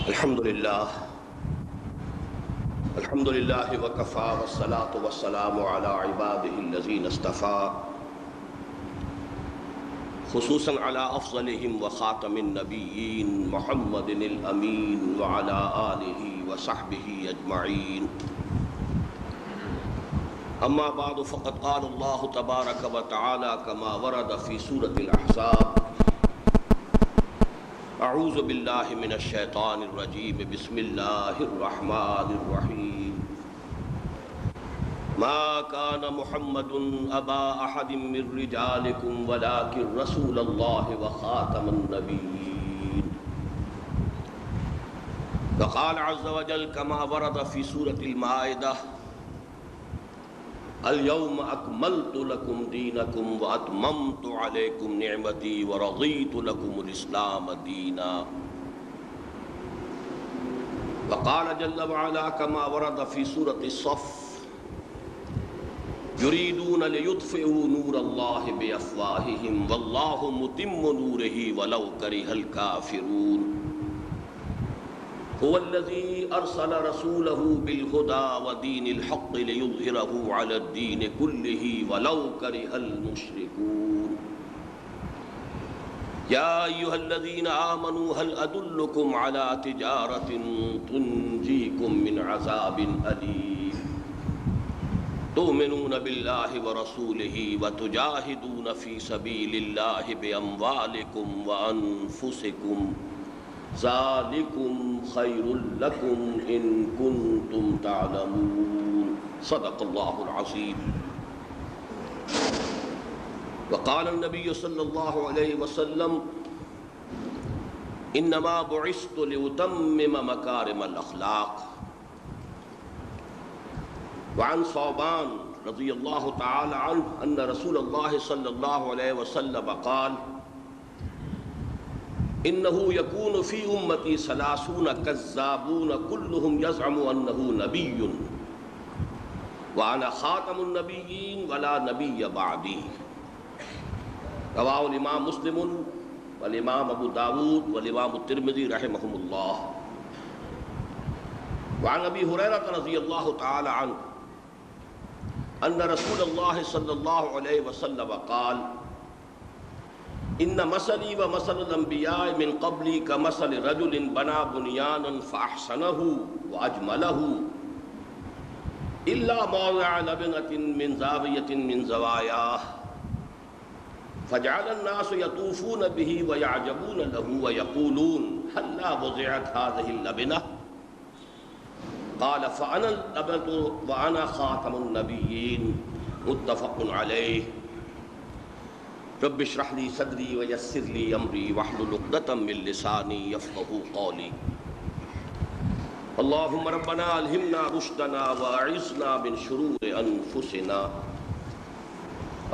الحمد لله وكفى والصلاة والسلام على عباده الذين اصطفى خصوصا على أفضلهم وخاتم النبيين محمد الأمين وعلى آله وصحبه أجمعين. أما بعد فقد قال الله تبارك وتعالى كما ورد في سورة الأحزاب: اعوذ باللہ من الشیطان الرجیم بسم اللہ الرحمن الرحیم ما كان محمد ابا احد من رجالکم ولكن رسول اللہ وخاتم النبیین. وقال عز وجل كما ورد في سورة المائدہ: اليوم اکملت لکم دینکم واتممت علیکم نعمتی ورضیت لکم الاسلام دینا. وقال جل وعلا كما ورد في سورة الصف: يريدون ليطفئوا نور الله بأفواههم والله متم نوره ولو كره الكافرون. هو الذي أرسل رسوله بالهدى ودين الحق ليظهره على الدين كله ولو كره المشركون. يا أيها الذين آمنوا هل أدلكم على تجارة تنجيكم من عذاب أليم تؤمنون بالله ورسوله وتجاهدون في سبيل الله بأموالكم وأنفسكم ذالکم خیر لکم ان کنتم تعلمون. صدق اللہ العظیم. وقال النبی صلی اللہ علیہ وسلم: انما بعثت لأتمم مکارم الاخلاق. وعن ثوبان رضی اللہ تعالی عنہ ان رسول اللہ صلی اللہ علیہ وسلم قال: انه يكون في امتي 30 كذابون كلهم يزعم انه نبي وانا خاتم النبيين ولا نبي بعدي. رواه الامام مسلم والامام ابو داود والامام الترمذي رحمهم الله. وعن ابي هريرة رضي الله تعالى عنه ان رسول الله صلى الله عليه وسلم قال: ان مثلی و مثل الانبیاء من قبلی کمثل رجل بنا بنیانا فاحسنه واجمله الا موضع لبنة من زاویة من زوایاه فجعل الناس يطوفون به ويعجبون له ويقولون هلا وضعت هذه اللبنة قال فأنا اللبنة وأنا خاتم النبيين. متفق عليه. رب اشرح لي صدري ويسر لي امري واحلل عقدة من لساني يفقهوا قولي. اللهم ربنا الهمنا رشدنا واعصمنا من شرور انفسنا.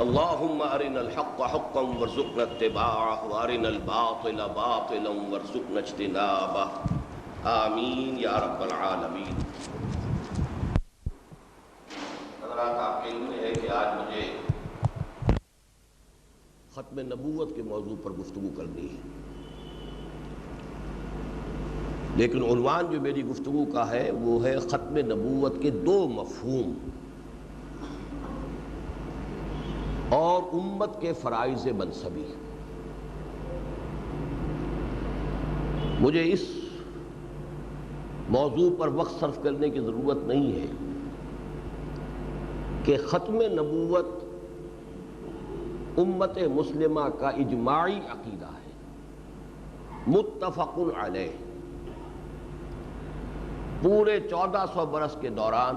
اللهم ارنا الحق حقا وارزقنا اتباعه وارنا الباطل باطلا وارزقنا اجتنابه. آمین یا رب العالمین. حضرات، آپ کے علم ہے کہ آج مجھے ختم نبوت کے موضوع پر گفتگو کرنی ہے، لیکن عنوان جو میری گفتگو کا ہے وہ ہے ختم نبوت کے 2 مفہوم اور امت کے فرائض منصبی. مجھے اس موضوع پر وقت صرف کرنے کی ضرورت نہیں ہے کہ ختم نبوت امت مسلمہ کا اجماعی عقیدہ ہے، متفق علیہ. پورے 1400 برس کے دوران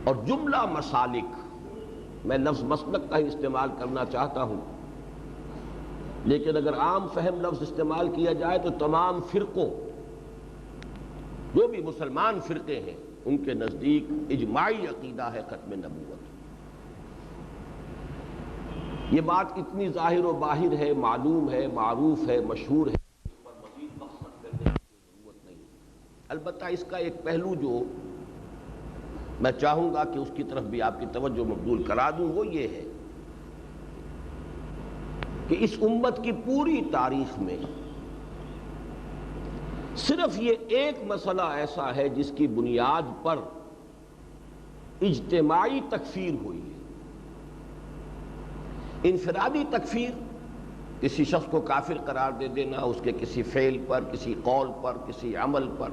اور جملہ مسالک، میں لفظ مسلک کا ہی استعمال کرنا چاہتا ہوں، لیکن اگر عام فہم لفظ استعمال کیا جائے تو تمام فرقوں، جو بھی مسلمان فرقے ہیں، ان کے نزدیک اجماعی عقیدہ ہے ختم نبوت. یہ بات اتنی ظاہر و باہر ہے، معلوم ہے، معروف ہے، مشہور ہے، اس پر مزید مقصد کرنے کی ضرورت نہیں. البتہ اس کا ایک پہلو جو میں چاہوں گا کہ اس کی طرف بھی آپ کی توجہ مبذول کرا دوں، وہ یہ ہے کہ اس امت کی پوری تاریخ میں صرف یہ ایک مسئلہ ایسا ہے جس کی بنیاد پر اجتماعی تکفیر ہوئی ہے۔ انفرادی تکفیر، کسی شخص کو کافر قرار دے دینا اس کے کسی فعل پر، کسی قول پر، کسی عمل پر،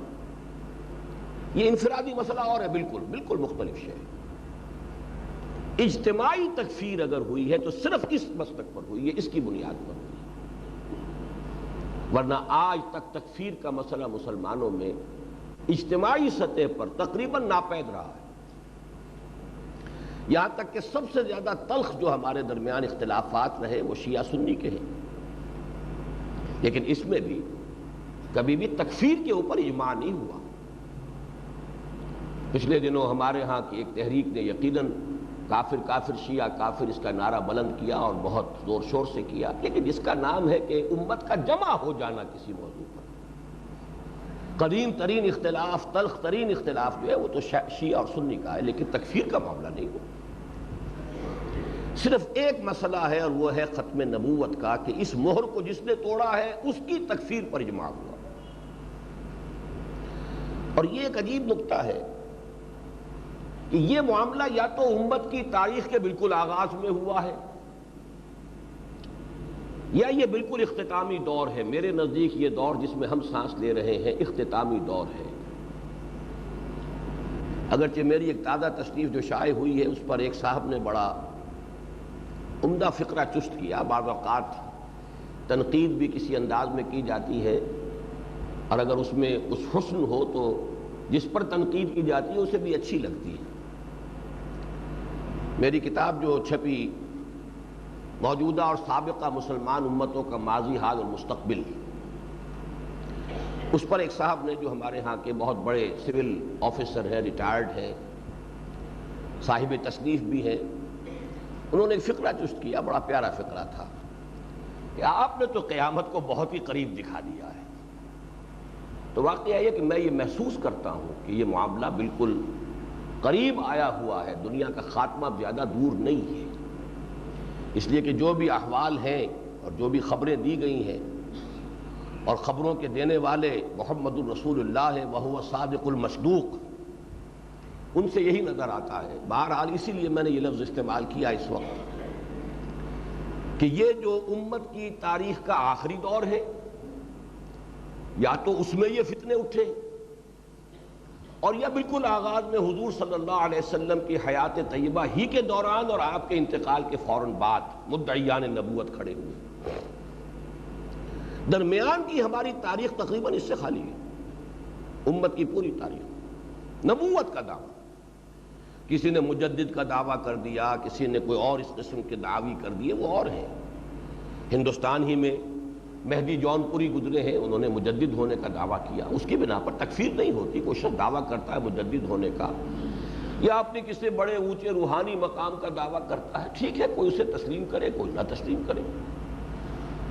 یہ انفرادی مسئلہ اور ہے، بالکل مختلف شے ہے۔ اجتماعی تکفیر اگر ہوئی ہے تو صرف اس مسلک پر ہوئی ہے، اس کی بنیاد پر ہوئی ہے، ورنہ آج تک تکفیر کا مسئلہ مسلمانوں میں اجتماعی سطح پر تقریباً ناپید رہا ہے۔ یہاں تک کہ سب سے زیادہ تلخ جو ہمارے درمیان اختلافات رہے وہ شیعہ سنی کے ہیں، لیکن اس میں بھی کبھی بھی تکفیر کے اوپر اجماع نہیں ہوا۔ پچھلے دنوں ہمارے ہاں کی ایک تحریک نے یقیناً کافر کافر شیعہ کافر اس کا نعرہ بلند کیا اور بہت زور شور سے کیا، لیکن اس کا نام ہے کہ امت کا جمع ہو جانا کسی موضوع پر۔ قدیم ترین اختلاف، تلخ ترین اختلاف جو ہے وہ تو شیعہ اور سنی کا ہے، لیکن تکفیر کا معاملہ نہیں ہوا۔ صرف ایک مسئلہ ہے اور وہ ہے ختم نبوت کا، کہ اس مہر کو جس نے توڑا ہے اس کی تکفیر پر اجماع ہوا۔ اور یہ ایک عجیب نکتہ ہے کہ یہ معاملہ یا تو امت کی تاریخ کے بالکل آغاز میں ہوا ہے یا یہ بالکل اختتامی دور ہے۔ میرے نزدیک یہ دور جس میں ہم سانس لے رہے ہیں اختتامی دور ہے۔ اگرچہ میری ایک تازہ تصنیف جو شائع ہوئی ہے اس پر ایک صاحب نے بڑا عمدہ فقرہ چست کیا۔ بعض اوقات تنقید بھی کسی انداز میں کی جاتی ہے، اور اگر اس میں کچھ حسن ہو تو جس پر تنقید کی جاتی ہے اسے بھی اچھی لگتی ہے۔ میری کتاب جو چھپی موجودہ اور سابقہ مسلمان امتوں کا ماضی، حال اور مستقبل، اس پر ایک صاحب نے جو ہمارے ہاں کے بہت بڑے سول آفیسر ہیں، ریٹائرڈ ہیں، صاحب تصنیف بھی ہیں، انہوں نے ایک فقرہ چست کیا، بڑا پیارا فقرہ تھا کہ آپ نے تو قیامت کو بہت ہی قریب دکھا دیا ہے۔ تو واقعہ یہ کہ میں یہ محسوس کرتا ہوں کہ یہ معاملہ بالکل قریب آیا ہوا ہے، دنیا کا خاتمہ زیادہ دور نہیں ہے، اس لیے کہ جو بھی احوال ہیں اور جو بھی خبریں دی گئی ہیں اور خبروں کے دینے والے محمد الرسول اللہ ہے وہو صادق المصدوق، ان سے یہی نظر آتا ہے۔ بہرحال اسی لیے میں نے یہ لفظ استعمال کیا اس وقت کہ یہ جو امت کی تاریخ کا آخری دور ہے، یا تو اس میں یہ فتنے اٹھے اور یا بالکل آغاز میں حضور صلی اللہ علیہ وسلم کی حیات طیبہ ہی کے دوران اور آپ کے انتقال کے فوراً بعد مدعیان نبوت کھڑے ہوئے۔ درمیان کی ہماری تاریخ تقریباً اس سے خالی ہے، امت کی پوری تاریخ نبوت کا دعویٰ۔ کسی نے مجدد کا دعویٰ کر دیا، کسی نے کوئی اور اس قسم کے دعوی کر دیے، وہ اور ہیں۔ ہندوستان ہی میں مہدی جون پوری گزرے ہیں، انہوں نے مجدد ہونے کا دعویٰ کیا، اس کی بنا پر تکفیر نہیں ہوتی۔ کوئی شخص دعویٰ کرتا ہے مجدد ہونے کا یا اپنے کسی بڑے اونچے روحانی مقام کا دعویٰ کرتا ہے، ٹھیک ہے، کوئی اسے تسلیم کرے کوئی نہ تسلیم کرے،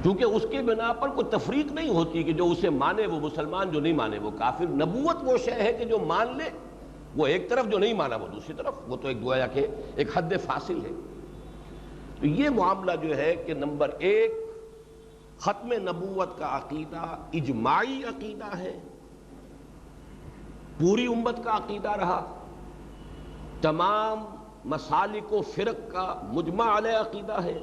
کیونکہ اس کے بنا پر کوئی تفریق نہیں ہوتی کہ جو اسے مانے وہ مسلمان، جو نہیں مانے وہ کافر۔ نبوت وہ شے ہے کہ جو مان لے وہ ایک طرف، جو نہیں مانا وہ دوسری طرف، وہ تو ایک گویا کہ ایک حد فاصل ہے۔ تو یہ معاملہ جو ہے کہ نمبر ایک، ختم نبوت کا عقیدہ اجماعی عقیدہ ہے، پوری امت کا عقیدہ رہا، تمام مسالک و فرق کا مجمع علیہ عقیدہ ہے۔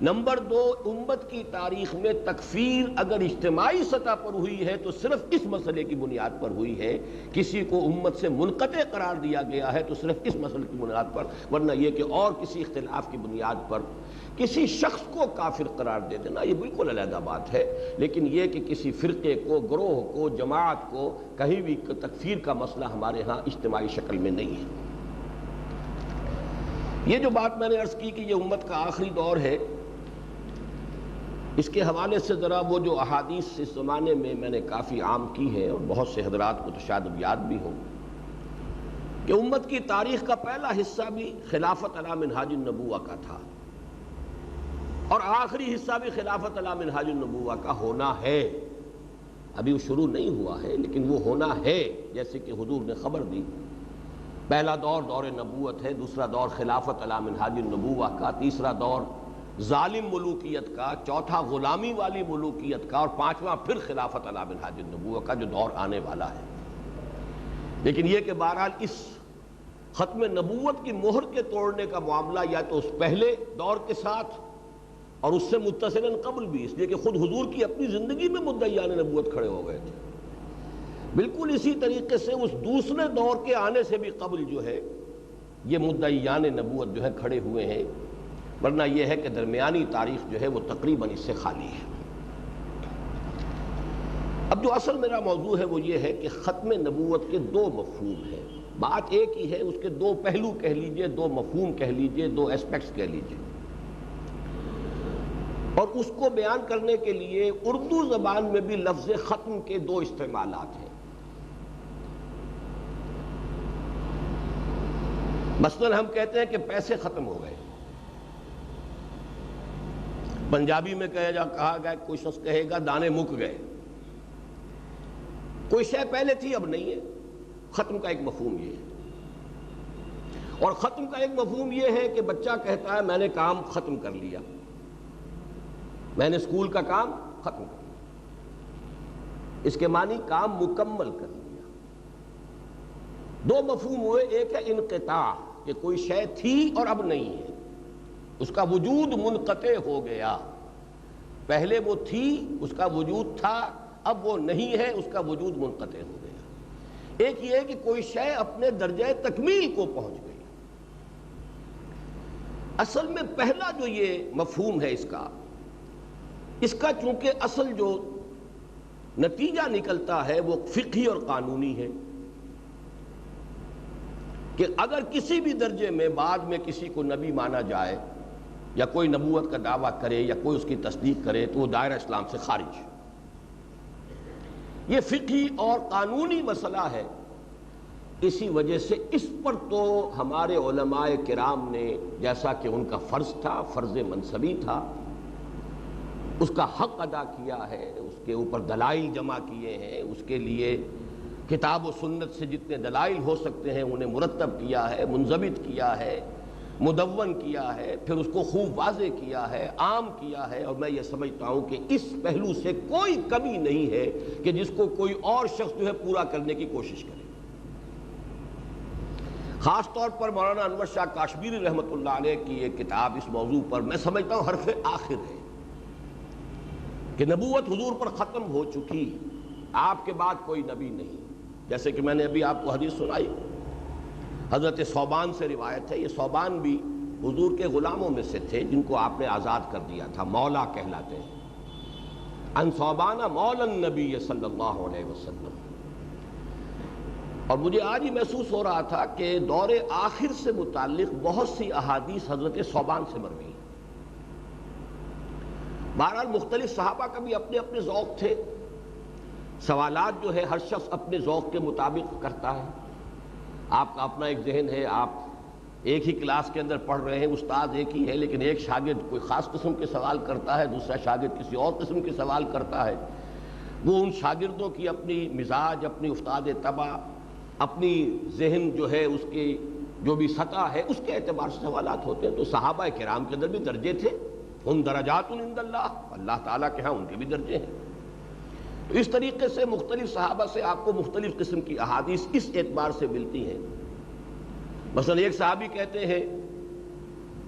نمبر دو، امت کی تاریخ میں تکفیر اگر اجتماعی سطح پر ہوئی ہے تو صرف اس مسئلے کی بنیاد پر ہوئی ہے، کسی کو امت سے منقطع قرار دیا گیا ہے تو صرف اس مسئلے کی بنیاد پر، ورنہ یہ کہ اور کسی اختلاف کی بنیاد پر کسی شخص کو کافر قرار دے دینا یہ بالکل علیحدہ بات ہے، لیکن یہ کہ کسی فرقے کو، گروہ کو، جماعت کو کہیں بھی تکفیر کا مسئلہ ہمارے ہاں اجتماعی شکل میں نہیں ہے۔ یہ جو بات میں نے عرض کی کہ یہ امت کا آخری دور ہے، اس کے حوالے سے ذرا وہ جو احادیث اس زمانے میں نے کافی عام کی ہیں اور بہت سے حضرات کو تو شاید یاد بھی ہو کہ امت کی تاریخ کا پہلا حصہ بھی خلافت علی منہاج النبوہ کا تھا اور آخری حصہ بھی خلافت علی منہاج النبوہ کا ہونا ہے۔ ابھی وہ شروع نہیں ہوا ہے لیکن وہ ہونا ہے، جیسے کہ حضور نے خبر دی۔ پہلا دور دور نبوت ہے، دوسرا دور خلافت علی منہاج النبوہ کا، تیسرا دور ظالم ملوکیت کا، چوتھا غلامی والی ملوکیت کا، اور پانچواں پھر خلافت علی منہاج النبوہ کا جو دور آنے والا ہے۔ لیکن یہ کہ بہرحال اس ختم نبوت کی مہر کے توڑنے کا معاملہ یا تو اس پہلے دور کے ساتھ اور اس سے متصلاً قبل بھی، اس لیے کہ خود حضور کی اپنی زندگی میں مدعیان نبوت کھڑے ہو گئے تھے، بالکل اسی طریقے سے اس دوسرے دور کے آنے سے بھی قبل جو ہے یہ مدعیان نبوت جو ہے کھڑے ہوئے ہیں، ورنہ یہ ہے کہ درمیانی تاریخ جو ہے وہ تقریباً اس سے خالی ہے۔ اب جو اصل میرا موضوع ہے وہ یہ ہے کہ ختم نبوت کے دو مفہوم ہیں، بات ایک ہی ہے، اس کے دو پہلو کہہ لیجئے، دو مفہوم کہہ لیجئے، دو ایسپیکٹس کہہ لیجئے، اور اس کو بیان کرنے کے لیے اردو زبان میں بھی لفظ ختم کے دو استعمالات ہیں۔ مثلاً ہم کہتے ہیں کہ پیسے ختم ہو گئے، پنجابی میں کہا گیا، کوئی شخص کہے گا دانے مک گئے، کوئی شے پہلے تھی اب نہیں ہے۔ ختم کا ایک مفہوم یہ ہے، اور ختم کا ایک مفہوم یہ ہے کہ بچہ کہتا ہے میں نے کام ختم کر لیا، میں نے اسکول کا کام ختم کر لیا، اس کے معنی کام مکمل کر لیا۔ دو مفہوم ہوئے، ایک ہے انقطاع کہ کوئی شے تھی اور اب نہیں ہے، اس کا وجود منقطع ہو گیا، پہلے وہ تھی اس کا وجود تھا، اب وہ نہیں ہے اس کا وجود منقطع ہو گیا۔ ایک یہ ہے کہ کوئی شے اپنے درجہ تکمیل کو پہنچ گئی۔ اصل میں پہلا جو یہ مفہوم ہے اس کا چونکہ اصل جو نتیجہ نکلتا ہے وہ فقہی اور قانونی ہے کہ اگر کسی بھی درجے میں بعد میں کسی کو نبی مانا جائے یا کوئی نبوت کا دعویٰ کرے یا کوئی اس کی تصدیق کرے تو وہ دائرہ اسلام سے خارج ہے۔ یہ فقہی اور قانونی مسئلہ ہے، اسی وجہ سے اس پر تو ہمارے علماء کرام نے جیسا کہ ان کا فرض تھا، فرض منصبی تھا، اس کا حق ادا کیا ہے، اس کے اوپر دلائل جمع کیے ہیں، اس کے لیے کتاب و سنت سے جتنے دلائل ہو سکتے ہیں انہیں مرتب کیا ہے، منضبط کیا ہے، مدون کیا ہے، پھر اس کو خوب واضح کیا ہے، عام کیا ہے، اور میں یہ سمجھتا ہوں کہ اس پہلو سے کوئی کمی نہیں ہے کہ جس کو کوئی اور شخص جو ہے پورا کرنے کی کوشش کرے۔ خاص طور پر مولانا انور شاہ کاشمیری رحمۃ اللہ علیہ کی ایک کتاب اس موضوع پر میں سمجھتا ہوں حرف آخر ہے کہ نبوت حضور پر ختم ہو چکی، آپ کے بعد کوئی نبی نہیں۔ جیسے کہ میں نے ابھی آپ کو حدیث سنائی، حضرت ثوبان سے روایت ہے، یہ ثوبان بھی حضور کے غلاموں میں سے تھے جن کو آپ نے آزاد کر دیا تھا، مولا کہلاتے ہیں۔ ان ثوبان مولا النبی صلی اللہ علیہ وسلم۔ اور مجھے آج ہی محسوس ہو رہا تھا کہ دور آخر سے متعلق بہت سی احادیث حضرت ثوبان سے مروی ہیں۔ بہرحال مختلف صحابہ کا بھی اپنے اپنے ذوق تھے، سوالات جو ہے ہر شخص اپنے ذوق کے مطابق کرتا ہے، آپ کا اپنا ایک ذہن ہے، آپ ایک ہی کلاس کے اندر پڑھ رہے ہیں، استاد ایک ہی ہے، لیکن ایک شاگرد کوئی خاص قسم کے سوال کرتا ہے، دوسرا شاگرد کسی اور قسم کے سوال کرتا ہے۔ وہ ان شاگردوں کی اپنی مزاج، اپنی استاد طبع، اپنی ذہن جو ہے اس کی جو بھی سطح ہے اس کے اعتبار سے سوالات ہوتے ہیں۔ تو صحابہ کرام کے اندر بھی درجے تھے، ہم درجات عند اللہ، اللہ تعالیٰ کے ہاں ان کے بھی درجے ہیں۔ تو اس طریقے سے مختلف صحابہ سے آپ کو مختلف قسم کی احادیث اس اعتبار سے ملتی ہیں۔ مثلا ایک صحابی کہتے ہیں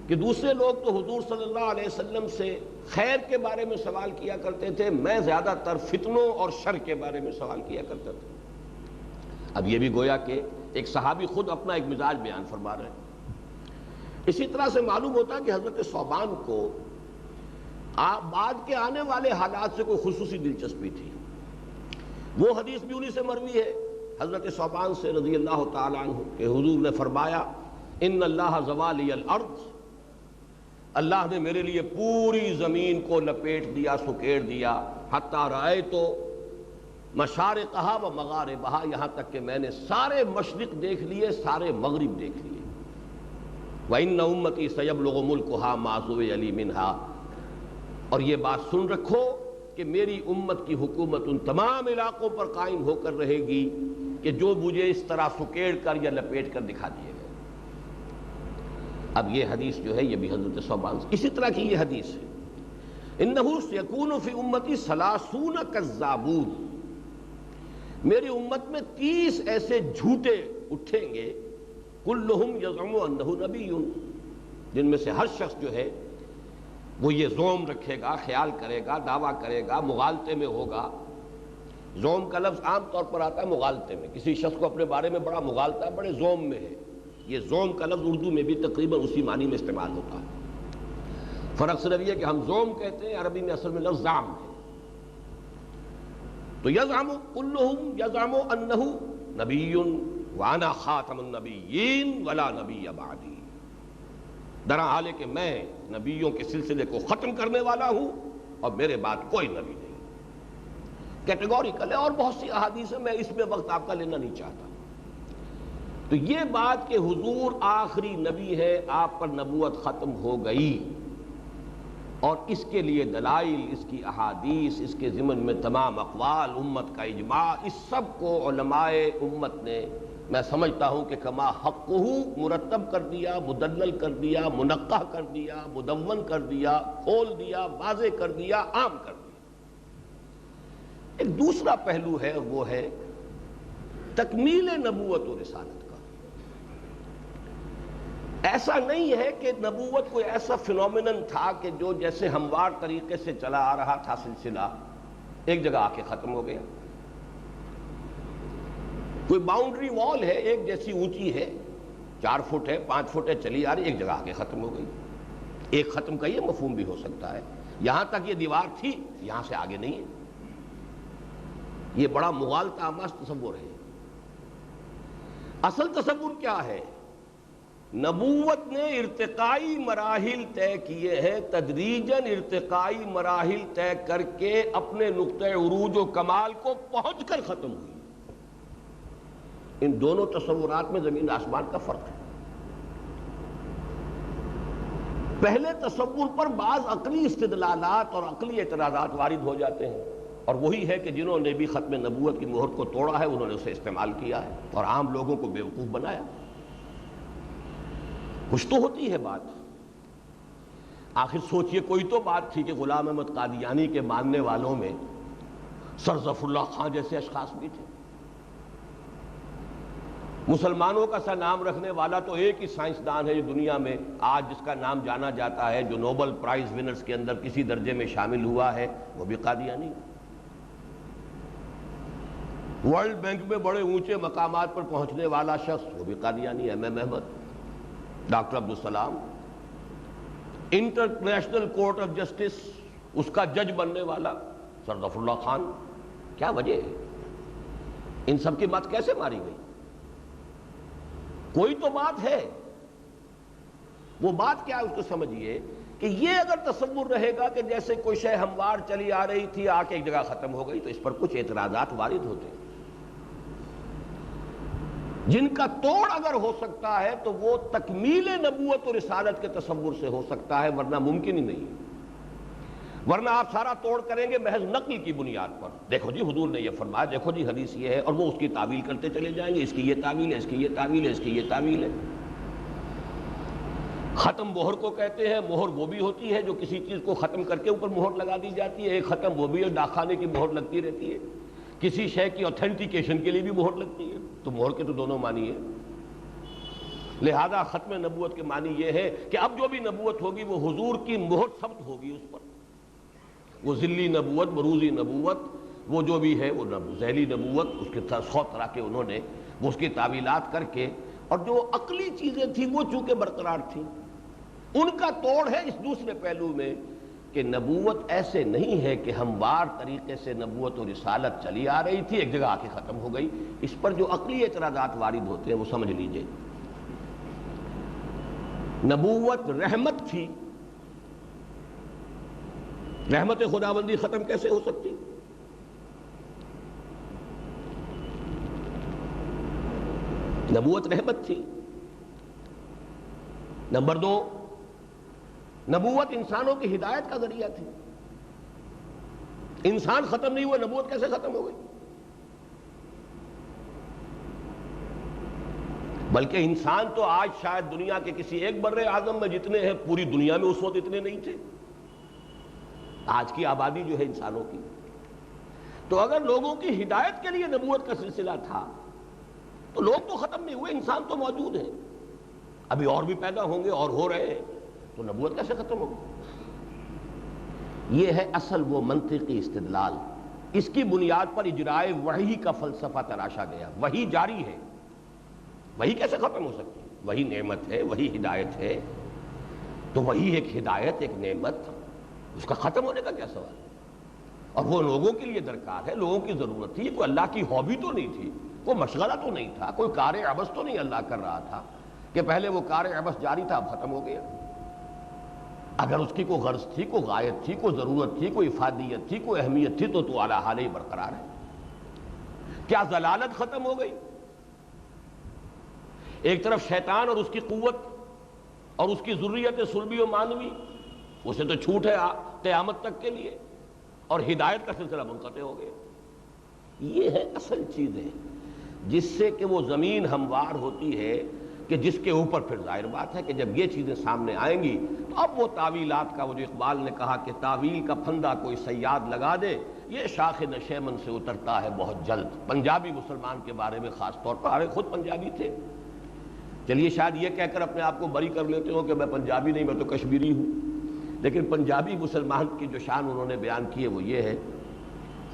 کہ دوسرے لوگ تو حضور صلی اللہ علیہ وسلم سے خیر کے بارے میں سوال کیا کرتے تھے، میں زیادہ تر فتنوں اور شر کے بارے میں سوال کیا کرتا تھا۔ اب یہ بھی گویا کہ ایک صحابی خود اپنا ایک مزاج بیان فرما رہے ہیں۔ اسی طرح سے معلوم ہوتا ہے کہ حضرت ثوبان کو بعد کے آنے والے حالات سے کوئی خصوصی دلچسپی تھی۔ وہ حدیث بھی انہی سے مروی ہے حضرت ثوبان سے رضی اللہ تعالیٰ عنہ کہ حضور نے فرمایا ان اللہ زوالی الارض، اللہ نے میرے لیے پوری زمین کو لپیٹ دیا، سکیڑ دیا، حتی رأیت مشارقہا و مغاربہا، یہاں تک کہ میں نے سارے مشرق دیکھ لیے، سارے مغرب دیکھ لیے۔ وَإِنَّ أُمَّتِي سَيَبْلُغُ مُلْكُهَا مَا زُوِيَ لِي مِنْهَا، اور یہ بات سن رکھو کہ میری امت کی حکومت ان تمام علاقوں پر قائم ہو کر رہے گی کہ جو مجھے اس طرح سکیڑ کر یا لپیٹ کر دکھا دیے گئے۔ اب یہ حدیث جو ہے یہ بھی حضرت ثوبان سے اسی طرح کی یہ حدیث ہے، انہ سیکون فی امتی ثلاثون کذابون، میری امت میں 30 ایسے جھوٹے اٹھیں گے، کلہم یزعم انہ نبی، جن میں سے ہر شخص جو ہے وہ یہ زوم رکھے گا، خیال کرے گا، دعویٰ کرے گا، مغالطے میں ہوگا۔ زوم کا لفظ عام طور پر آتا ہے مغالطے میں، کسی شخص کو اپنے بارے میں بڑا مغالطہ ہے، بڑے زوم میں ہے۔ یہ زوم کا لفظ اردو میں بھی تقریباً اسی معنی میں استعمال ہوتا ہے، فرق صرف یہ کہ ہم زوم کہتے ہیں، عربی میں اصل میں لفظ زعم ہے۔ تو یزعم کلہم یزعم انہ نبی وانا خاتم النبیین ولا نبی بعدی، درا حال ہے کہ میں نبیوں کے سلسلے کو ختم کرنے والا ہوں اور میرے بعد کوئی نبی نہیں۔ کیٹیگوریکل ہے، اور بہت سی احادیث ہیں، میں اس میں وقت آپ کا لینا نہیں چاہتا۔ تو یہ بات کہ حضور آخری نبی ہے، آپ پر نبوت ختم ہو گئی، اور اس کے لیے دلائل، اس کی احادیث، اس کے ضمن میں تمام اقوال، امت کا اجماع، اس سب کو علماء امت نے میں سمجھتا ہوں کہ کما حقہ مرتب کر دیا، مدلل کر دیا، منقح کر دیا، مدون کر دیا، کھول دیا، واضح کر دیا، عام کر دیا۔ ایک دوسرا پہلو ہے، وہ ہے تکمیل نبوت و رسالت کا۔ ایسا نہیں ہے کہ نبوت کوئی ایسا فینومینن تھا کہ جو جیسے ہموار طریقے سے چلا آ رہا تھا سلسلہ، ایک جگہ آ کے ختم ہو گیا۔ کوئی باؤنڈری وال ہے، ایک جیسی اونچی ہے، 4 فٹ ہے، 5 فٹ ہے، چلی آ رہی، ایک جگہ آ کے ختم ہو گئی۔ ایک ختم کا یہ مفہوم بھی ہو سکتا ہے، یہاں تک یہ دیوار تھی، یہاں سے آگے نہیں ہے۔ یہ بڑا مغالطہ آمیز تصور ہے۔ اصل تصور کیا ہے؟ نبوت نے ارتقائی مراحل طے کیے ہیں، تدریجاً ارتقائی مراحل طے کر کے اپنے نقطۂ عروج و کمال کو پہنچ کر ختم ہوئی۔ ان دونوں تصورات میں زمین آسمان کا فرق ہے۔ پہلے تصور پر بعض عقلی استدلالات اور عقلی اعتراضات وارد ہو جاتے ہیں، اور وہی ہے کہ جنہوں نے بھی ختم نبوت کی مہر کو توڑا ہے، انہوں نے اسے استعمال کیا ہے اور عام لوگوں کو بیوقوف بنایا۔ کچھ تو ہوتی ہے بات، آخر سوچئے کوئی تو بات تھی کہ غلام احمد قادیانی کے ماننے والوں میں سر ظفر اللہ خان جیسے اشخاص بھی تھے۔ مسلمانوں کا سا نام رکھنے والا تو ایک ہی سائنسدان ہے جو دنیا میں آج جس کا نام جانا جاتا ہے، جو نوبل پرائز ونرز کے اندر کسی درجے میں شامل ہوا ہے، وہ بھی قادیانی۔ ورلڈ بینک میں بڑے اونچے مقامات پر پہنچنے والا شخص، وہ بھی Qadiani, M Ahmad, doctor Abdus Salam. International court of justice, اس کا جج بننے والا سر ظفر اللہ خان۔ کیا وجہ ہے؟ ان سب کی بات کیسے ماری گئی؟ کوئی تو بات ہے، وہ بات کیا ہے اس کو سمجھیے کہ یہ اگر تصور رہے گا کہ جیسے کوئی شے ہموار چلی آ رہی تھی، آ کے ایک جگہ ختم ہو گئی، تو اس پر کچھ اعتراضات وارد ہوتے ہیں، جن کا توڑ اگر ہو سکتا ہے تو وہ تکمیل نبوت اور رسالت کے تصور سے ہو سکتا ہے، ورنہ ممکن ہی نہیں۔ ورنہ آپ سارا توڑ کریں گے محض نقل کی بنیاد پر، دیکھو جی حضور نے یہ فرمایا، دیکھو جی حدیث یہ ہے، اور وہ اس کی تعویل کرتے چلے جائیں گے، اس کی یہ تعویل ہے، اس کی یہ تعویل ہے، اس کی یہ تعویل ہے۔ ختم مہر کو کہتے ہیں، مہر وہ بھی ہوتی ہے جو کسی چیز کو ختم کر کے اوپر مہر لگا دی جاتی ہے، ایک ختم وہ بھی ہے ڈاکخانے کی مہر لگتی رہتی ہے، کسی شے کی اوتھینٹیکیشن کے لیے بھی مہر لگتی ہے، تو مہر کے تو دونوں معنی ہیں۔ لہذا ختم نبوت کے معنی یہ ہے کہ اب جو بھی نبوت ہوگی وہ حضور کی مہر ثبت ہوگی اس پر، وہ ذلی نبوت، بروزی نبوت، وہ جو بھی ہے، وہ ذیلی نبوت، اس کے 100 طرح کے انہوں نے وہ اس کی تعویلات کر کے، اور جو عقلی چیزیں تھیں وہ چونکہ برقرار تھیں، ان کا توڑ ہے اس دوسرے پہلو میں کہ نبوت ایسے نہیں ہے کہ ہموار طریقے سے نبوت و رسالت چلی آ رہی تھی، ایک جگہ آ کے ختم ہو گئی۔ اس پر جو عقلی اعتراضات وارد ہوتے ہیں وہ سمجھ لیجئے۔ نبوت رحمت تھی، رحمت خداوندی ختم کیسے ہو سکتی؟ نبوت رحمت تھی۔ نمبر 2، نبوت انسانوں کی ہدایت کا ذریعہ تھی۔ انسان ختم نہیں ہوا، نبوت کیسے ختم ہو گئی؟ بلکہ انسان تو آج شاید دنیا کے کسی ایک بر اعظم میں جتنے ہیں پوری دنیا میں اس وقت اتنے نہیں تھے، آج کی آبادی جو ہے انسانوں کی۔ تو اگر لوگوں کی ہدایت کے لیے نبوت کا سلسلہ تھا تو لوگ تو ختم نہیں ہوئے، انسان تو موجود ہیں، ابھی اور بھی پیدا ہوں گے اور ہو رہے ہیں، تو نبوت کیسے ختم ہوگی؟ یہ ہے اصل وہ منطقی استدلال، اس کی بنیاد پر اجرائے وحی کا فلسفہ تراشا گیا۔ وحی جاری ہے، وحی کیسے ختم ہو سکتی ہے؟ وہی نعمت ہے، وہی ہدایت ہے، تو وہی ایک ہدایت، ایک نعمت، اس کا ختم ہونے کا کیا سوال ہے؟ اور وہ لوگوں کے لیے درکار ہے، لوگوں کی ضرورت تھی، کوئی اللہ کی ہابی تو نہیں تھی، کوئی مشغلہ تو نہیں تھا، کوئی کار عبث تو نہیں اللہ کر رہا تھا کہ پہلے وہ کار عبث جاری تھا اب ختم ہو گیا۔ اگر اس کی کوئی غرض تھی، کوئی غایت تھی، کوئی ضرورت تھی، کوئی افادیت تھی، کوئی اہمیت تھی تو اعلیٰ حال ہی برقرار ہے۔ کیا ضلالت ختم ہو گئی؟ ایک طرف شیطان اور اس کی قوت اور اس کی ذریت صلبی و مانوی، اسے تو چھوٹ ہے قیامت تک کے لیے، اور ہدایت کا سلسلہ منقطع ہو گیا۔ یہ ہے اصل چیزیں جس سے کہ وہ زمین ہموار ہوتی ہے، کہ جس کے اوپر پھر ظاہر بات ہے کہ جب یہ چیزیں سامنے آئیں گی تو اب وہ تعویلات کا، وہ جو اقبال نے کہا کہ تعویل کا پھندا کوئی صیاد لگا دے، یہ شاخ نشیمن سے اترتا ہے بہت جلد۔ پنجابی مسلمان کے بارے میں خاص طور پر، ہمیں خود پنجابی تھے، چلیے شاید یہ کہہ کر اپنے آپ کو بری کر لیتے ہو کہ میں پنجابی نہیں، میں تو کشمیری ہوں، لیکن پنجابی مسلمان کی جو شان انہوں نے بیان کی ہے وہ یہ ہے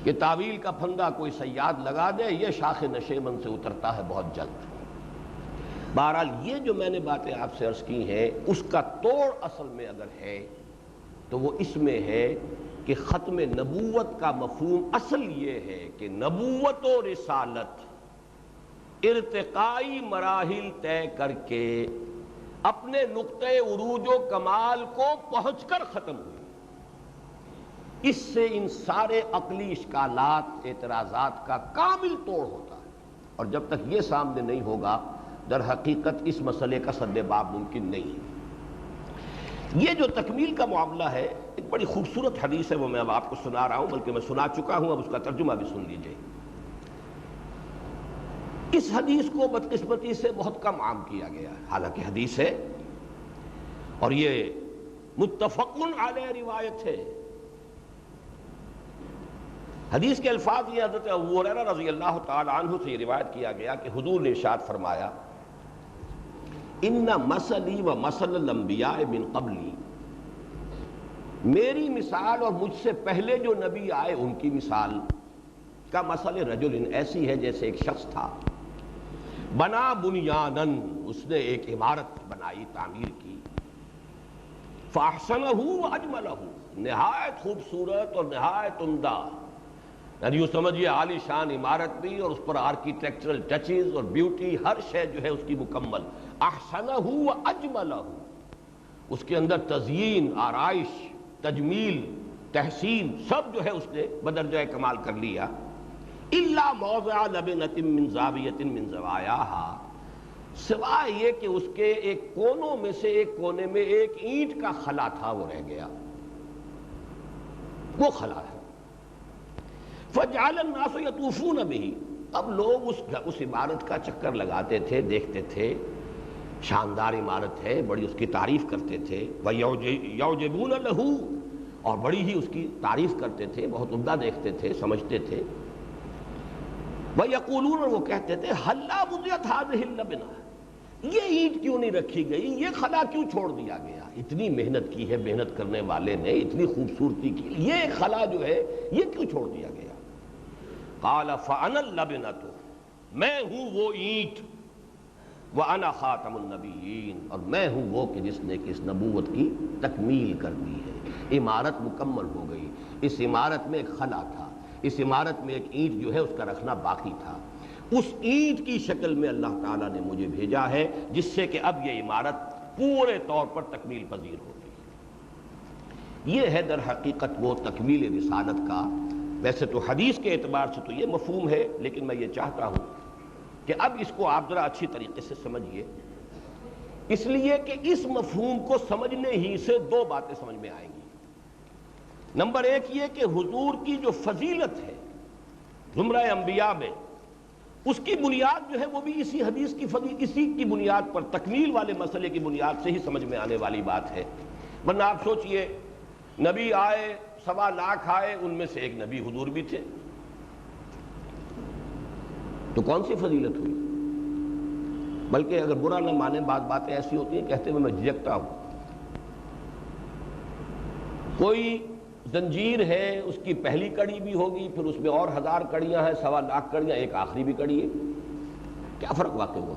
کہ تعویل کا پھندا کوئی صیاد لگا دے، یہ شاخ نشیمن سے اترتا ہے بہت جلد۔ بہرحال یہ جو میں نے باتیں آپ سے عرض کی ہیں، اس کا توڑ اصل میں اگر ہے تو وہ اس میں ہے کہ ختم نبوت کا مفہوم اصل یہ ہے کہ نبوت و رسالت ارتقائی مراحل طے کر کے اپنے نقطۂ عروج و کمال کو پہنچ کر ختم ہوئی۔ اس سے ان سارے عقلی اشکالات، اعتراضات کا کامل توڑ ہوتا ہے، اور جب تک یہ سامنے نہیں ہوگا در حقیقت اس مسئلے کا سد باب ممکن نہیں ہے۔ یہ جو تکمیل کا معاملہ ہے، ایک بڑی خوبصورت حدیث ہے، وہ میں اب آپ کو سنا رہا ہوں، بلکہ میں سنا چکا ہوں، اب اس کا ترجمہ بھی سن لیجئے۔ اس حدیث کو بدقسمتی سے بہت کم عام کیا گیا ہے، حالانکہ حدیث ہے اور یہ متفق علیہ روایت ہے۔ حدیث کے الفاظ یہ حضرت ابو ہریرہ رضی اللہ تعالی عنہ سے یہ روایت کیا گیا کہ حضور نے ارشاد فرمایا، ان مثلی و مثل الانبیاء من قبلی، میری مثال اور مجھ سے پہلے جو نبی آئے ان کی مثال کا مثل رجل ایسی ہے جیسے ایک شخص تھا، بنا بنیانن، اس نے ایک عمارت بنائی، تعمیر کی، فاحسنہ واجملہ، نہایت خوبصورت اور نہایت عمدہ، یعنی یوں سمجھیے عالی شان عمارت بھی اور اس پر آرکیٹیکچرل ٹچز اور بیوٹی، ہر شے جو ہے اس کی مکمل، احسنہ واجملہ، اس کے اندر تزیین، آرائش، تجمیل، تحسین سب جو ہے اس نے بدرجہ کمال کر لیا۔ الا موضع لبنۃ من زاویۃ من زوایاها، سوائے یہ کہ اس کے ایک کونوں میں سے ایک کونے میں ایک اینٹ کا خلا تھا، وہ رہ گیا، وہ خلا ہے۔ فجعل الناس یطوفون به، اب لوگ اس عمارت کا چکر لگاتے تھے، دیکھتے تھے، شاندار عمارت ہے، بڑی اس کی تعریف کرتے تھے، وَيَعْجَبُونَ لَهُ، اور بڑی ہی اس کی تعریف کرتے تھے، بہت عمدہ دیکھتے تھے، سمجھتے تھے۔ وَيَقُولُونَ، وہ کہتے تھے، هَلَّا بُنِيَتْ هَذِهِ اللَّبْنَةُ، یہ اینٹ کیوں نہیں رکھی گئی، یہ خلا کیوں چھوڑ دیا گیا، اتنی محنت کی ہے محنت کرنے والے نے، اتنی خوبصورتی کی، یہ خلا جو ہے یہ کیوں چھوڑ دیا گیا؟ قَالَ فَأَنَا اللَّبْنَةُ، میں ہوں وہ اینٹ، وَأَنَا خَاتَمُ النَّبِيِّينَ، اور میں ہوں وہ کہ جس نے کہ اس نبوت کی تکمیل کر دی ہے، عمارت مکمل ہو گئی، اس عمارت میں ایک خلا تھا، اس عمارت میں ایک اینٹ جو ہے اس کا رکھنا باقی تھا، اس اینٹ کی شکل میں اللہ تعالیٰ نے مجھے بھیجا ہے جس سے کہ اب یہ عمارت پورے طور پر تکمیل پذیر ہو گئی۔ یہ ہے در حقیقت وہ تکمیل رسالت کا، ویسے تو حدیث کے اعتبار سے تو یہ مفہوم ہے، لیکن میں یہ چاہتا ہوں کہ اب اس کو آپ ذرا اچھی طریقے سے سمجھیے، اس لیے کہ اس مفہوم کو سمجھنے ہی سے دو باتیں سمجھ میں آئیں گی۔ نمبر ایک یہ کہ حضور کی جو فضیلت ہے زمرہ انبیاء میں، اس کی بنیاد جو ہے وہ بھی اسی حدیث کی اسی کی بنیاد پر، تکمیل والے مسئلے کی بنیاد سے ہی سمجھ میں آنے والی بات ہے۔ ورنہ آپ سوچئے، نبی آئے، 1.25 لاکھ آئے، ان میں سے ایک نبی حضور بھی تھے، تو کون سی فضیلت ہوئی؟ بلکہ اگر برا نہ مانے، بعض باتیں ایسی ہوتی ہیں کہتے ہوئے میں جھجکتا ہوں۔ کوئی زنجیر ہے، اس کی پہلی کڑی بھی ہوگی، پھر اس میں اور 1000 کڑیاں ہیں، 1.25 لاکھ کڑیاں، ایک آخری بھی کڑی ہے، کیا فرق واقع ہوا؟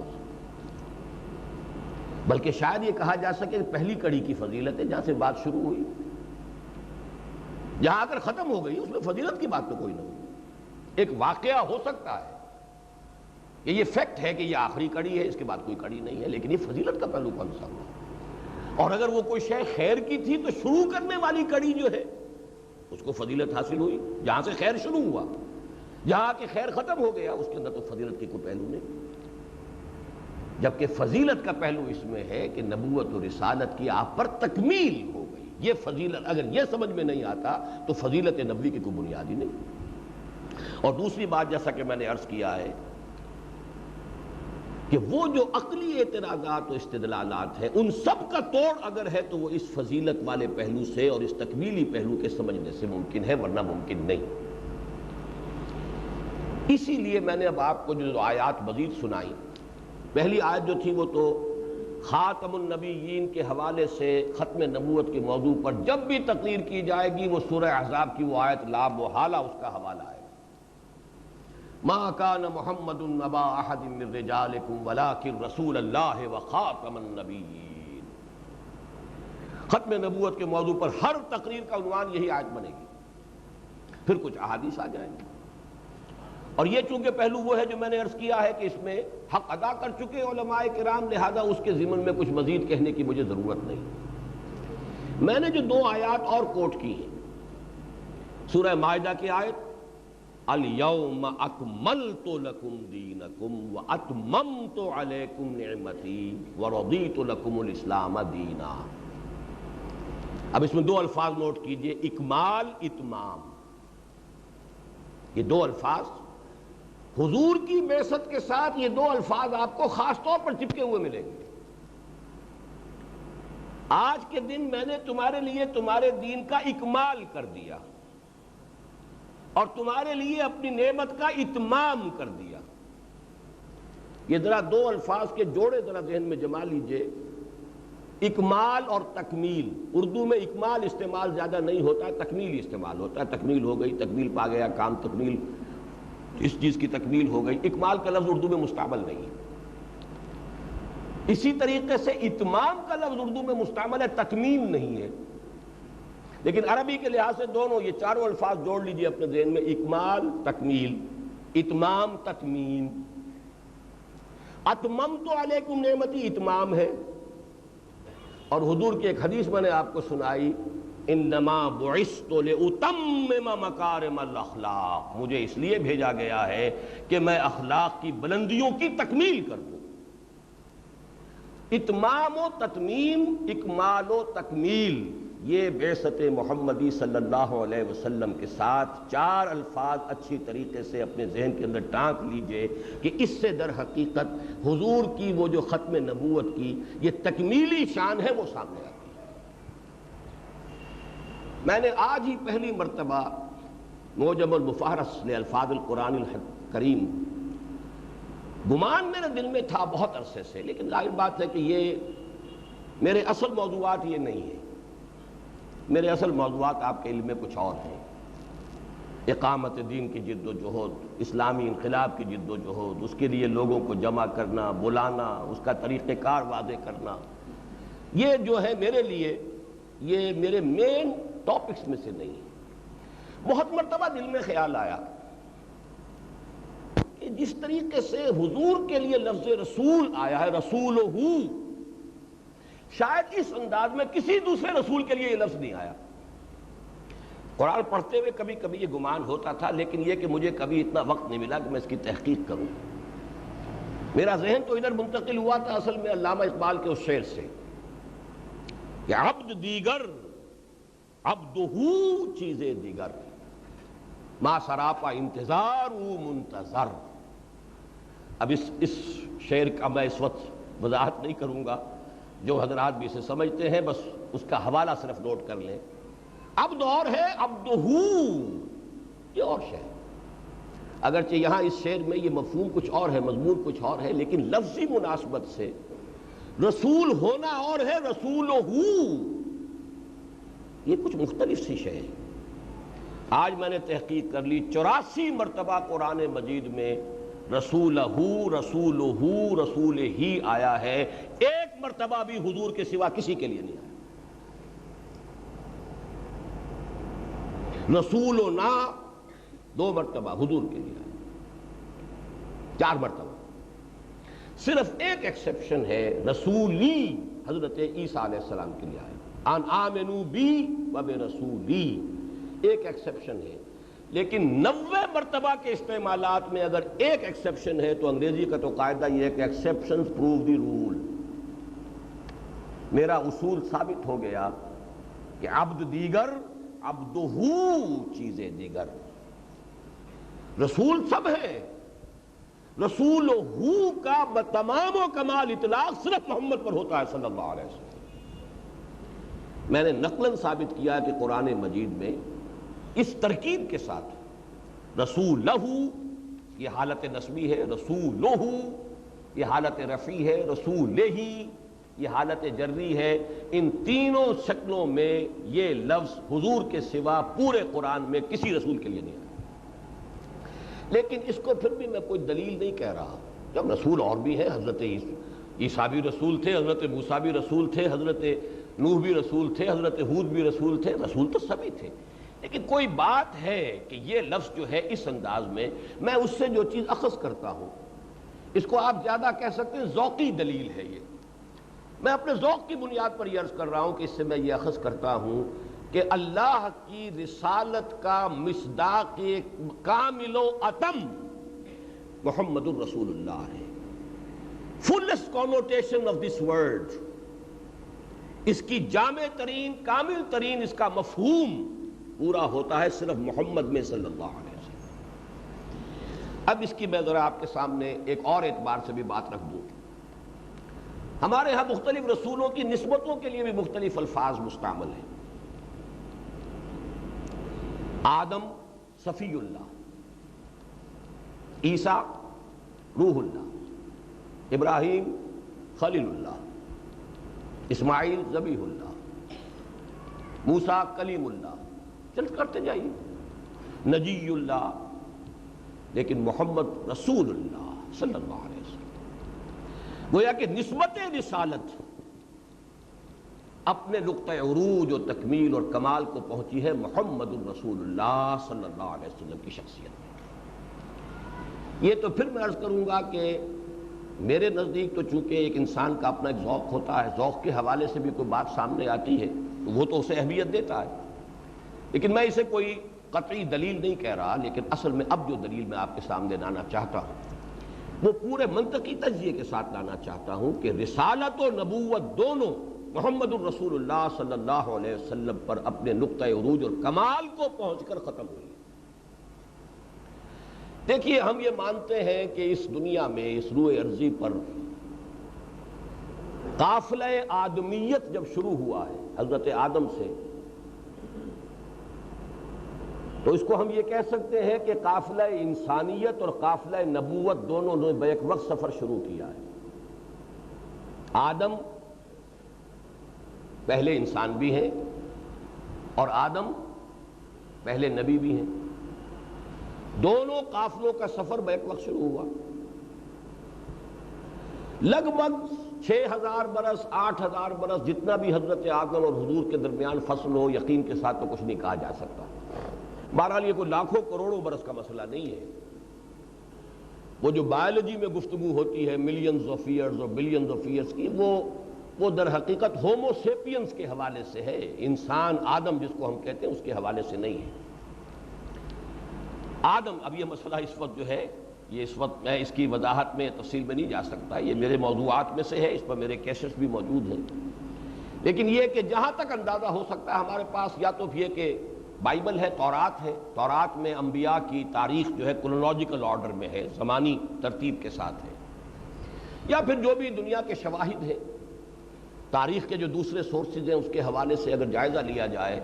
بلکہ شاید یہ کہا جا سکے کہ پہلی کڑی کی فضیلت ہے، جہاں سے بات شروع ہوئی، جہاں اگر ختم ہو گئی اس میں فضیلت کی بات تو کوئی نہ ہوئی۔ ایک واقعہ ہو سکتا ہے کہ یہ فیکٹ ہے کہ یہ آخری کڑی ہے، اس کے بعد کوئی کڑی نہیں ہے، لیکن یہ فضیلت کا پہلو کون سا ہوا؟ اور اگر وہ کوئی شے خیر کی تھی تو شروع کرنے والی کڑی جو ہے اس کو فضیلت حاصل ہوئی، جہاں سے خیر شروع ہوا، جہاں کہ خیر ختم ہو گیا اس کے اندر تو فضیلت کی کوئی پہلو نہیں۔ جبکہ فضیلت کا پہلو اس میں ہے کہ نبوت و رسالت کی آپ پر تکمیل ہو گئی، یہ فضیلت، اگر یہ سمجھ میں نہیں آتا تو فضیلت نبوی کی کوئی بنیاد ہی نہیں۔ اور دوسری بات، جیسا کہ میں نے عرض کیا ہے کہ وہ جو عقلی اعتراضات و استدلالات ہیں، ان سب کا توڑ اگر ہے تو وہ اس فضیلت والے پہلو سے اور اس تکمیلی پہلو کے سمجھنے سے ممکن ہے، ورنہ ممکن نہیں۔ اسی لیے میں نے اب آپ کو جو آیات مزید سنائی، پہلی آیت جو تھی وہ تو خاتم النبیین کے حوالے سے ختم نبوت کے موضوع پر جب بھی تقریر کی جائے گی وہ سورہ احزاب کی وہ آیت لا محالہ اس کا حوالہ ہے۔ ما کان محمد ابا احد من رجالکم ولکن رسول اللہ وخاتم النبیین۔ ختم نبوت کے موضوع پر ہر تقریر کا عنوان یہی آیت بنے گی، پھر کچھ احادیث آ جائیں گی، اور یہ چونکہ پہلو وہ ہے جو میں نے عرض کیا ہے کہ اس میں حق ادا کر چکے علماء کرام، لہذا اس کے ضمن میں کچھ مزید کہنے کی مجھے ضرورت نہیں۔ میں نے جو 2 آیات اور کوٹ کی ہیں، سورہ مائدہ کی آیت الیوم اکملت لکم دینکم واتممت علیکم نعمتی ورضیت لکم الاسلام دینا۔ اب اس میں 2 الفاظ نوٹ کیجئے، اکمال، اتمام، یہ 2 الفاظ حضور کی بعثت کے ساتھ، یہ 2 الفاظ آپ کو خاص طور پر چپکے ہوئے ملیں گے۔ آج کے دن میں نے تمہارے لیے تمہارے دین کا اکمال کر دیا اور تمہارے لیے اپنی نعمت کا اتمام کر دیا۔ یہ ذرا 2 الفاظ کے جوڑے ذرا ذہن میں جما لیجئے، اکمال اور تکمیل۔ اردو میں اکمال استعمال زیادہ نہیں ہوتا ہے، تکمیل استعمال ہوتا ہے، تکمیل ہو گئی، تکمیل پا گیا کام، تکمیل، اس چیز کی تکمیل ہو گئی۔ اکمال کا لفظ اردو میں مستعمل نہیں ہے۔ اسی طریقے سے اتمام کا لفظ اردو میں مستعمل ہے، تکمیل نہیں ہے، لیکن عربی کے لحاظ سے دونوں یہ 4 الفاظ جوڑ لیجئے اپنے ذہن میں، اکمال تکمیل، اتمام تتمیم۔ اتممت علیکم نعمتی اتمام ہے، اور حضور کی ایک حدیث میں نے آپ کو سنائی، انما بعثت لاتمم مکارم الاخلاق، مجھے اس لیے بھیجا گیا ہے کہ میں اخلاق کی بلندیوں کی تکمیل کر دوں۔ اتمام و تتمیم، اکمال و تکمیل، یہ بعثت محمدی صلی اللہ علیہ وسلم کے ساتھ 4 الفاظ اچھی طریقے سے اپنے ذہن کے اندر ٹانک لیجئے کہ اس سے در حقیقت حضور کی وہ جو ختم نبوت کی یہ تکمیلی شان ہے وہ سامنے آتی ہے۔ میں نے آج ہی پہلی مرتبہ موجم المفہرس لالفاظ القرآن الکریم، گمان میرے دل میں تھا بہت عرصے سے، لیکن ظاہر بات ہے کہ یہ میرے اصل موضوعات یہ نہیں ہیں، میرے اصل موضوعات آپ کے علم میں کچھ اور ہیں۔ اقامت دین کی جد و جہد، اسلامی انقلاب کی جد و جہد، اس کے لیے لوگوں کو جمع کرنا، بلانا، اس کا طریقہ کار واضح کرنا، یہ جو ہے میرے لیے یہ میرے مین ٹاپکس میں سے نہیں ہے۔ بہت مرتبہ دل میں خیال آیا کہ جس طریقے سے حضور کے لیے لفظ رسول آیا ہے، رسولہ، شاید اس انداز میں کسی دوسرے رسول کے لیے یہ لفظ نہیں آیا۔ قرآن پڑھتے ہوئے کبھی کبھی یہ گمان ہوتا تھا، لیکن یہ کہ مجھے کبھی اتنا وقت نہیں ملا کہ میں اس کی تحقیق کروں۔ میرا ذہن تو ادھر منتقل ہوا تھا اصل میں علامہ اقبال کے اس شعر سے کہ عبد دیگر عبدہو چیزیں دیگر، ما سراپا انتظار و منتظر۔ اب اس شعر کا میں اس وقت وضاحت نہیں کروں گا، جو حضرات بھی اسے سمجھتے ہیں بس اس کا حوالہ صرف نوٹ کر لیں۔ عبد اور ہے عبدہو، یہ اور شعر، اگرچہ یہاں اس شعر میں یہ مفہوم کچھ اور ہے، مضمون کچھ اور ہے، لیکن لفظی مناسبت سے رسول ہونا اور ہے رسولہ، یہ کچھ مختلف سی شے ہے۔ آج میں نے تحقیق کر لی 84 مرتبہ قرآن مجید میں رسولہ، رسولہ، رسول ہی آیا ہے، ایک مرتبہ بھی حضور کے سوا کسی کے لیے نہیں آیا۔ رسولنا 2 مرتبہ حضور کے لیے آیا، 4 مرتبہ۔ صرف ایک ایکسیپشن ہے، رسولی حضرت عیسیٰ علیہ السلام کے لیے آیا، ان آمنوا بی و برسولی، ایک ایکسیپشن ہے۔ لیکن 90 مرتبہ کے استعمالات میں اگر ایک ایکسیپشن ہے تو انگریزی کا تو قاعدہ یہ ہے کہ ایکسیپشنز پروو دی رول۔ میرا اصول ثابت ہو گیا کہ عبد دیگر، عبدہو چیزیں دیگر۔ رسول سب ہے، رسولہ کا تمام و کمال اطلاق صرف محمد پر ہوتا ہے صلی اللہ علیہ وسلم۔ میں نے نقلاً ثابت کیا کہ قرآن مجید میں اس ترکیب کے ساتھ رسولہ یہ حالت نسبی ہے، رسولہ یہ حالت رفعی ہے، رسولہ یہ حالت جری ہے، ان تینوں شکلوں میں یہ لفظ حضور کے سوا پورے قرآن میں کسی رسول کے لیے نہیں آیا۔ لیکن اس کو پھر بھی میں کوئی دلیل نہیں کہہ رہا، جب رسول اور بھی ہیں، حضرت عیسیٰ بھی رسول تھے، حضرت موسیٰ بھی رسول تھے، حضرت نوح بھی رسول تھے، حضرت ہود بھی رسول تھے، رسول تو سبھی تھے۔ لیکن کوئی بات ہے کہ یہ لفظ جو ہے اس انداز میں اس سے جو چیز اخذ کرتا ہوں، اس کو آپ زیادہ کہہ سکتے ہیں ذوقی دلیل ہے۔ یہ میں اپنے ذوق کی بنیاد پر یہ عرض کر رہا ہوں کہ اس سے میں یہ اخذ کرتا ہوں کہ اللہ کی رسالت کا مصداق کامل و اتم محمد الرسول اللہ ہے۔ فلسٹ کنوٹیشن آف دس ورڈ، اس کی جامع ترین، کامل ترین اس کا مفہوم پورا ہوتا ہے صرف محمد میں صلی اللہ علیہ وسلم۔ اب اس کی میں ذرا آپ کے سامنے ایک اور اعتبار سے بھی بات رکھ دوں۔ ہمارے ہاں مختلف رسولوں کی نسبتوں کے لیے بھی مختلف الفاظ مستعمل ہیں۔ آدم صفی اللہ، عیسیٰ روح اللہ، ابراہیم خلیل اللہ، اسماعیل ذبیح اللہ، موسیٰ کلیم اللہ، چل کرتے جائیے، نجی اللہ، لیکن محمد رسول اللہ صلی اللہ علیہ وسلم۔ گویا کہ نسبت رسالت اپنے نقطۂ عروج و تکمیل اور کمال کو پہنچی ہے محمد الرسول اللہ صلی اللہ علیہ وسلم کی شخصیت میں۔ یہ تو پھر میں عرض کروں گا کہ میرے نزدیک تو چونکہ ایک انسان کا اپنا ایک ذوق ہوتا ہے، ذوق کے حوالے سے بھی کوئی بات سامنے آتی ہے تو وہ تو اسے اہمیت دیتا ہے، لیکن میں اسے کوئی قطعی دلیل نہیں کہہ رہا۔ لیکن اصل میں اب جو دلیل میں آپ کے سامنے لانا چاہتا ہوں وہ پورے منطقی تجزیے کے ساتھ لانا چاہتا ہوں کہ رسالت و نبوت دونوں محمد الرسول اللہ صلی اللہ علیہ وسلم پر اپنے نقطۂ عروج اور کمال کو پہنچ کر ختم ہوئی۔ دیکھیے، ہم یہ مانتے ہیں کہ اس دنیا میں، اس روئے ارضی پر قافلہ آدمیت جب شروع ہوا ہے حضرت آدم سے، تو اس کو ہم یہ کہہ سکتے ہیں کہ قافلہ انسانیت اور قافلہ نبوت دونوں نے بیک وقت سفر شروع کیا ہے۔ آدم پہلے انسان بھی ہیں اور آدم پہلے نبی بھی ہیں، دونوں قافلوں کا سفر بیک وقت شروع ہوا۔ لگ بھگ 6000 برس، 8000 برس، جتنا بھی حضرت آدم اور حضور کے درمیان فصل ہو، یقین کے ساتھ تو کچھ نہیں کہا جا سکتا۔ بہرحال یہ کوئی لاکھوں کروڑوں برس کا مسئلہ نہیں ہے۔ وہ جو بایولوجی میں گفتگو ہوتی ہے ملینز آف ایئرز اور بلینز آف ایئرز کی، وہ در حقیقت ہومو سیپینز کے حوالے سے ہے، انسان آدم جس کو ہم کہتے ہیں اس کے حوالے سے نہیں ہے۔ آدم، اب یہ مسئلہ اس وقت جو ہے، یہ اس وقت میں اس کی وضاحت میں تفصیل میں نہیں جا سکتا، یہ میرے موضوعات میں سے ہے، اس پر میرے کیسٹس بھی موجود ہیں۔ لیکن یہ کہ جہاں تک اندازہ ہو سکتا ہے ہمارے پاس، یا تو یہ کہ بائبل ہے، تورات ہے، تورات میں انبیاء کی تاریخ جو ہے کرونالوجیکل آرڈر میں ہے، زمانی ترتیب کے ساتھ ہے، یا پھر جو بھی دنیا کے شواہد ہیں، تاریخ کے جو دوسرے سورسز ہیں، اس کے حوالے سے اگر جائزہ لیا جائے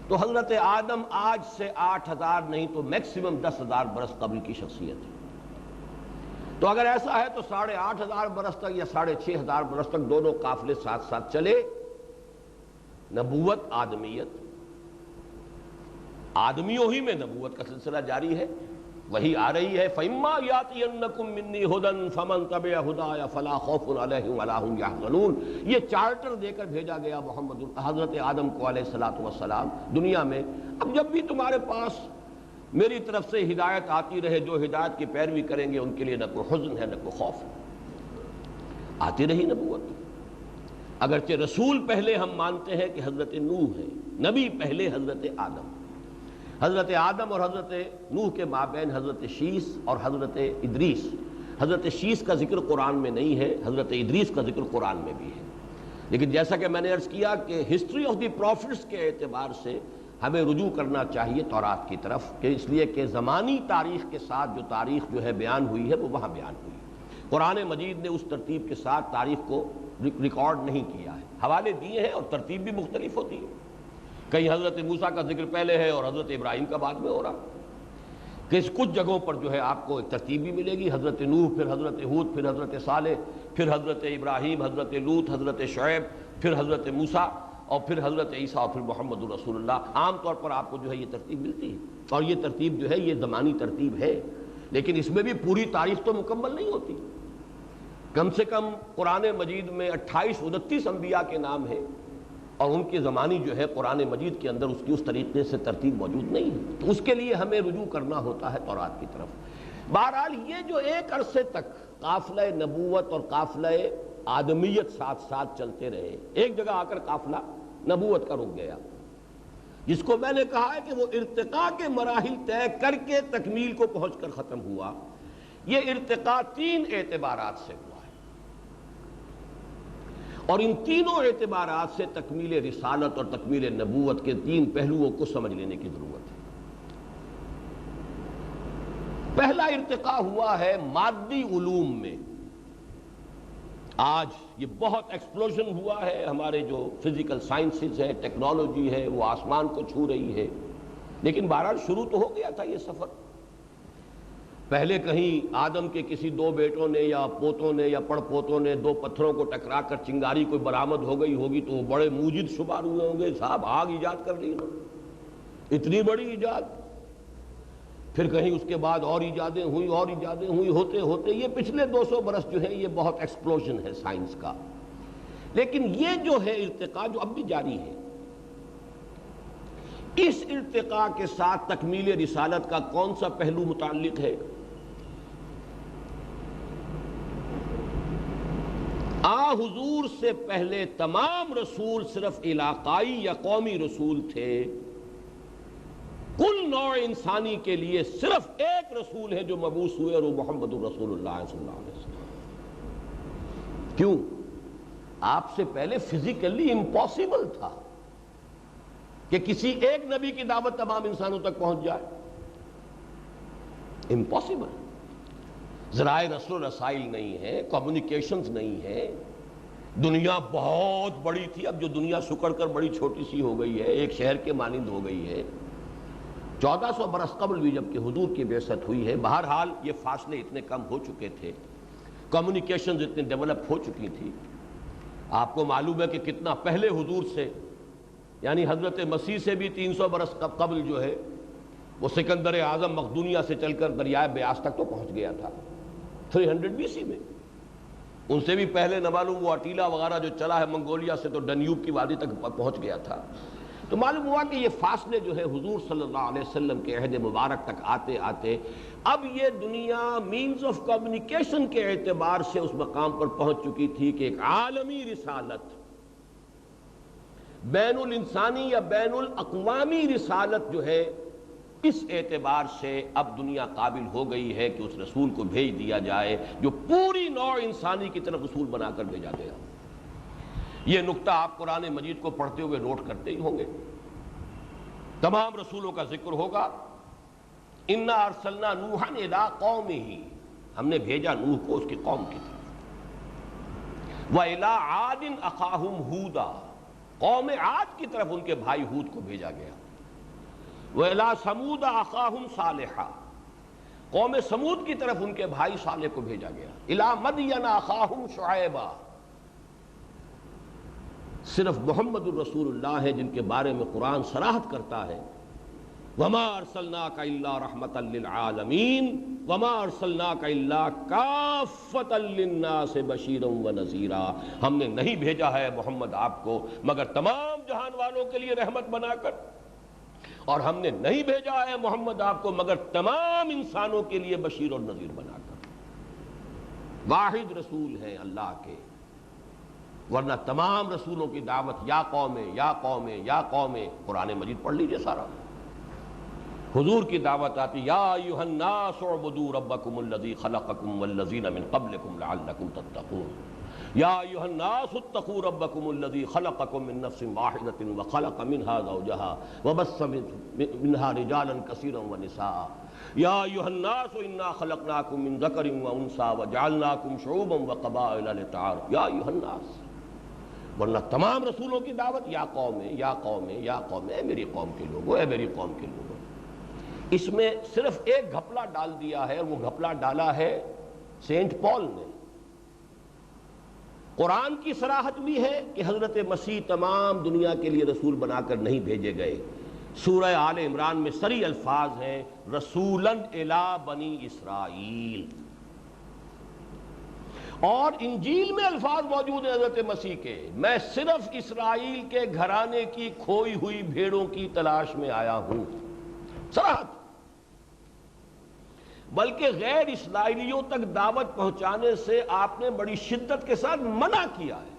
تو حضرت آدم آج سے 8,000 نہیں تو میکسیمم 10,000 برس قبل کی شخصیت ہے۔ تو اگر ایسا ہے تو 8,500 برس تک یا 6,500 برس تک دونوں قافلے ساتھ ساتھ چلے، نبوت آدمیت، آدمیوں ہی میں نبوت کا سلسلہ جاری ہے، وہی آ رہی ہے، فَإِمَّا يَأْتِيَنَّكُم مِّنِّي هُدًى فَمَن تَبِعَ هُدَايَ فَلَا خَوْفٌ عَلَيْهِمْ وَلَا هُمْ يَحْزَنُونَ۔ یہ چارٹر دے کر بھیجا گیا حضرت آدم کو علیہ السلام دنیا میں۔ اب جب بھی تمہارے پاس میری طرف سے ہدایت آتی رہے، جو ہدایت کی پیروی کریں گے ان کے لیے نہ کوئی حزن ہے نہ کوئی خوف ہے۔ آتی رہی نبوت، اگرچہ رسول پہلے ہم مانتے ہیں کہ حضرت نوح ہے، نبی پہلے حضرت آدم، حضرت آدم اور حضرت نوح کے مابین حضرت شیس اور حضرت ادریس۔ حضرت شیس کا ذکر قرآن میں نہیں ہے، حضرت ادریس کا ذکر قرآن میں بھی ہے، لیکن جیسا کہ میں نے عرض کیا کہ ہسٹری آف دی پروفٹس کے اعتبار سے ہمیں رجوع کرنا چاہیے تورات کی طرف، کہ اس لیے کہ زمانی تاریخ کے ساتھ جو تاریخ جو ہے بیان ہوئی ہے وہ وہاں بیان ہوئی ہے۔ قرآن مجید نے اس ترتیب کے ساتھ تاریخ کو ریکارڈ نہیں کیا ہے، حوالے دیے ہیں اور ترتیب بھی مختلف ہوتی ہے، کہیں حضرت موسیٰ کا ذکر پہلے ہے اور حضرت ابراہیم کا بعد میں ہو رہا، کہ کچھ جگہوں پر جو ہے آپ کو ایک ترتیب بھی ملے گی، حضرت نوح، پھر حضرت ہود، پھر حضرت صالح، پھر حضرت ابراہیم، حضرت لوط، حضرت شعیب، پھر حضرت موسیٰ، اور پھر حضرت عیسیٰ، اور پھر محمد رسول اللہ۔ عام طور پر آپ کو جو ہے یہ ترتیب ملتی ہے، اور یہ ترتیب جو ہے یہ زمانی ترتیب ہے، لیکن اس میں بھی پوری تاریخ تو مکمل نہیں ہوتی۔ کم سے کم قرآن مجید میں 28-29 انبیاء کے نام ہیں، اور ان کی زمانی جو ہے قرآن مجید کے اندر اس کی اس طریقے سے ترتیب موجود نہیں ہے، تو اس کے لیے ہمیں رجوع کرنا ہوتا ہے تورات کی طرف۔ بہرحال یہ جو ایک عرصے تک قافلہ نبوت اور قافلہ آدمیت ساتھ ساتھ چلتے رہے، ایک جگہ آ کر قافلہ نبوت کا رک گیا، جس کو میں نے کہا ہے کہ وہ ارتقاء کے مراحل طے کر کے تکمیل کو پہنچ کر ختم ہوا۔ یہ ارتقاء 3 اعتبارات سے ہوا ہے، اور ان تینوں اعتبارات سے تکمیل رسالت اور تکمیل نبوت کے 3 پہلوؤں کو سمجھ لینے کی ضرورت ہے۔ پہلا ارتقاء ہوا ہے مادی علوم میں۔ آج یہ بہت ایکسپلوژن ہوا ہے، ہمارے جو فزیکل سائنسز ہے، ٹیکنالوجی ہے، وہ آسمان کو چھو رہی ہے، لیکن بہرحال شروع تو ہو گیا تھا یہ سفر۔ پہلے کہیں آدم کے کسی 2 بیٹوں نے یا پوتوں نے یا پڑ پوتوں نے 2 پتھروں کو ٹکرا کر چنگاری کوئی برآمد ہو گئی ہوگی تو وہ بڑے موجد شمار ہوئے ہوں گے، صاحب آگ ایجاد کر لی انہوں نے، اتنی بڑی ایجاد۔ پھر کہیں اس کے بعد اور ایجادیں ہوئی، ہوتے ہوتے یہ پچھلے 200 برس جو ہے یہ بہت ایکسپلوژن ہے سائنس کا۔ لیکن یہ جو ہے ارتقاء جو اب بھی جاری ہے، اس ارتقاء کے ساتھ تکمیل رسالت کا کون سا پہلو متعلق ہے؟ حضور سے پہلے تمام رسول صرف علاقائی یا قومی رسول تھے، کل نوع انسانی کے لیے صرف ایک رسول ہے جو مبعوث ہوئے، اور وہ محمد الرسول اللہ صلی اللہ علیہ وسلم۔ کیوں؟ آپ سے پہلے فزیکلی امپاسبل تھا کہ کسی ایک نبی کی دعوت تمام انسانوں تک پہنچ جائے، امپاسبل۔ ذرائع رسل و رسائل نہیں ہے، کمیونیکیشنز نہیں ہے، دنیا بہت بڑی تھی، اب جو دنیا سکڑ کر بڑی چھوٹی سی ہو گئی ہے، ایک شہر کے مانند ہو گئی ہے۔ 1400 برس قبل بھی جب کہ حضور کی بعثت ہوئی ہے، بہرحال یہ فاصلے اتنے کم ہو چکے تھے، کمیونیکیشنز اتنے ڈیولپ ہو چکی تھی۔ آپ کو معلوم ہے کہ کتنا پہلے حضور سے، یعنی حضرت مسیح سے بھی 300 برس قبل جو ہے وہ سکندر اعظم مقدونیہ سے چل کر دریائے بیاس تک تو پہنچ گیا تھا 300 BC میں۔ ان سے بھی پہلے نہ معلوم وہ اٹیلا وغیرہ جو چلا ہے منگولیا سے تو ڈنیوب کی وادی تک پہنچ گیا تھا۔ تو معلوم ہوا کہ یہ فاصلے جو ہے حضور صلی اللہ علیہ وسلم کے عہد مبارک تک آتے آتے اب یہ دنیا مینز آف کمیونیکیشن کے اعتبار سے اس مقام پر پہنچ چکی تھی کہ ایک عالمی رسالت، بین الانسانی یا بین الاقوامی رسالت جو ہے، اس اعتبار سے اب دنیا قابل ہو گئی ہے کہ اس رسول کو بھیج دیا جائے جو پوری نوع انسانی کی طرف رسول بنا کر بھیجا گیا۔ یہ نقطہ آپ قرآن مجید کو پڑھتے ہوئے نوٹ کرتے ہی ہوں گے۔ تمام رسولوں کا ذکر ہوگا. انا ارسلنا نوحا الی قومہ، ہم نے بھیجا نوح کو اس کی قوم کی طرف. وَإِلَىٰ عَادٍ أَخَاهُمْ هُودًا، قوم عاد کی طرف ان کے بھائی ہود کو بھیجا گیا. وَإِلَىٰ ثَمُودَ أَخَاهُمْ صَالِحًا، قوم سمود کی طرف ان کے بھائی صالح کو بھیجا گیا. إِلَىٰ مَدْيَنَ أَخَاهُمْ شُعَيْبًا، صرف محمد الرسول اللہ ہیں جن کے بارے میں قرآن صراحت کرتا ہے وَمَا أَرْسَلْنَاكَ إِلَّا رَحْمَةً لِّلْعَالَمِينَ وَمَا أَرْسَلْنَاكَ إِلَّا كَافَّةً لِّلنَّاسِ بَشِيرًا وَنَذِيرًا، ہم نے نہیں بھیجا ہے محمد آپ کو مگر تمام جہان والوں کے لیے رحمت بنا کر، اور ہم نے نہیں بھیجا ہے محمد آپ کو مگر تمام انسانوں کے لیے بشیر اور نذیر بنا کر. واحد رسول ہیں اللہ کے، ورنہ تمام رسولوں کی دعوت یا قوم یا قوم یا قوم. قرآن مجید پڑھ لیجئے سارا. حضور کی دعوت آتی یا ایھا الناس اعبدوا ربکم الذی خلقکم والذین من قبلکم لعلکم تتقون. یا ایھا الناس اتقوا ربکم الذی خلقکم من نفس واحدۃ وخلق منها زوجها وبث منها رجالا کثیرا ونساء. یا ایھا الناس انا خلقناکم من ذکر وانثی وجعلناکم شعوبا وقبائل لتعارفوا. یا ایھا الناس، ورنہ تمام رسولوں کی دعوت یا قوم یا قوم یا قوم، اے میری قوم کے لوگوں، اے میری قوم کے لوگوں. اس میں صرف ایک گھپلا ڈال دیا ہے، اور وہ گھپلا ڈالا ہے سینٹ پال نے. قرآن کی صراحت بھی ہے کہ حضرت مسیح تمام دنیا کے لیے رسول بنا کر نہیں بھیجے گئے. سورہ آل عمران میں صریح الفاظ ہیں رسولاً الی بنی اسرائیل، اور انجیل میں الفاظ موجود ہیں حضرت مسیح کے، میں صرف اسرائیل کے گھرانے کی کھوئی ہوئی بھیڑوں کی تلاش میں آیا ہوں. صراحت. بلکہ غیر اسرائیلیوں تک دعوت پہنچانے سے آپ نے بڑی شدت کے ساتھ منع کیا ہے.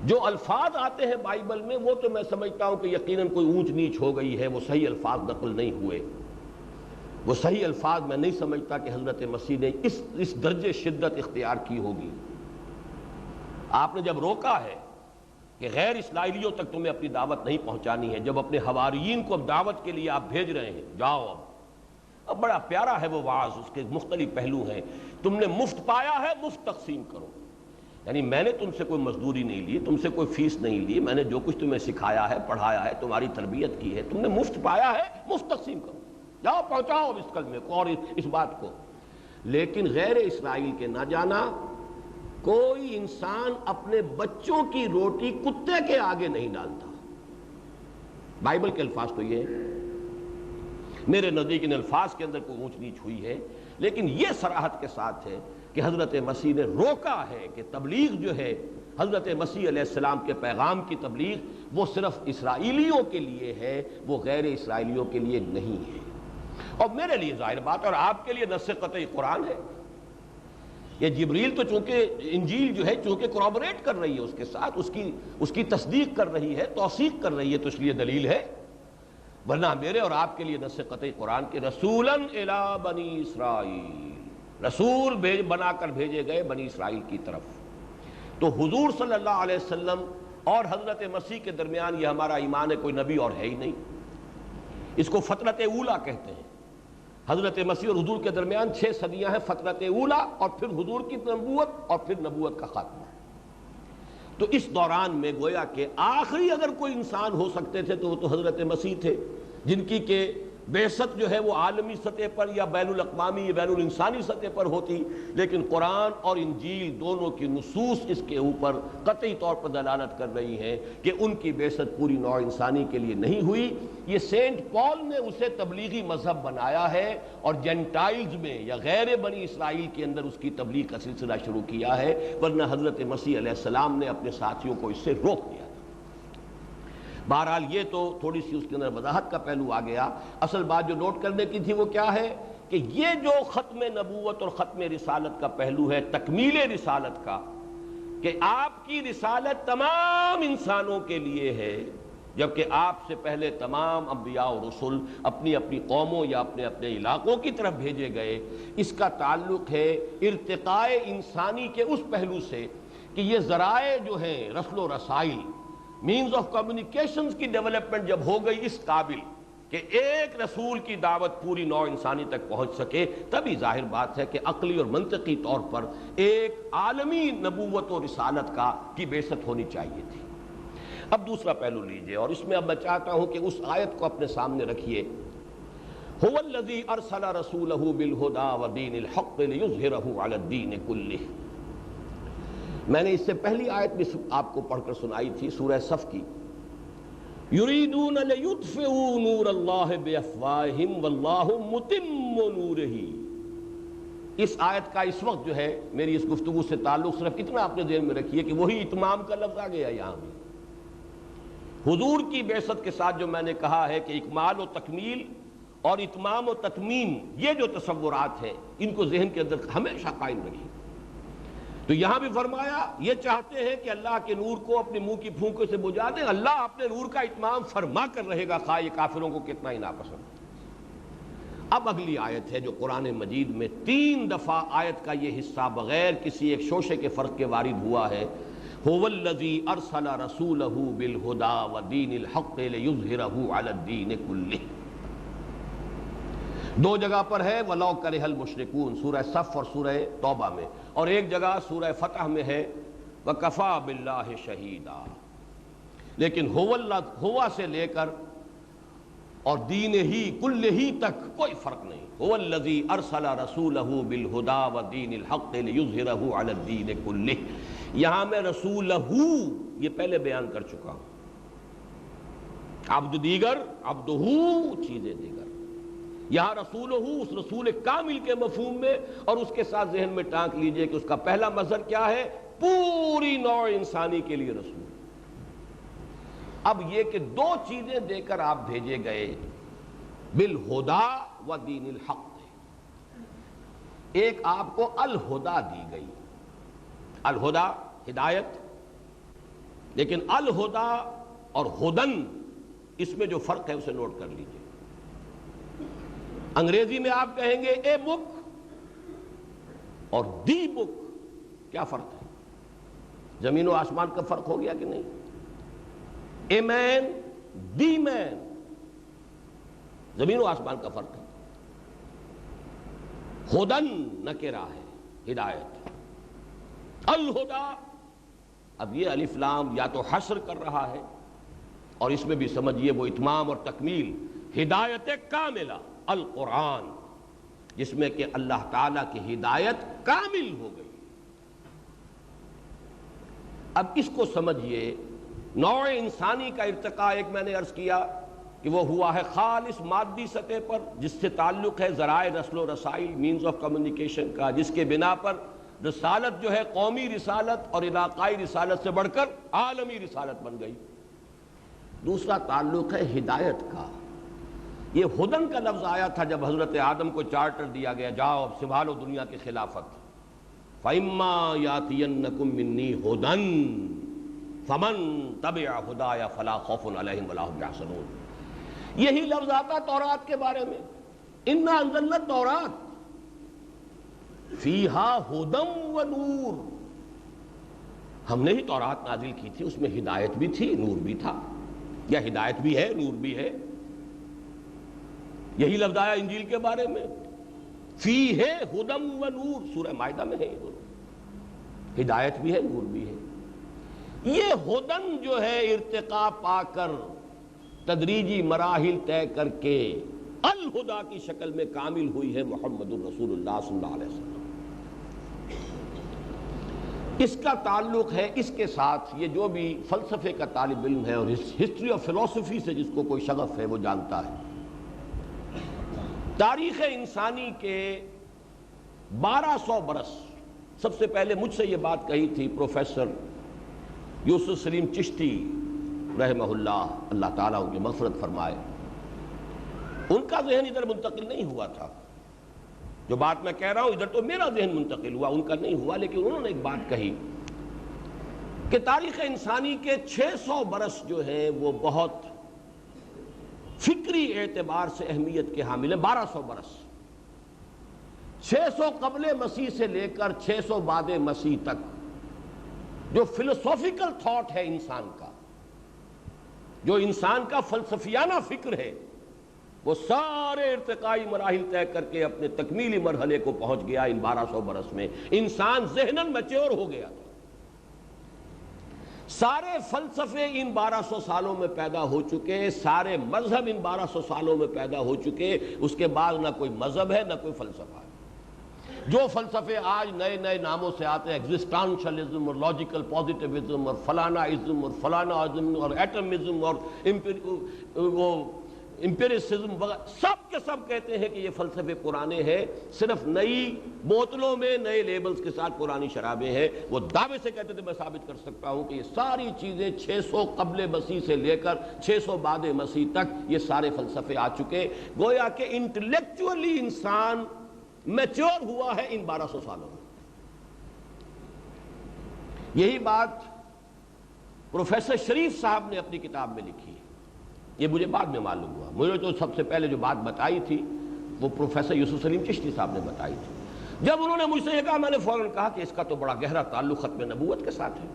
جو الفاظ آتے ہیں بائبل میں وہ تو میں سمجھتا ہوں کہ یقیناً کوئی اونچ نیچ ہو گئی ہے، وہ صحیح الفاظ نقل نہیں ہوئے. وہ صحیح الفاظ میں نہیں سمجھتا کہ حضرت مسیح نے اس درجے شدت اختیار کی ہوگی. آپ نے جب روکا ہے کہ غیر اسرائیلیوں تک تمہیں اپنی دعوت نہیں پہنچانی ہے، جب اپنے حواریین کو اب دعوت کے لیے آپ بھیج رہے ہیں، جاؤ اب بڑا پیارا ہے وہ وعظ، اس کے مختلف پہلو ہیں. تم نے مفت پایا ہے، مفت تقسیم کرو. یعنی میں نے تم سے کوئی مزدوری نہیں لی، تم سے کوئی فیس نہیں لی، میں نے جو کچھ تمہیں سکھایا ہے، پڑھایا ہے، تمہاری تربیت کی ہے، تم نے مفت پایا ہے، مفت تقسیم کرو. جاؤ پہنچاؤ اس کلمے کو اور اس بات کو. لیکن غیر اسرائیل کے نہ جانا، کوئی انسان اپنے بچوں کی روٹی کتے کے آگے نہیں ڈالتا. بائبل کے الفاظ تو یہ ہے. میرے نزدیک ان الفاظ کے اندر کوئی اونچ نیچ ہوئی ہے، لیکن یہ صراحت کے ساتھ ہے کہ حضرت مسیح نے روکا ہے کہ تبلیغ جو ہے، حضرت مسیح علیہ السلام کے پیغام کی تبلیغ، وہ صرف اسرائیلیوں کے لیے ہے، وہ غیر اسرائیلیوں کے لیے نہیں ہے. اور میرے لیے ظاہر بات، اور آپ کے لیے نص قطعی قرآن ہے. یہ جبریل تو چونکہ انجیل جو ہے چونکہ کورابوریٹ کر رہی ہے اس کے ساتھ، اس کی تصدیق کر رہی ہے، توثیق کر رہی ہے، تو اس لیے دلیل ہے. ورنہ میرے اور آپ کے لیے نص قطعی قرآن کے رسولاً الی بنی اسرائیل، رسول بنا کر بھیجے گئے بنی اسرائیل کی طرف. تو حضور صلی اللہ علیہ وسلم اور حضرت مسیح کے درمیان یہ ہمارا ایمان ہے، کوئی نبی اور ہے ہی نہیں. اس کو فترت اولا کہتے ہیں. حضرت مسیح اور حضور کے درمیان 6 صدیاں ہیں، فترت اولا، اور پھر حضور کی نبوت، اور پھر نبوت کا خاتمہ. تو اس دوران میں گویا کہ آخری اگر کوئی انسان ہو سکتے تھے تو وہ تو حضرت مسیح تھے، جن کی کہ بعثت جو ہے وہ عالمی سطح پر یا بین الاقوامی یا بین الانسانی سطح پر ہوتی. لیکن قرآن اور انجیل دونوں کی نصوص اس کے اوپر قطعی طور پر دلالت کر رہی ہیں کہ ان کی بعثت پوری نوع انسانی کے لیے نہیں ہوئی. یہ سینٹ پال نے اسے تبلیغی مذہب بنایا ہے، اور جینٹائلز میں یا غیر بنی اسرائیل کے اندر اس کی تبلیغ کا سلسلہ شروع کیا ہے. ورنہ حضرت مسیح علیہ السلام نے اپنے ساتھیوں کو اس سے روک دیا. بہرحال یہ تو تھوڑی سی اس کے اندر وضاحت کا پہلو آ گیا. اصل بات جو نوٹ کرنے کی تھی وہ کیا ہے کہ یہ جو ختم نبوت اور ختم رسالت کا پہلو ہے، تکمیل رسالت کا، کہ آپ کی رسالت تمام انسانوں کے لیے ہے، جبکہ آپ سے پہلے تمام انبیاء اور رسل اپنی اپنی قوموں یا اپنے اپنے علاقوں کی طرف بھیجے گئے. اس کا تعلق ہے ارتقاء انسانی کے اس پہلو سے کہ یہ ذرائع جو ہیں رسل و رسائل، مینز آف کمیونیکیشنز کی ڈیولپمنٹ جب ہو گئی اس قابل کہ ایک رسول کی دعوت پوری نوع انسانی تک پہنچ سکے، تبھی ظاہر بات ہے کہ عقلی اور منطقی طور پر ایک عالمی نبوت و رسالت کی بعثت ہونی چاہیے تھی۔ اب دوسرا پہلو لیجئے، اور اس میں اب میں چاہتا ہوں کہ اس آیت کو اپنے سامنے رکھیے، هو الذی ارسل رسولہ بالہدی ودین الحق لیظہرہ علی الدین کلہ۔ میں نے اس سے پہلی آیت بھی آپ کو پڑھ کر سنائی تھی، سورہ صف کی، یریدون لیطفئوا نور اللہ بافواہہم واللہ متم نورہ۔ اس آیت کا اس وقت جو ہے میری اس گفتگو سے تعلق صرف اتنا اپنے ذہن میں رکھیے کہ وہی اتمام کا لفظ آ گیا یہاں بھی۔ حضور کی بعثت کے ساتھ جو میں نے کہا ہے کہ اکمال و تکمیل اور اتمام و تتمیم، یہ جو تصورات ہیں ان کو ذہن کے اندر ہمیشہ قائم رکھیے۔ تو یہاں بھی فرمایا یہ چاہتے ہیں کہ اللہ کے نور کو اپنے منہ کی پھونکوں سے بجھا دیں، اللہ اپنے نور کا اتمام فرما کر رہے گا، خواہ یہ کافروں کو کتنا ہی ناپسند۔ اب اگلی آیت ہے جو قرآن مجید میں 3 دفعہ آیت کا یہ حصہ بغیر کسی ایک شوشے کے فرق کے وارد ہوا ہے، هو الذی ارسل رسولہ بالہدی ودین الحق لیظہرہ علی الدین کلہ۔ 2 جگہ پر ہے وَلَوْ كَرِهَ الْمُشْرِكُونَ، سورہ صف اور سورہ توبہ میں، اور ایک جگہ سورہ فتح میں ہے وَكَفَى بِاللَّهِ شَهِيدًا۔ لیکن ہوا سے لے کر اور دین ہی کل ہی تک کوئی فرق نہیں۔ هو الذی ارسل رسولہ بالہدی ودین الحق لیظہرہ علی الدین کلہ۔ یہاں میں رسولہ یہ پہلے بیان کر چکا ہوں، عبد دیگر، عبدہ چیزیں دیگر۔ یہاں رسولہ اس رسول کامل کے مفہوم میں، اور اس کے ساتھ ذہن میں ٹانک لیجئے کہ اس کا پہلا مظہر کیا ہے، پوری نوع انسانی کے لیے رسول۔ اب یہ کہ 2 چیزیں دے کر آپ بھیجے گئے، بالہدا و دین الحق۔ ایک آپ کو الہدا دی گئی، الہدا ہدایت، لیکن الہدا اور ہدن اس میں جو فرق ہے اسے نوٹ کر لیجئے۔ انگریزی میں آپ کہیں گے اے بک اور دی بک، کیا فرق ہے؟ زمین و آسمان کا فرق ہو گیا کہ نہیں؟ اے مین، دی مین، زمین و آسمان کا فرق ہے۔ ہدن نکرہ ہے، ہدایت۔ الہدا، اب یہ الف لام یا تو حصر کر رہا ہے، اور اس میں بھی سمجھیے وہ اتمام اور تکمیل، ہدایت کاملہ القرآن، جس میں کہ اللہ تعالیٰ کی ہدایت کامل ہو گئی۔ اب اس کو سمجھیے، نوع انسانی کا ارتقاء ایک میں نے عرض کیا کہ وہ ہوا ہے خالص مادی سطح پر، جس سے تعلق ہے ذرائع رسل و رسائل، مینز آف کمیونیکیشن کا، جس کے بنا پر رسالت جو ہے قومی رسالت اور علاقائی رسالت سے بڑھ کر عالمی رسالت بن گئی۔ دوسرا تعلق ہے ہدایت کا۔ یہ ہدن کا لفظ آیا تھا جب حضرت آدم کو چارٹر دیا گیا، جاؤ اب سنبھالو دنیا کی خلافت۔ فَإِمَّا يَأْتِيَنَّكُم مِّنِّي هُدًى فَمَن تَبِعَ هُدَايَ فَلَا خَوْفٌ عَلَيْهِمْ وَلَا هُمْ يَحْزَنُونَ۔ یہی لفظ آتا تورات کے بارے میں، اِنَّا أَنزَلْنَا التَّوْرَاةَ فِيهَا هُدًى وَنُورٌ۔ ہم نے ہی تورات نازل کی تھی، اس میں ہدایت بھی تھی، نور بھی تھا، یا ہدایت بھی ہے، نور بھی ہے۔ یہی لفظ آیا انجیل کے بارے میں، فیہ ہدی و نور، سورہ مائدہ میں ہے یہ دونوں، ہدایت بھی ہے، نور بھی ہے۔ یہ ہدن جو ہے ارتقاء پا کر، تدریجی مراحل طے کر کے الہدا کی شکل میں کامل ہوئی ہے محمد الرسول اللہ صلی اللہ علیہ وسلم۔ اس کا تعلق ہے اس کے ساتھ، یہ جو بھی فلسفے کا طالب علم ہے اور ہسٹری آف فلسفی سے جس کو کوئی شغف ہے وہ جانتا ہے، تاریخ انسانی کے 1200 برس، سب سے پہلے مجھ سے یہ بات کہی تھی پروفیسر یوسف سلیم چشتی رحمہ اللہ، اللہ تعالیٰ ان کی مغفرت فرمائے۔ ان کا ذہن ادھر منتقل نہیں ہوا تھا، جو بات میں کہہ رہا ہوں ادھر تو میرا ذہن منتقل ہوا، ان کا نہیں ہوا، لیکن انہوں نے ایک بات کہی کہ تاریخ انسانی کے 600 برس جو ہیں وہ بہت فکری اعتبار سے اہمیت کے حامل ہیں۔ 1200 برس، 600 قبل مسیح سے لے کر 600 بعد مسیح تک جو فلسافیکل تھاٹ ہے انسان کا، جو انسان کا فلسفیانہ فکر ہے وہ سارے ارتقائی مراحل طے کر کے اپنے تکمیلی مرحلے کو پہنچ گیا ان 1200 برس میں. انسان ذہناً میچور ہو گیا تھا. سارے فلسفے ان 1200 سالوں میں پیدا ہو چکے, سارے مذہب ان 1200 سالوں میں پیدا ہو چکے. اس کے بعد نہ کوئی مذہب ہے نہ کوئی فلسفہ ہے. جو فلسفے آج نئے نئے ناموں سے آتے ہیں, ایگزسٹانشلزم اور لاجیکل پازیٹیوزم اور فلانا ازم اور فلانا ازم اور ایٹمزم اور امپیریسزم وغیرہ, سب کے سب کہتے ہیں کہ یہ فلسفے پرانے ہیں, صرف نئی بوتلوں میں نئے لیبلز کے ساتھ پرانی شرابیں ہیں. وہ دعوے سے کہتے تھے, میں ثابت کر سکتا ہوں کہ یہ ساری چیزیں 600 قبل مسیح سے لے کر 600 بعد مسیح تک یہ سارے فلسفے آ چکے. گویا کہ انٹلیکچولی انسان میچور ہوا ہے ان 1200 سالوں میں. یہی بات پروفیسر شریف صاحب نے اپنی کتاب میں لکھی. یہ مجھے بعد میں معلوم ہوا. مجھے تو سب سے پہلے جو بات بتائی تھی وہ پروفیسر یوسف سلیم چشتی صاحب نے بتائی تھی. جب انہوں نے مجھ سے یہ کہا, میں نے فوراً کہا کہ اس کا تو بڑا گہرا تعلق ختم نبوت کے ساتھ ہے.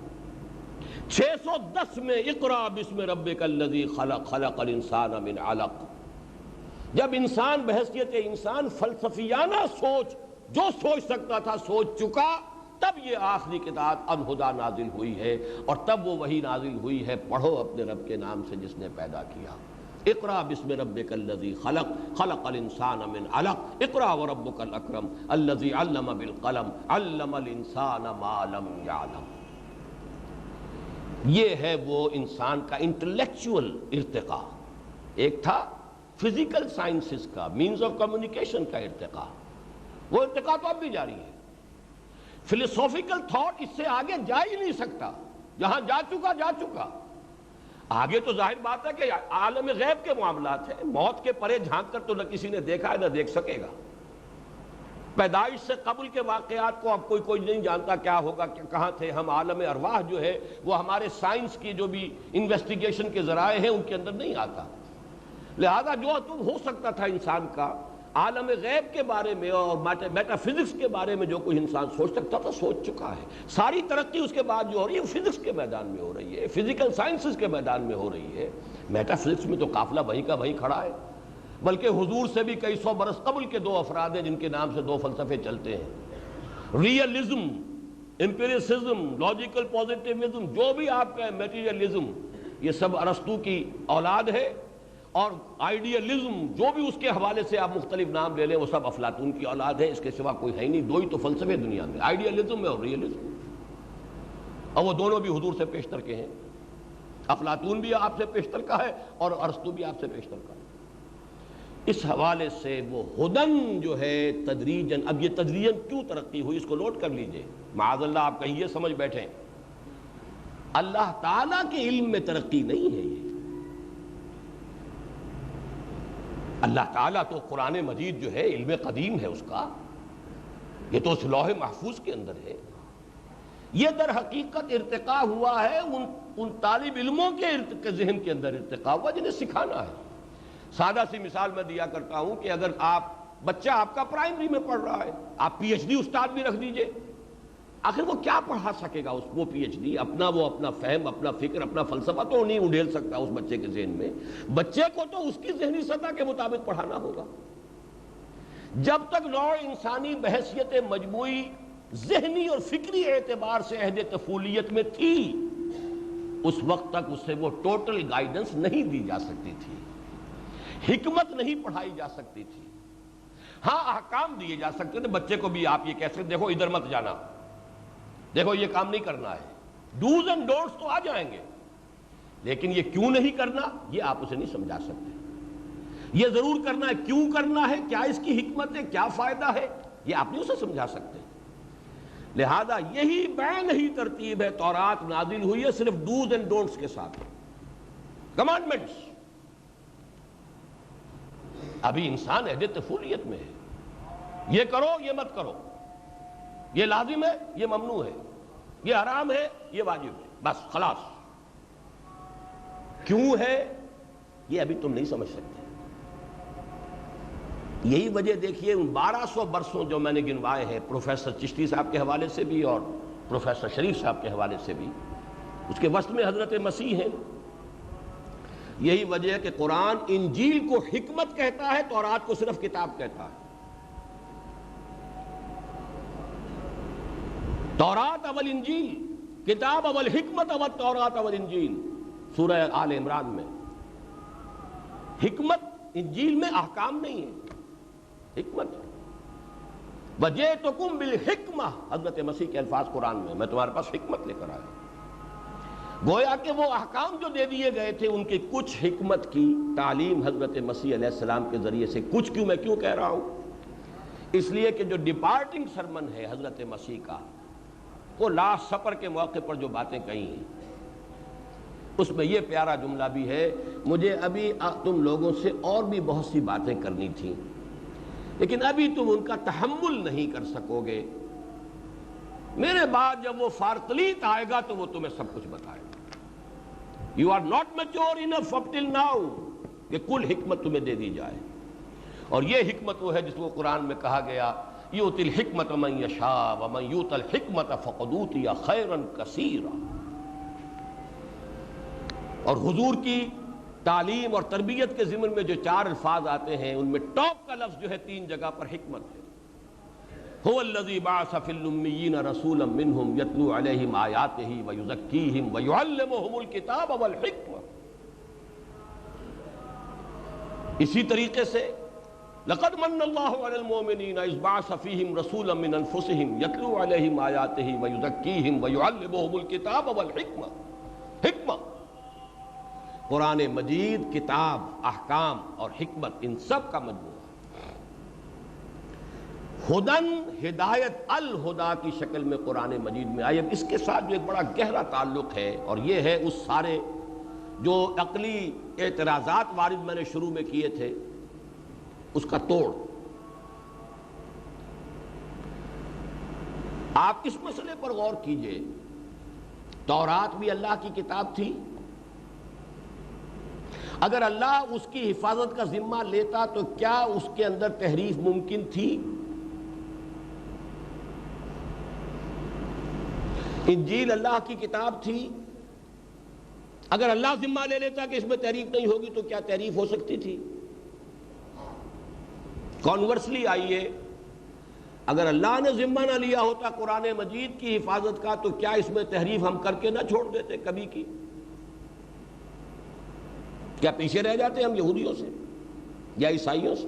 610 میں اقرا بسم ربک الذی خلق خلق الانسان من علق. جب انسان بحیثیت انسان فلسفیانہ سوچ جو سوچ سکتا تھا سوچ چکا, تب یہ آخری کتاب الہدیٰ نازل ہوئی ہے. اور تب وہ وہی نازل ہوئی ہے, پڑھو اپنے رب کے نام سے جس نے پیدا کیا. اقرا بسم ربک الذی خلق خلق الانسان من علق اقرا وربک الاکرم الذی علم بالقلم علم الانسان ما لم یعلم. یہ ہے وہ انسان کا انٹلیکچول ارتقاء. ایک تھا فزیکل سائنسز کا, مینز آف کمیونیکیشن کا ارتقاء, وہ ارتقاء تو اب بھی جاری ہے. فلسافیکل تھاٹ اس سے آگے جا ہی نہیں سکتا. جہاں جا چکا. آگے تو ظاہر بات ہے کہ عالم غیب کے معاملات ہیں. موت کے پرے جھانک کر تو نہ کسی نے دیکھا ہے نہ دیکھ سکے گا. پیدائش سے قبل کے واقعات کو اب کوئی نہیں جانتا کیا ہوگا, کہاں تھے ہم. عالم ارواح جو ہے وہ ہمارے سائنس کی جو بھی انویسٹیگیشن کے ذرائع ہیں ان کے اندر نہیں آتا. لہذا جو ہو سکتا تھا انسان کا عالم غیب کے بارے میں اور میٹا فزکس کے بارے میں جو کوئی انسان سوچ سکتا تھا سوچ چکا ہے. ساری ترقی اس کے بعد جو ہو رہی ہے فزکس کے میدان میں ہو رہی ہے, فزیکل سائنسز کے میدان میں ہو رہی ہے. میٹا فزکس میں تو قافلہ وہیں کا وہیں کھڑا ہے. بلکہ حضور سے بھی کئی سو برس قبل کے 2 افراد ہیں جن کے نام سے 2 فلسفے چلتے ہیں. ریئلزم, امپیریسزم, لاجیکل پازیٹیوزم, جو بھی آپ کا میٹیریلزم, یہ سب ارسطو کی اولاد ہے. اور آئیڈیالزم جو بھی اس کے حوالے سے آپ مختلف نام لے لیں وہ سب افلاطون کی اولاد ہے. اس کے سوا کوئی ہے ہی نہیں. 2 ہی تو فلسفے دنیا میں, آئیڈیالزم اور ریئلزم, اور وہ دونوں بھی حضور سے پیشتر کے ہیں. افلاطون بھی آپ سے پیشتر کا ہے اور ارسطو بھی آپ سے پیشتر کا ہے. اس حوالے سے وہ ہدن جو ہے تدریجاً, اب یہ تدریجاً کیوں ترقی ہوئی اس کو نوٹ کر لیجئے. معاذ اللہ آپ کہیں یہ سمجھ بیٹھیں اللہ تعالیٰ کے علم میں ترقی نہیں ہے. یہ اللہ تعالیٰ تو قرآن مجید جو ہے علم قدیم ہے اس کا, یہ تو اس لوح محفوظ کے اندر ہے. یہ در حقیقت ارتقاء ہوا ہے ان طالب علموں کے ذہن کے اندر ارتقاء ہوا جنہیں سکھانا ہے. سادہ سی مثال میں دیا کرتا ہوں کہ اگر بچہ آپ کا پرائمری میں پڑھ رہا ہے, آپ پی ایچ ڈی استاد بھی رکھ دیجئے, آخر وہ کیا پڑھا سکے گا وہ پی ایچ ڈی؟ اپنا فہم, اپنا فکر, اپنا فلسفہ تو نہیں اڈھیل سکتا اس بچے کے ذہن میں. بچے کو تو اس کی ذہنی سطح کے مطابق پڑھانا ہوگا. جب تک نوع انسانی بحیثیت مجموعی ذہنی اور فکری اعتبار سے عہد طفولیت میں تھی, اس وقت تک اسے وہ ٹوٹل گائیڈنس نہیں دی جا سکتی تھی, حکمت نہیں پڑھائی جا سکتی تھی. ہاں احکام دیے جا سکتے تھے. بچے کو بھی آپ یہ کہہ سکتے دیکھو ادھر مت جانا, دیکھو یہ کام نہیں کرنا ہے. ڈوز اینڈ ڈونٹس تو آ جائیں گے, لیکن یہ کیوں نہیں کرنا یہ آپ اسے نہیں سمجھا سکتے. یہ ضرور کرنا ہے, کیوں کرنا ہے, کیا اس کی حکمت ہے, کیا فائدہ ہے, یہ آپ نہیں اسے سمجھا سکتے. لہذا یہی بین ہی ترتیب ہے. تورات نازل ہوئی ہے صرف ڈوز اینڈ ڈونٹس کے ساتھ, کمانڈمنٹس. ابھی انسان عہد طفولیت میں ہے. یہ کرو, یہ مت کرو, یہ لازم ہے, یہ ممنوع ہے, یہ حرام ہے, یہ واجب ہے, بس خلاص. کیوں ہے یہ ابھی تم نہیں سمجھ سکتے. یہی وجہ دیکھیے ان 1200 برسوں جو میں نے گنوائے ہیں پروفیسر چشتی صاحب کے حوالے سے بھی اور پروفیسر شریف صاحب کے حوالے سے بھی, اس کے وسط میں حضرت مسیح ہیں. یہی وجہ ہے کہ قرآن انجیل کو حکمت کہتا ہے، تورات کو صرف کتاب کہتا ہے۔ تورات اول انجیل، کتاب اول حکمت اول تورات اول انجیل، سورہ آل عمران میں۔ حکمت انجیل میں احکام نہیں ہے، حکمت۔ وَجِئْتُكُمْ بِالْحِکمہ، حضرت مسیح کے الفاظ قرآن میں تمہارے پاس حکمت لے کر آیا۔ گویا کہ وہ احکام جو دے دیے گئے تھے ان کی کچھ حکمت کی تعلیم حضرت مسیح علیہ السلام کے ذریعے سے، کچھ کیوں، میں کیوں کہہ رہا ہوں؟ اس لیے کہ جو ڈپارٹنگ سرمن ہے حضرت مسیح کا، وہ لاسٹ سپر کے موقع پر جو باتیں کہی ہیں، اس میں یہ پیارا جملہ بھی ہے، مجھے ابھی تم لوگوں سے اور بھی بہت سی باتیں کرنی تھیں، لیکن ابھی تم ان کا تحمل نہیں کر سکو گے، میرے بعد جب وہ فارقلیت آئے گا تو وہ تمہیں سب کچھ بتائے گا۔ You are not mature enough up till now کہ کل حکمت تمہیں دے دی جائے، اور یہ حکمت وہ ہے جس کو قرآن میں کہا گیا یؤتی الحکمت من یشاء ومن یؤت الحکمت فقد اوتی خیرا کثیرا۔ اور حضور کی تعلیم اور تربیت کے ضمن میں جو 4 الفاظ آتے ہیں ان میں ٹاپ کا لفظ جو ہے 3 جگہ پر حکمت ہے۔ هو الذی بعث فی الامیین رسولا منہم یتلو علیہم آیاتہ ویزکیہم ویعلمہم الکتاب والحکمہ۔ اسی طریقے سے لقد من اللہ علی المؤمنین اذ بعث فیہم رسولا من انفسہم یتلو علیہم آیاتہ ویزکیہم ویعلمہم الکتاب والحکمہ۔ حکمہ، قرآن مجید، کتاب، احکام اور حکمت، ان سب کا مجموعہ۔ ہدن، ہدایت، الہدا کی شکل میں قرآن مجید میں آئی۔ اب اس کے ساتھ جو ایک بڑا گہرا تعلق ہے، اور یہ ہے اس سارے جو عقلی اعتراضات وارد میں نے شروع میں کیے تھے اس کا توڑ۔ آپ اس مسئلے پر غور کیجئے، تورات بھی اللہ کی کتاب تھی؟ اگر اللہ اس کی حفاظت کا ذمہ لیتا تو کیا اس کے اندر تحریف ممکن تھی؟ انجیل اللہ کی کتاب تھی، اگر اللہ ذمہ لے لیتا کہ اس میں تحریف نہیں ہوگی تو کیا تحریف ہو سکتی تھی؟ کانورسلی آئیے، اگر اللہ نے ذمہ نہ لیا ہوتا قرآن مجید کی حفاظت کا تو کیا اس میں تحریف ہم کر کے نہ چھوڑ دیتے کبھی کی؟ کیا پیچھے رہ جاتے ہم یہودیوں سے یا عیسائیوں سے؟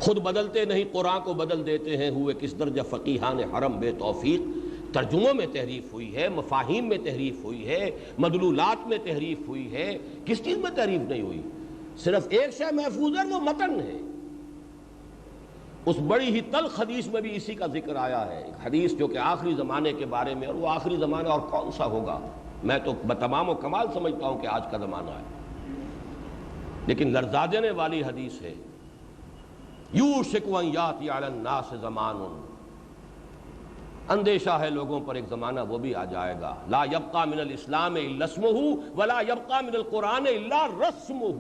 خود بدلتے نہیں، قرآن کو بدل دیتے ہیں، ہوئے کس درجہ فقیہان حرم بے توفیق۔ ترجموں میں تحریف ہوئی ہے، مفاہیم میں تحریف ہوئی ہے، مدلولات میں تحریف ہوئی ہے، کس چیز میں تحریف نہیں ہوئی؟ صرف ایک شے محفوظ ہے، وہ متن ہے۔ اس بڑی ہی تلخ حدیث میں بھی اسی کا ذکر آیا ہے، ایک حدیث جو کہ آخری زمانے کے بارے میں، اور وہ آخری زمانہ اور کون سا ہوگا؟ میں تو بتمام و کمال سمجھتا ہوں کہ آج کا زمانہ ہے، لیکن لرزا دینے والی حدیث ہے۔ یوشک ان یاتی علی الناس زمان، اندیشہ ہے لوگوں پر ایک زمانہ وہ بھی آ جائے گا، لا یبقى من الاسلام الا اسمہ ولا یبقى من القرآن الا رسمہ،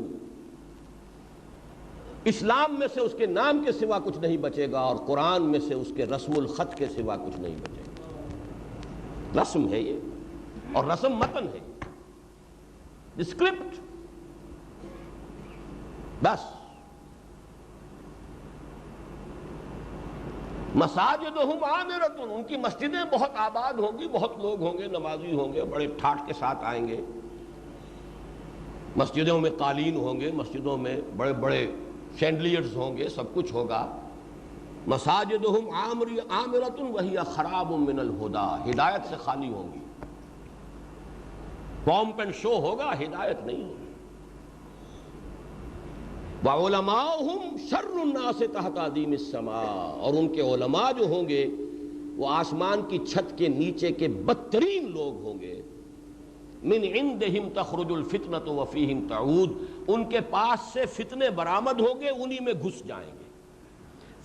اسلام میں سے اس کے نام کے سوا کچھ نہیں بچے گا، اور قرآن میں سے اس کے رسم الخط کے سوا کچھ نہیں بچے گا۔ رسم ہے یہ، اور رسم متن ہے، اسکرپٹ، بس۔ مساجدہم عامرۃ، ان کی مسجدیں بہت آباد ہوں گی، بہت لوگ ہوں گے، نمازی ہوں گے، بڑے ٹھاٹ کے ساتھ آئیں گے، مسجدوں میں قالین ہوں گے، مسجدوں میں بڑے بڑے شینڈلیئرز ہوں گے، سب کچھ ہوگا۔ مساجدہم عامرۃ وہی خراب من الہدی، ہدایت سے خالی ہوں گی، پومپ اینڈ شو ہوگا، ہدایت نہیں ہوگی۔ وَعُلَمَاؤُهُمْ شَرُّ النَّاسِ تَحْتَ عَظِيمِ السَّمَاءِ، اور ان کے علماء جو ہوں گے وہ آسمان کی چھت کے نیچے کے بدترین لوگ ہوں گے۔ مِنْ عِنْدِهِمْ تَخْرُجُ الْفِتْنَةُ وَفِيهِمْ تَعُودُ، ان کے پاس سے فتنے برآمد ہوں گے، انہی میں گھس جائیں گے،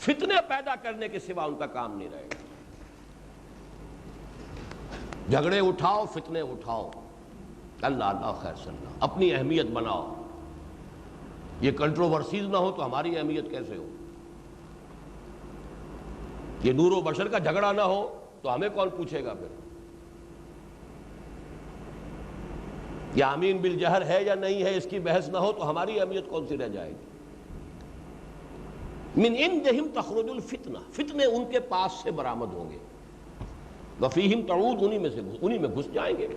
فتنے پیدا کرنے کے سوا ان کا کام نہیں رہے گا۔ جھگڑے اٹھاؤ، فتنے اٹھاؤ، اللہ خیر صلی اللہ، اپنی اہمیت بناؤ۔ یہ کنٹروورسیز نہ ہو تو ہماری اہمیت کیسے ہو؟ یہ نور و بشر کا جھگڑا نہ ہو تو ہمیں کون پوچھے گا پھر؟ یا امین بالجہر ہے یا نہیں ہے اس کی بحث نہ ہو تو ہماری اہمیت کون سی رہ جائے گی؟ من عندہم تخرج الفتنہ، فتنے ان کے پاس سے برآمد ہوں گے، وفیہم تعود، انہی میں گھس جائیں گے۔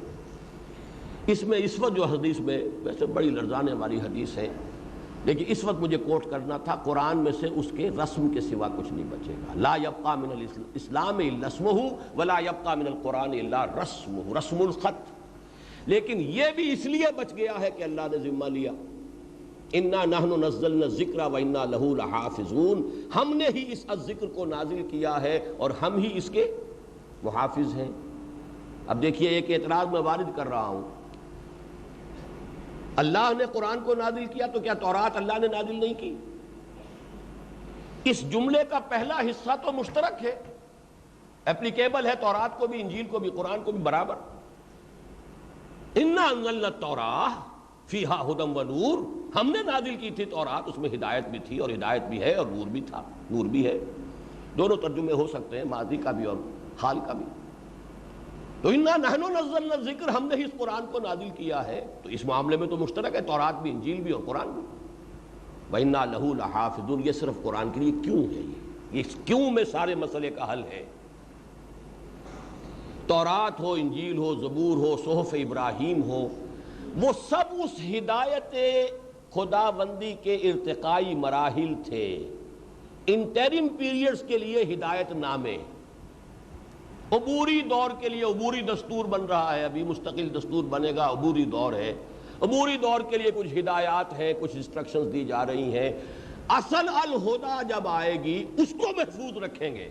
اس میں اس وقت جو حدیث میں، ویسے بڑی لرزانے والی حدیث ہے لیکن اس وقت مجھے کوٹ کرنا تھا، قرآن میں سے اس کے رسم کے سوا کچھ نہیں بچے گا۔ لا یبقى من الاسلام الا اسمہ ولا یبقى من القرآن الا رسمہ، رسم الخط۔ لیکن یہ بھی اس لیے بچ گیا ہے کہ اللہ نے ذمہ لیا، انا نحن نزلنا الذکر وانا لہ لحافظون، ہم نے ہی اس ذکر کو نازل کیا ہے اور ہم ہی اس کے محافظ ہیں۔ اب دیکھیے ایک اعتراض میں وارد کر رہا ہوں، اللہ نے قرآن کو نازل کیا تو کیا تورات اللہ نے نازل نہیں کی؟ اس جملے کا پہلا حصہ تو مشترک ہے، اپلیکیبل ہے تورات کو بھی، انجیل کو بھی، قرآن کو بھی برابر۔ انا انزلنا التوراۃ فیہا ھدی ونور، ہم نے نازل کی تھی تورات، اس میں ہدایت بھی تھی اور ہدایت بھی ہے اور نور بھی تھا، نور بھی ہے۔ دونوں ترجمے ہو سکتے ہیں، ماضی کا بھی اور حال کا بھی۔ تو انا نحن نزلنا الذکر، ہم نے ہی اس قرآن کو نازل کیا ہے، تو اس معاملے میں تو مشترک ہے، تورات بھی، انجیل بھی اور قرآن بھی۔ وَإِنَّا لَهُ لَحَافِظُونَ، یہ صرف قرآن کے لیے کیوں ہے، یہ کیوں میں سارے مسئلے کا حل ہے۔ تورات ہو، انجیل ہو، زبور ہو، صحف ابراہیم ہو، وہ سب اس ہدایت خداوندی کے ارتقائی مراحل تھے، انٹرم پیریڈز کے لیے ہدایت نامے، عبوری دور کے لیے عبوری دستور بن رہا ہے، ابھی مستقل دستور بنے گا، عبوری دور ہے، عبوری دور کے لیے کچھ ہدایات ہیں، کچھ انسٹرکشنز دی جا رہی ہیں۔ اصل الہدا جب آئے گی اس کو محفوظ رکھیں گے،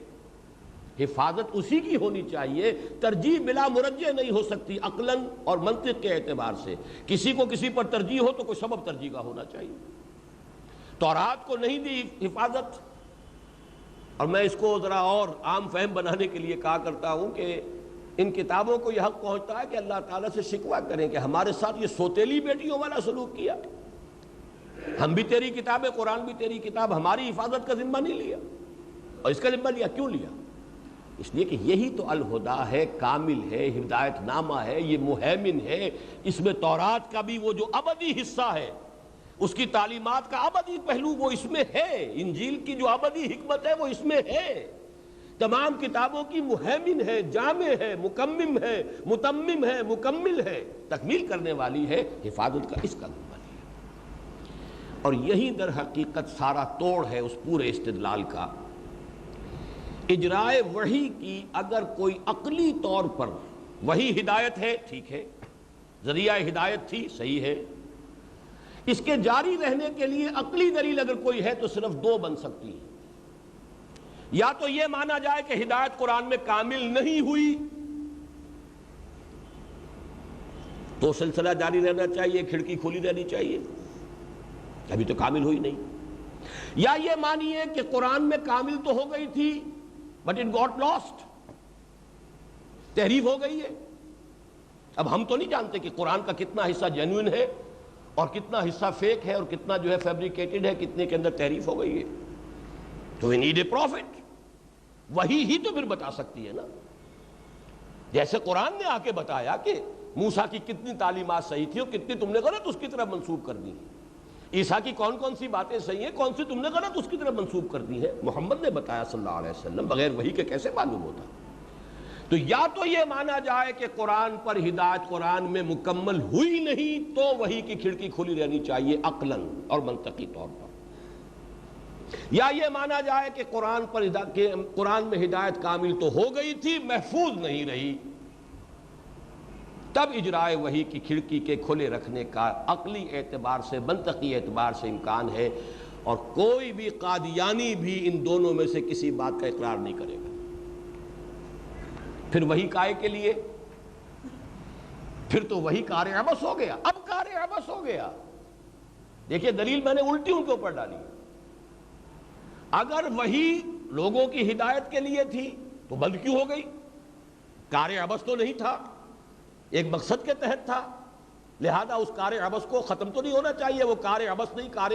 حفاظت اسی کی ہونی چاہیے، ترجیح بلا مرجع نہیں ہو سکتی عقلاً اور منطق کے اعتبار سے۔ کسی کو کسی پر ترجیح ہو تو کوئی سبب ترجیح کا ہونا چاہیے۔ تورات کو نہیں دی حفاظت، اور میں اس کو ذرا اور عام فہم بنانے کے لیے کہا کرتا ہوں کہ ان کتابوں کو یہ حق پہنچتا ہے کہ اللہ تعالیٰ سے شکوہ کریں کہ ہمارے ساتھ یہ سوتیلی بیٹیوں والا سلوک کیا، ہم بھی تیری کتاب ہے، قرآن بھی تیری کتاب، ہماری حفاظت کا ذمہ نہیں لیا، اور اس کا ذمہ لیا کیوں لیا؟ اس لیے کہ یہی تو الہدا ہے، کامل ہے، ہدایت نامہ ہے، یہ مہیمن ہے۔ اس میں تورات کا بھی وہ جو ابدی حصہ ہے، اس کی تعلیمات کا ابدی پہلو وہ اس میں ہے، انجیل کی جو ابدی حکمت ہے وہ اس میں ہے، تمام کتابوں کی مہیمن ہے، جامع ہے، مکمم ہے، متمم ہے، مکمل ہے، تکمیل کرنے والی ہے، حفاظت کا اس کا ذمہ ہے۔ اور یہی در حقیقت سارا توڑ ہے اس پورے استدلال کا۔ اجرائے وحی کی اگر کوئی عقلی طور پر وہی ہدایت ہے، ٹھیک ہے، ذریعہ ہدایت تھی، صحیح ہے، اس کے جاری رہنے کے لیے عقلی دلیل اگر کوئی ہے تو صرف دو بن سکتی ہے، یا تو یہ مانا جائے کہ ہدایت قرآن میں کامل نہیں ہوئی تو سلسلہ جاری رہنا چاہیے، کھڑکی کھلی رہنی چاہیے، ابھی تو کامل ہوئی نہیں، یا یہ مانیے کہ قرآن میں کامل تو ہو گئی تھی بٹ اٹ گاٹ لاسٹ، تحریف ہو گئی ہے۔ اب ہم تو نہیں جانتے کہ قرآن کا کتنا حصہ جینوئن ہے اور کتنا حصہ فیک ہے اور کتنا جو ہے فیبریکیٹڈ ہے، کتنے کے اندر تحریف ہو گئی ہے، تو وی نیڈ اے پروفٹ، وہی ہی تو پھر بتا سکتی ہے نا۔ جیسے قرآن نے آ کے بتایا کہ موسیٰ کی کتنی تعلیمات صحیح تھی اور کتنی تم نے غلط اس کی طرف منسوب کر دی، عیسیٰ کی کون کون سی باتیں صحیح ہیں، کون سی تم نے غلط اس کی طرف منسوب کر دی ہے، محمد نے بتایا صلی اللہ علیہ وسلم، بغیر وحی کے کیسے معلوم ہوتا؟ تو یا تو یہ مانا جائے کہ قرآن پر ہدایت قرآن میں مکمل ہوئی نہیں تو وحی کی کھڑکی کھلی رہنی چاہیے عقلاً اور منطقی طور پر، یا یہ مانا جائے کہ قرآن میں ہدایت کامل تو ہو گئی تھی، محفوظ نہیں رہی، تب اجرائے وحی کی کھڑکی کے کھلے رکھنے کا عقلی اعتبار سے، منطقی اعتبار سے امکان ہے، اور کوئی بھی قادیانی بھی ان دونوں میں سے کسی بات کا اقرار نہیں کرے گا۔ پھر وہی کائے کے لیے، پھر تو وہی کار عبث ہو گیا، اب کار عبث ہو گیا۔ دیکھیے دلیل میں نے الٹی ان کے اوپر ڈالی، اگر وہی لوگوں کی ہدایت کے لیے تھی تو بند کیوں ہو گئی؟ کار عبث تو نہیں تھا، ایک مقصد کے تحت تھا، لہذا اس کار عبث کو ختم تو نہیں ہونا چاہیے، وہ کار عبث نہیں، کار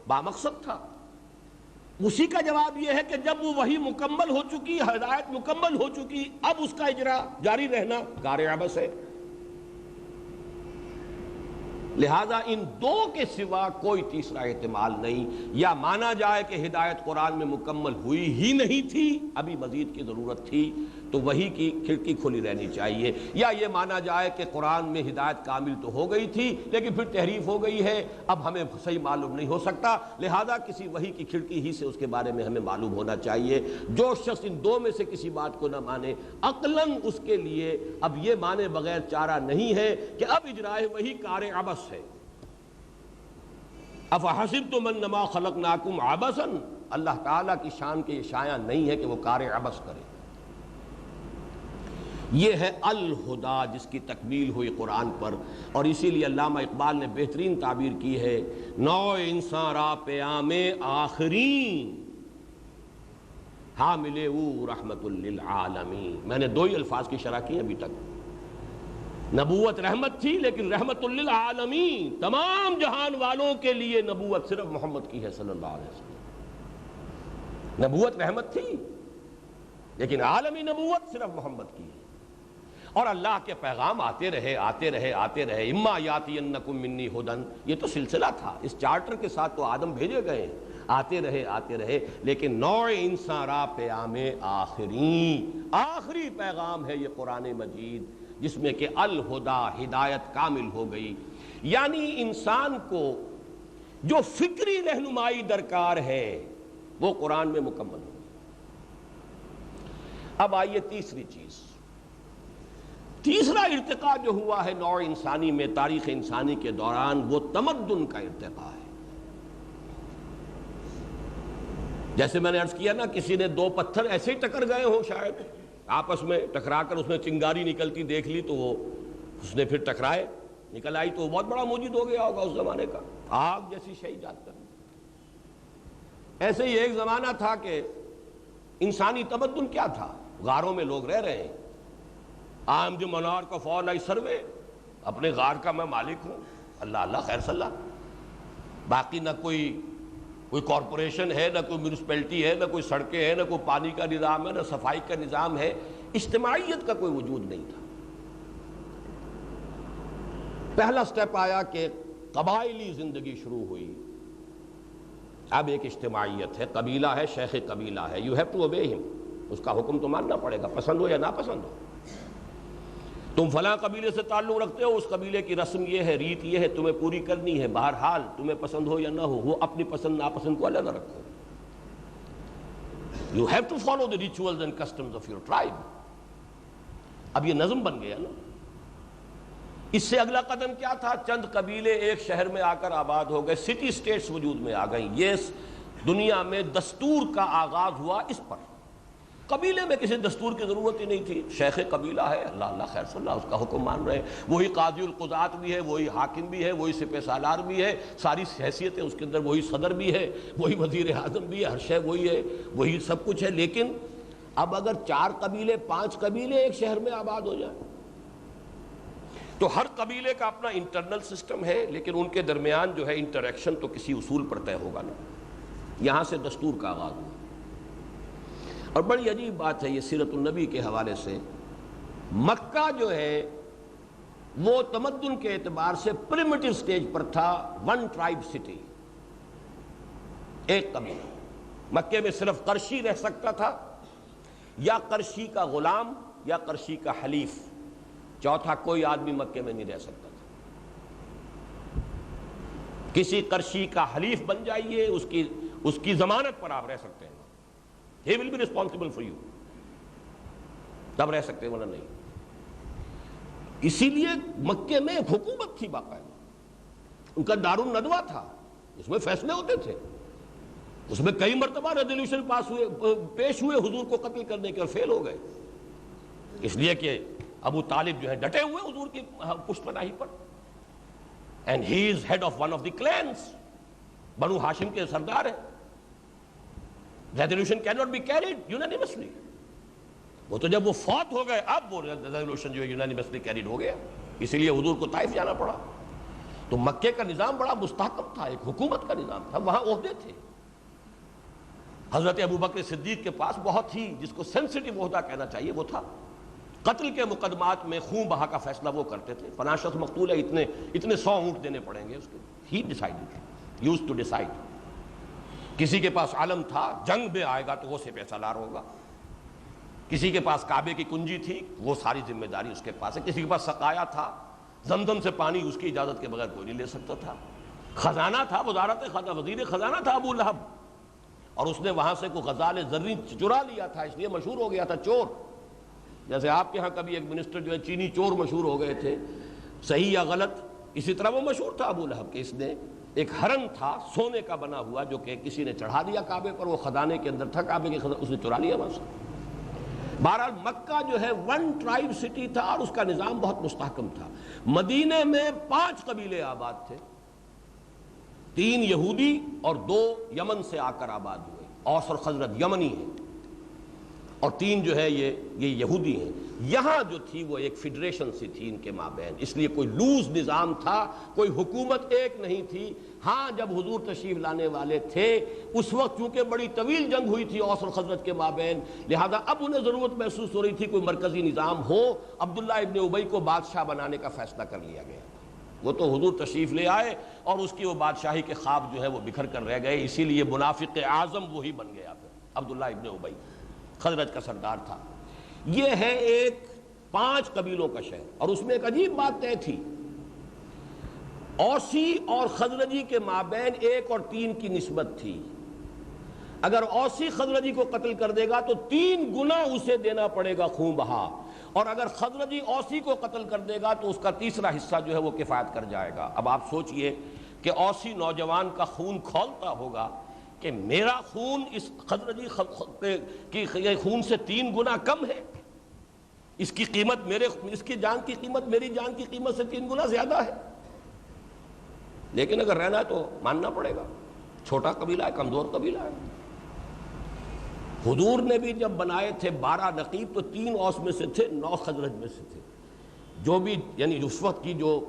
بامقصد تھا۔ اسی کا جواب یہ ہے کہ جب وہ وحی مکمل ہو چکی، ہدایت مکمل ہو چکی، اب اس کا اجرا جاری رہنا کار عبث ہے۔ لہذا ان دو کے سوا کوئی تیسرا احتمال نہیں. یا مانا جائے کہ ہدایت قرآن میں مکمل ہوئی ہی نہیں تھی، ابھی مزید کی ضرورت تھی تو وہی کی کھڑکی کھلی رہنی چاہیے، یا یہ مانا جائے کہ قرآن میں ہدایت کامل تو ہو گئی تھی لیکن پھر تحریف ہو گئی ہے، اب ہمیں صحیح معلوم نہیں ہو سکتا، لہذا کسی وحی کی کھڑکی ہی سے اس کے بارے میں ہمیں معلوم ہونا چاہیے. جو شخص ان دو میں سے کسی بات کو نہ مانے، عقلاً اس کے لیے اب یہ مانے بغیر چارہ نہیں ہے کہ اب اجرائے وہی کار عبث ہے. افحسبتم انما خلقناکم عبثا، اللہ تعالیٰ کی شان کے یہ شایع نہیں ہے کہ وہ کار عبث کرے. یہ ہے الہدا جس کی تکمیل ہوئی قرآن پر، اور اسی لیے علامہ اقبال نے بہترین تعبیر کی ہے، نوع انسان را پیام آخرین حامل او رحمت للعالمین. میں نے دو ہی الفاظ کی شرح کی ابھی تک. نبوت رحمت تھی لیکن رحمت للعالمین، تمام جہان والوں کے لیے نبوت صرف محمد کی ہے صلی اللہ علیہ وسلم. نبوت رحمت تھی لیکن عالمی نبوت صرف محمد کی ہے. اور اللہ کے پیغام آتے رہے آتے رہے آتے رہے. اما یاتینکم منی ہدن، یہ تو سلسلہ تھا، اس چارٹر کے ساتھ تو آدم بھیجے گئے، آتے رہے، لیکن نوع انسان را پیام آخرین، آخری پیغام ہے یہ قرآن مجید جس میں کہ الہدا، ہدایت کامل ہو گئی. یعنی انسان کو جو فکری رہنمائی درکار ہے وہ قرآن میں مکمل ہو. اب آئیے تیسری چیز، تیسرا ارتقاء جو ہوا ہے نوع انسانی میں تاریخ انسانی کے دوران، وہ تمدن کا ارتقاء ہے. جیسے میں نے عرض کیا نا، کسی نے دو پتھر ایسے ہی ٹکر گئے ہوں، شاید آپس میں ٹکرا کر اس میں چنگاری نکلتی دیکھ لی تو وہ اس نے پھر ٹکرائے، نکل آئی تو بہت بڑا موجود ہو گیا ہوگا اس زمانے کا، آگ جیسی شے ایجاد کر. ایسے ہی ایک زمانہ تھا کہ انسانی تمدن کیا تھا، غاروں میں لوگ رہ رہے ہیں. عام جو منار کا فول آئی سروے، اپنے غار کا میں مالک ہوں، اللہ اللہ خیر صلاح، باقی نہ کوئی کارپوریشن ہے، نہ کوئی میونسپلٹی ہے، نہ کوئی سڑکیں ہیں، نہ کوئی پانی کا نظام ہے، نہ صفائی کا نظام ہے. اجتماعیت کا کوئی وجود نہیں تھا. پہلا سٹیپ آیا کہ قبائلی زندگی شروع ہوئی. اب ایک اجتماعیت ہے، قبیلہ ہے، شیخ قبیلہ ہے، یو ہیو ٹو اوبے ہم، اس کا حکم تو ماننا پڑے گا، پسند ہو یا ناپسند ہو. تم فلاں قبیلے سے تعلق رکھتے ہو، اس قبیلے کی رسم یہ ہے، ریت یہ ہے، تمہیں پوری کرنی ہے، بہرحال تمہیں پسند ہو یا نہ ہو، وہ اپنی پسند ناپسند کو علیحدہ رکھو. You have to follow the rituals and customs of your tribe. اب یہ نظم بن گیا نا. اس سے اگلا قدم کیا تھا؟ چند قبیلے ایک شہر میں آ کر آباد ہو گئے، سٹی سٹیٹس وجود میں آ گئیں. یہ دنیا میں دستور کا آغاز ہوا اس پر. قبیلے میں کسی دستور کی ضرورت ہی نہیں تھی، شیخ قبیلہ ہے، اللہ اللہ خیر صلی اللہ، اس کا حکم مان رہے ہیں. وہی قاضی القضات بھی ہے، وہی حاکم بھی ہے، وہی سپہ سالار بھی ہے، ساری حیثیتیں اس کے اندر، وہی صدر بھی ہے، وہی وزیر اعظم بھی ہے، ہر شے وہی ہے، وہی سب کچھ ہے. لیکن اب اگر 4 قبیلے 5 قبیلے ایک شہر میں آباد ہو جائیں تو ہر قبیلے کا اپنا انٹرنل سسٹم ہے، لیکن ان کے درمیان جو ہے انٹریکشن تو کسی اصول پر طے ہوگا نا. یہاں سے دستور کا آغاز ہوا. اور بڑی عجیب بات ہے یہ سیرت النبی کے حوالے سے، مکہ جو ہے وہ تمدن کے اعتبار سے پریمیٹیو سٹیج پر تھا. 1 ٹرائب سٹی، ایک قبیلہ. مکے میں صرف قرشی رہ سکتا تھا، یا قرشی کا غلام یا قرشی کا حلیف، چوتھا کوئی آدمی مکے میں نہیں رہ سکتا تھا. کسی قرشی کا حلیف بن جائیے، اس کی ضمانت پر آپ رہ سکتے ہیں، he will be responsible for you، تب رہ سکتے ہیں ورنہ نہیں. اسی لیے مکے میں ایک حکومت تھی باقاعدہ، ان کا دار الندوہ تھا، اس میں فیصلے ہوتے تھے. اس میں کئی مرتبہ ریزولوشن پیش ہوئے حضور کو قتل کرنے کے، اور فیل ہو گئے، اس لیے کہ ابو طالب جو ہے ڈٹے ہوئے حضور کی پشت پناہی پر. And he is head of one of the clans, Banu Hashim کے سردار ہیں. Resolution can not be carried unanimously. وہ تو جب وہ فوت ہو گئے اب وہ ریزولوشن جو ہے یونانیمسلی کیریڈ ہو گیا، اسی لیے حضور کو طائف جانا پڑا. تو مکے کا نظام بڑا مستحکم تھا، ایک حکومت کا نظام تھا، وہاں عہدے تھے. حضرت ابوبکر صدیق کے پاس بہت ہی، جس کو سینسٹیو عہدہ کہنا چاہیے، وہ تھا. قتل کے مقدمات میں خون بہا کا فیصلہ وہ کرتے تھے. فلاں شخص مقتول ہے، اتنے 100 اونٹ دینے پڑیں گے اس کے. ہی ڈیسائیڈڈ، یوزڈ ٹو ڈیسائیڈ. کسی کے پاس علم تھا، جنگ میں آئے گا تو وہ سپہ سالار ہوگا. کسی کے پاس کعبے کی کنجی تھی، وہ ساری ذمہ داری اس کے پاس ہے. کسی کے پاس سقایا تھا، زمزم سے پانی اس کی اجازت کے بغیر کوئی نہیں لے سکتا تھا. خزانہ تھا، وزیر خزانہ تھا ابو لہب، اور اس نے وہاں سے کوئی غزال زرین چرا لیا تھا، اس لیے مشہور ہو گیا تھا چور. جیسے آپ کے ہاں کبھی ایک منسٹر جو ہے چینی چور مشہور ہو گئے تھے، صحیح یا غلط، اسی طرح وہ مشہور تھا ابو لہب کہ اس نے ایک ہرن تھا سونے کا بنا ہوا جو کہ کسی نے چڑھا دیا کعبے پر، وہ خزانے کے اندر تھا، کعبے کے اس نے چرا لیا وہاں سے. بہرحال مکہ جو ہے 1 ٹرائب سٹی تھا اور اس کا نظام بہت مستحکم تھا. مدینے میں 5 قبیلے آباد تھے، 3 یہودی اور 2 یمن سے آ کر آباد ہوئے. اوس اور خزرج یمنی ہیں اور 3 جو ہے یہ یہودی ہیں. یہاں جو تھی وہ ایک فیڈریشن سی تھی ان کے مابین، اس لیے کوئی لوز نظام تھا، کوئی حکومت ایک نہیں تھی. ہاں جب حضور تشریف لانے والے تھے اس وقت چونکہ بڑی طویل جنگ ہوئی تھی اوس اور خزرج کے مابین، لہذا اب انہیں ضرورت محسوس ہو رہی تھی کوئی مرکزی نظام ہو. عبداللہ ابن ابی کو بادشاہ بنانے کا فیصلہ کر لیا گیا. وہ تو حضور تشریف لے آئے اور اس کی وہ بادشاہی کے خواب جو ہے وہ بکھر کر رہ گئے، اسی لیے منافق اعظم وہی بن گیا پھر عبداللہ ابن ابی، خزرج کا سردار تھا. یہ ہے ایک 5 قبیلوں کا شہر، اور اس میں ایک عجیب بات طے تھی. اوسی اور خزرجی کے مابین 1 اور 3 کی نسبت تھی. اگر اوسی خزرجی کو قتل کر دے گا تو 3 گنا اسے دینا پڑے گا خون بہا، اور اگر خزرجی اوسی کو قتل کر دے گا تو اس کا تیسرا حصہ جو ہے وہ کفایت کر جائے گا. اب آپ سوچئے کہ اوسی نوجوان کا خون کھولتا ہوگا کہ میرا خون اس خزرجی کی خون سے 3 گنا کم ہے، اس کی قیمت اس کی جان کی قیمت میری جان کی قیمت سے 3 گنا زیادہ ہے. لیکن اگر رہنا ہے تو ماننا پڑے گا، چھوٹا قبیلہ ہے، کمزور قبیلہ ہے. حضور نے بھی جب بنائے تھے 12 نقیب تو 3 اوس میں سے تھے، 9 خزرج میں سے تھے. جو بھی یعنی اس وقت کی جو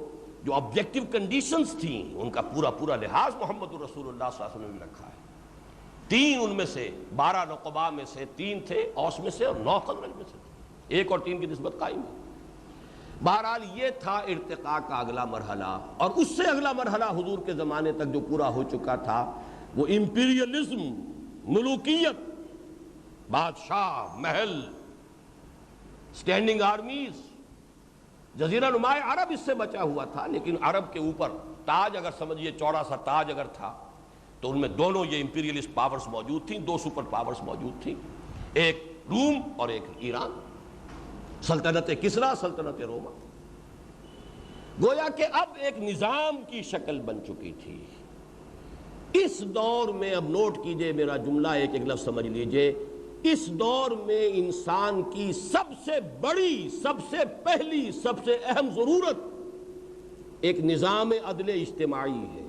آبجیکٹو کنڈیشنز تھیں ان کا پورا لحاظ محمد رسول اللہ صلی اللہ علیہ وسلم نے رکھا ہے. 3 ان میں سے 12 نقباء میں سے 3 تھے اوس میں سے اور 9 خزرج میں سے تھے. 1 اور 3 کی نسبت قائم ہے. بہرحال یہ تھا ارتقاء کا اگلا مرحلہ، اور اس سے اگلا مرحلہ حضور کے زمانے تک جو پورا ہو چکا تھا وہ امپیریلزم، ملوکیت، بادشاہ، محل، سٹینڈنگ آرمیز. جزیرہ نما عرب اس سے بچا ہوا تھا، لیکن عرب کے اوپر تاج اگر سمجھیے چوڑا سا تاج اگر تھا تو ان میں دونوں یہ امپیریلسٹ پاورز موجود تھیں، 2 سپر پاورز موجود تھیں، ایک روم اور ایک ایران، سلطنت کسریٰ، سلطنت روما. گویا کہ اب ایک نظام کی شکل بن چکی تھی. اس دور میں اب نوٹ کیجئے میرا جملہ، ایک لفظ سمجھ لیجئے، اس دور میں انسان کی سب سے بڑی، سب سے پہلی، سب سے اہم ضرورت ایک نظام عدل اجتماعی ہے،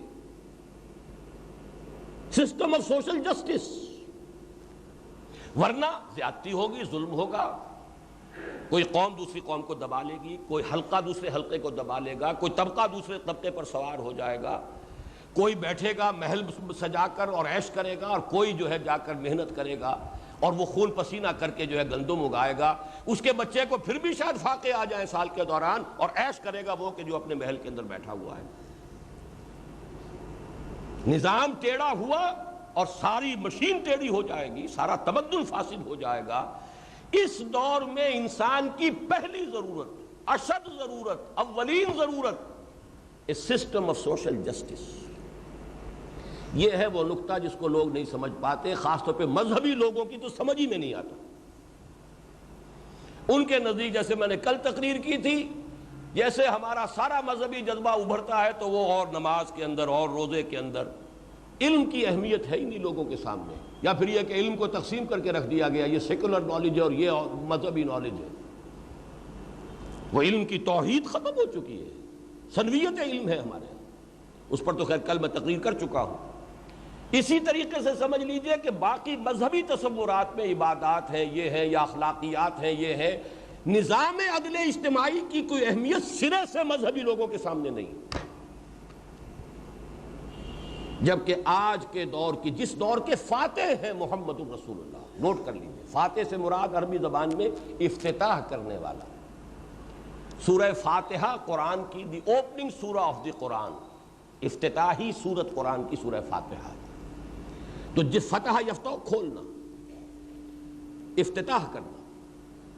سسٹم آف سوشل جسٹس. ورنہ زیادتی ہوگی، ظلم ہوگا، کوئی قوم دوسری قوم کو دبا لے گی، کوئی حلقہ دوسرے حلقے کو دبا لے گا، کوئی طبقہ دوسرے طبقے پر سوار ہو جائے گا، کوئی بیٹھے گا محل سجا کر اور عیش کرے گا، اور کوئی جو ہے جا کر محنت کرے گا اور وہ خون پسینہ کر کے جو ہے گندم اگائے گا. اس کے بچے کو پھر بھی شاید فاقے آ جائیں سال کے دوران، اور عیش کرے گا وہ کہ جو اپنے محل کے اندر بیٹھا ہوا ہے. نظام ٹیڑھا ہوا اور ساری مشین ٹیڑھی ہو جائے گی، سارا تمدن فاسد ہو جائے گا. اس دور میں انسان کی پہلی ضرورت، اشد ضرورت، اولین ضرورت، a system of social justice. یہ ہے وہ نقطہ جس کو لوگ نہیں سمجھ پاتے، خاص طور پہ مذہبی لوگوں کی تو سمجھ ہی میں نہیں آتا. ان کے نزدیک، جیسے میں نے کل تقریر کی تھی، جیسے ہمارا سارا مذہبی جذبہ ابھرتا ہے تو وہ اور نماز کے اندر اور روزے کے اندر علم کی اہمیت ہے ہی نہیں لوگوں کے سامنے، یا پھر یہ کہ علم کو تقسیم کر کے رکھ دیا گیا، یہ سیکولر نالج ہے اور یہ مذہبی نالج ہے. وہ علم کی توحید ختم ہو چکی ہے، ثنویت علم ہے ہمارے یہاں. اس پر تو خیر کل میں تقریر کر چکا ہوں. اسی طریقے سے سمجھ لیجئے کہ باقی مذہبی تصورات میں عبادات ہیں، یہ ہیں، یا اخلاقیات ہیں، یہ ہے، نظام عدل اجتماعی کی کوئی اہمیت سرے سے مذہبی لوگوں کے سامنے نہیں. جبکہ آج کے دور کی، جس دور کے فاتح ہیں محمد الرسول اللہ، نوٹ کر لیجئے، فاتح سے مراد عربی زبان میں افتتاح کرنے والا، سورہ فاتحہ قرآن کی دی اوپننگ سورہ آف دی قرآن، افتتاحی سورت قرآن کی سورہ فاتحہ ہے۔ تو جس فتح یفتح کھولنا، افتتاح کرنا،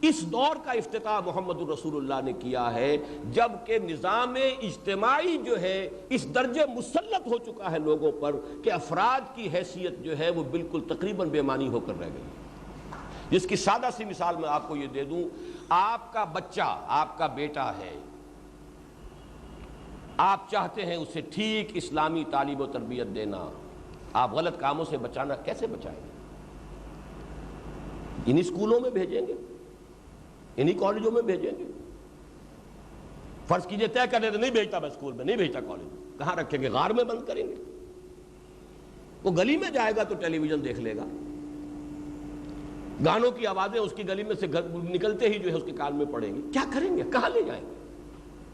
اس دور کا افتتاح محمد الرسول اللہ نے کیا ہے، جبکہ نظام اجتماعی جو ہے اس درجے مسلط ہو چکا ہے لوگوں پر کہ افراد کی حیثیت جو ہے وہ بالکل تقریباً بے معنی ہو کر رہ گئی۔ جس کی سادہ سی مثال میں آپ کو یہ دے دوں، آپ کا بچہ، آپ کا بیٹا ہے، آپ چاہتے ہیں اسے ٹھیک اسلامی تعلیم و تربیت دینا، آپ غلط کاموں سے بچانا کیسے بچائیں گے؟ انہی اسکولوں میں بھیجیں گے، انہی کالجوں میں بھیجیں گے۔ فرض کیجئے طے کر لیتے نہیں بھیجتا میں اسکول میں، نہیں بھیجتا کالج میں، کہاں رکھیں گے؟ غار میں بند کریں گے؟ وہ گلی میں جائے گا تو ٹیلی ویژن دیکھ لے گا، گانوں کی آوازیں اس کی گلی میں سے نکلتے ہی جو ہے اس کے کان میں پڑیں گے۔ کیا کریں گے؟ کہاں لے جائیں گے؟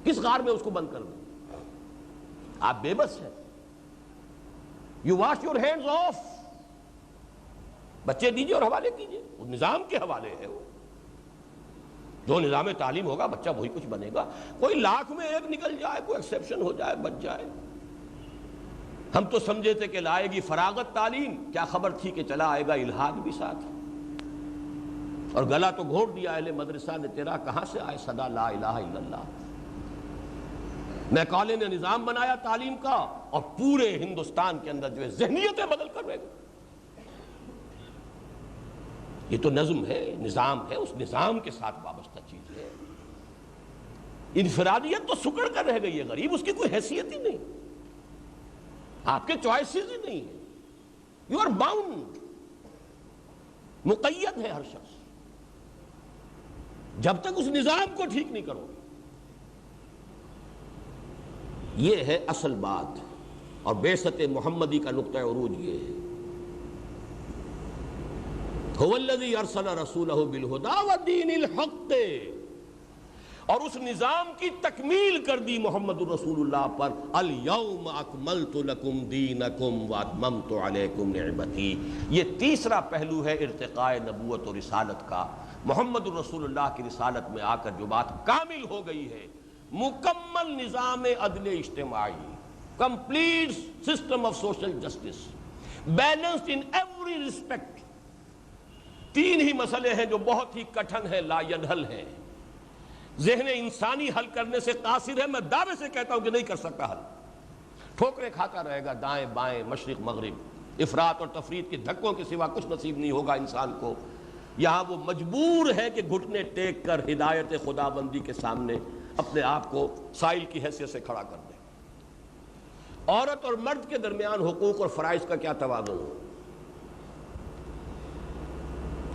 کس غار میں اس کو بند کر دیں؟ آپ بے بس ہیں۔ You wash your hands of, بچے دیجئے اور حوالے کیجئے، وہ نظام کے حوالے ہے۔ وہ جو نظام تعلیم ہوگا بچہ وہی کچھ بنے گا۔ کوئی لاکھ میں ایک نکل جائے، کوئی ایکسیپشن ہو جائے، بچ جائے۔ ہم تو سمجھے تھے کہ لائے گی فراغت تعلیم، کیا خبر تھی کہ چلا آئے گا الحاد بھی ساتھ، اور گلا تو گھونٹ دیا اہل مدرسہ نے تیرا، کہاں سے آئے صدا لا الہ الا اللہ۔ میکالے نے نظام بنایا تعلیم کا، اور پورے ہندوستان کے اندر جو ہے ذہنیتیں بدل کر رہ گئی۔ یہ تو نظم ہے، نظام ہے، اس نظام کے ساتھ وابستہ چیز ہے۔ انفرادیت تو سکڑ کر رہ گئی ہے، غریب، اس کی کوئی حیثیت ہی نہیں، آپ کے چوائسز ہی نہیں ہیں، یو آر باؤنڈ، مقید ہے ہر شخص۔ جب تک اس نظام کو ٹھیک نہیں کرو، یہ ہے اصل بات، اور بعثت محمدی کا نقطہ عروج یہ ہے۔ هو الذی ارسل رسولہ بالہدی ودین الحق، اور اس نظام کی تکمیل کر دی محمد الرسول اللہ پر، الیوم اکملت لکم دینکم واتممت علیکم نعمتی۔ یہ تیسرا پہلو ہے ارتقاء نبوت و رسالت کا۔ محمد الرسول اللہ کی رسالت میں آ کر جو بات کامل ہو گئی ہے، مکمل نظام عدل اجتماعی، complete system of social justice, balanced in every respect. تین ہی مسئلے ہیں جو بہت ہی کٹھن ہیں، لا ینحل ہیں، ذہن انسانی حل کرنے سے قاصر ہے۔ میں دعوے سے کہتا ہوں کہ نہیں کر سکتا حل، ٹھوکریں کھاتا رہے گا دائیں بائیں مشرق مغرب، افراط اور تفریط کے دھکوں کے سوا کچھ نصیب نہیں ہوگا انسان کو۔ یہاں وہ مجبور ہے کہ گھٹنے ٹیک کر ہدایت خداوندی کے سامنے اپنے آپ کو سائل کی حیثیت سے کھڑا کر دے۔ عورت اور مرد کے درمیان حقوق اور فرائض کا کیا توازن ہو؟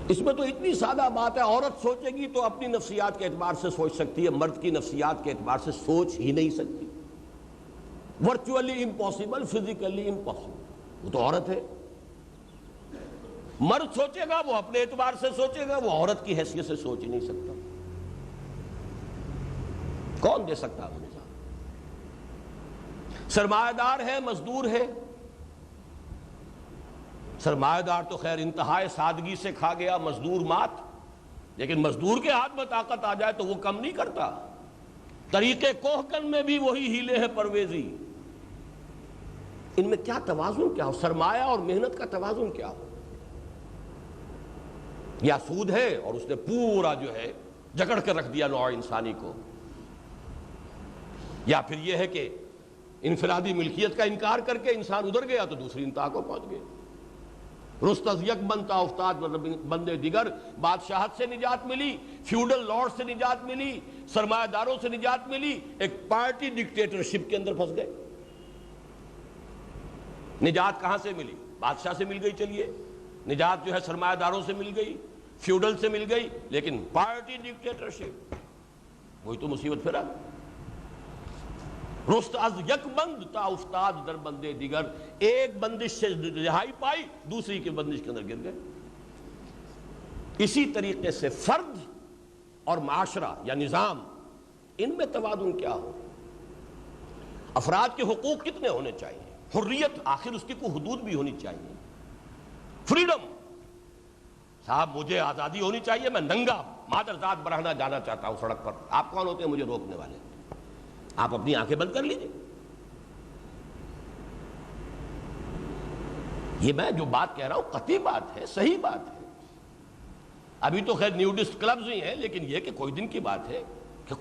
اس میں تو اتنی سادہ بات ہے، عورت سوچے گی تو اپنی نفسیات کے اعتبار سے سوچ سکتی ہے، مرد کی نفسیات کے اعتبار سے سوچ ہی نہیں سکتی۔ Virtually impossible, physically impossible. وہ تو عورت ہے۔ مرد سوچے گا وہ اپنے اعتبار سے سوچے گا، وہ عورت کی حیثیت سے سوچ ہی نہیں سکتا۔ کون دے سکتا ہے وہ نظام؟ سرمایہ دار ہے، مزدور ہے۔ سرمایہ دار تو خیر انتہائی سادگی سے کھا گیا، مزدور مات، لیکن مزدور کے ہاتھ میں طاقت آ جائے تو وہ کم نہیں کرتا۔ طریقے کوہکن میں بھی وہی ہیلے ہیں پرویزی۔ ان میں کیا توازن کیا ہو؟ سرمایہ اور محنت کا توازن کیا ہو؟ یا سود ہے اور اس نے پورا جو ہے جکڑ کر رکھ دیا نوع انسانی کو، یا پھر یہ ہے کہ انفرادی ملکیت کا انکار کر کے انسان ادھر گیا تو دوسری انتہا کو پہنچ گیا۔ رست از یک بنتا افتاد بندے دیگر، بادشاہت سے نجات ملی، فیوڈل لارڈ سے نجات ملی، سرمایہ داروں سے نجات ملی، ایک پارٹی ڈکٹیٹرشپ کے اندر پھنس گئے۔ نجات کہاں سے ملی؟ بادشاہ سے مل گئی، چلیے نجات جو ہے سرمایہ داروں سے مل گئی، فیوڈل سے مل گئی، لیکن پارٹی ڈکٹیٹرشپ وہی تو مصیبت پھر آ گئی۔ رست از یک بند تا افتاد در بندے دیگر، ایک بندش سے رہائی پائی، دوسری کی بندش کے اندر گر گئے۔ اسی طریقے سے فرد اور معاشرہ یا نظام، ان میں توازن کیا ہو؟ افراد کے حقوق کتنے ہونے چاہیے؟ حریت، آخر اس کی کوئی حدود بھی ہونی چاہیے۔ فریڈم، صاحب مجھے آزادی ہونی چاہیے، میں ننگا مادر ذات برہنہ جانا چاہتا ہوں سڑک پر، آپ کون ہوتے ہیں مجھے روکنے والے؟ آپ اپنی آنکھیں بند کر لیجیے۔ یہ میں جو بات کہہ رہا ہوں قطعی بات ہے، صحیح بات ہے۔ ابھی تو خیر نیوڈسٹ کلبز ہی ہیں، لیکن یہ کہ کوئی دن کی بات ہے کہ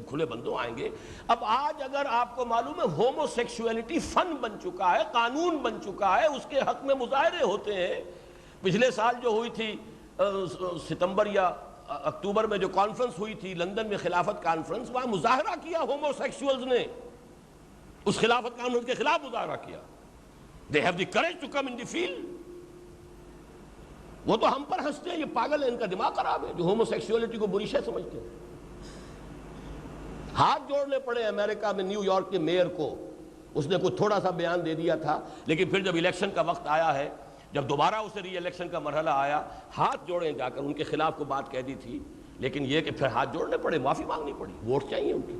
کھلے بندوں آئیں گے۔ اب آج اگر آپ کو معلوم ہے ہومو سیکشولیٹی فن بن چکا ہے، قانون بن چکا ہے، اس کے حق میں مظاہرے ہوتے ہیں۔ پچھلے سال جو ہوئی تھی ستمبر یا اکتوبر میں جو کانفرنس ہوئی تھی لندن میں، خلافت کانفرنس، وہاں مظاہرہ کیا ہومو سیکشولز نے، اس خلافت کانفرنس کے خلاف مظاہرہ کیا۔ They have the courage to come in the field۔ وہ تو ہم پر ہنستے ہیں، یہ پاگل ہے، ان کا دماغ خراب ہے جو ہومو سیکشولیٹی کو بری شے سمجھتے ہیں۔ ہاتھ جوڑنے پڑے امریکہ میں نیو یارک کے میئر کو، اس نے کچھ تھوڑا سا بیان دے دیا تھا، لیکن پھر جب الیکشن کا وقت آیا ہے، جب دوبارہ اسے ری الیکشن کا مرحلہ آیا، ہاتھ جوڑے جا کر ان کے خلاف کو بات کہہ دی تھی، لیکن یہ کہ پھر ہاتھ جوڑنے پڑے، معافی مانگنی پڑی، ووٹ چاہیے ان کی۔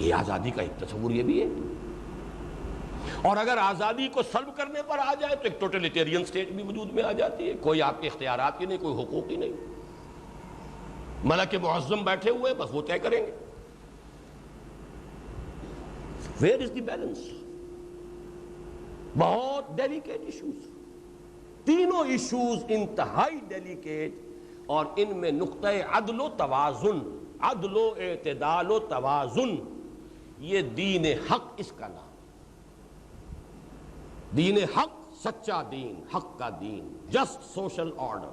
یہ آزادی کا ایک تصور یہ بھی ہے۔ اور اگر آزادی کو سلب کرنے پر آ جائے تو ایک ٹوٹلیٹیرین سٹیٹ بھی وجود میں آ جاتی ہے، کوئی آپ کے اختیارات کی نہیں، کوئی حقوق ہی نہیں، ملک معظم بیٹھے ہوئے، بس وہ طے کریں گے۔ Where is the balance? بہت ڈیلیکیٹ ایشوز، تینوں ایشوز انتہائی ڈیلیکیٹ، اور ان میں نقطہ عدل و توازن، عدل و اعتدال و توازن، یہ دین حق اس کا نام۔ دین حق سچا دین، حق کا دین، جسٹ سوشل آرڈر،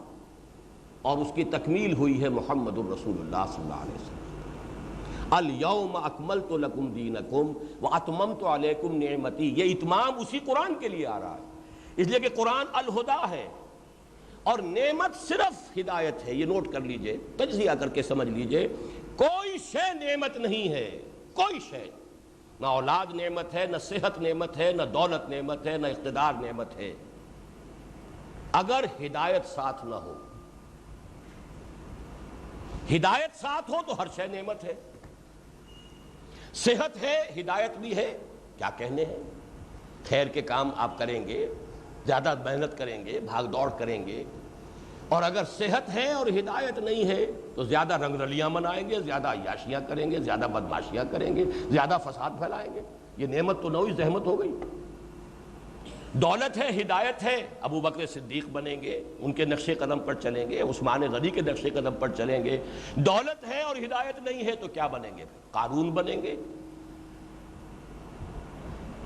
اور اس کی تکمیل ہوئی ہے محمد الرسول اللہ صلی اللہ علیہ وسلم۔ الیوم اکملت لکم دینکم واتممت علیکم نعمتی، یہ اتمام اسی قرآن کے لیے آ رہا ہے، اس لیے کہ قرآن الہدا ہے، اور نعمت صرف ہدایت ہے۔ یہ نوٹ کر لیجئے، تجزیہ کر کے سمجھ لیجئے، کوئی شے نعمت نہیں ہے، کوئی شے، نہ اولاد نعمت ہے، نہ صحت نعمت ہے، نہ دولت نعمت ہے، نہ اقتدار نعمت ہے، اگر ہدایت ساتھ نہ ہو۔ ہدایت ساتھ ہو تو ہر شے نعمت ہے۔ صحت ہے، ہدایت بھی ہے، کیا کہنے ہیں، خیر کے کام آپ کریں گے، زیادہ محنت کریں گے، بھاگ دوڑ کریں گے، اور اگر صحت ہے اور ہدایت نہیں ہے تو زیادہ رنگ رلیاں منائیں گے، زیادہ عیاشیاں کریں گے، زیادہ بدماشیاں کریں گے، زیادہ فساد پھیلائیں گے۔ یہ نعمت تو نوعی زحمت ہو گئی۔ دولت ہے، ہدایت ہے، ابو بکر صدیق بنیں گے، ان کے نقش قدم پر چلیں گے، عثمان غنی کے نقش قدم پر چلیں گے۔ دولت ہے اور ہدایت نہیں ہے تو کیا بنیں گے؟ قارون بنیں گے،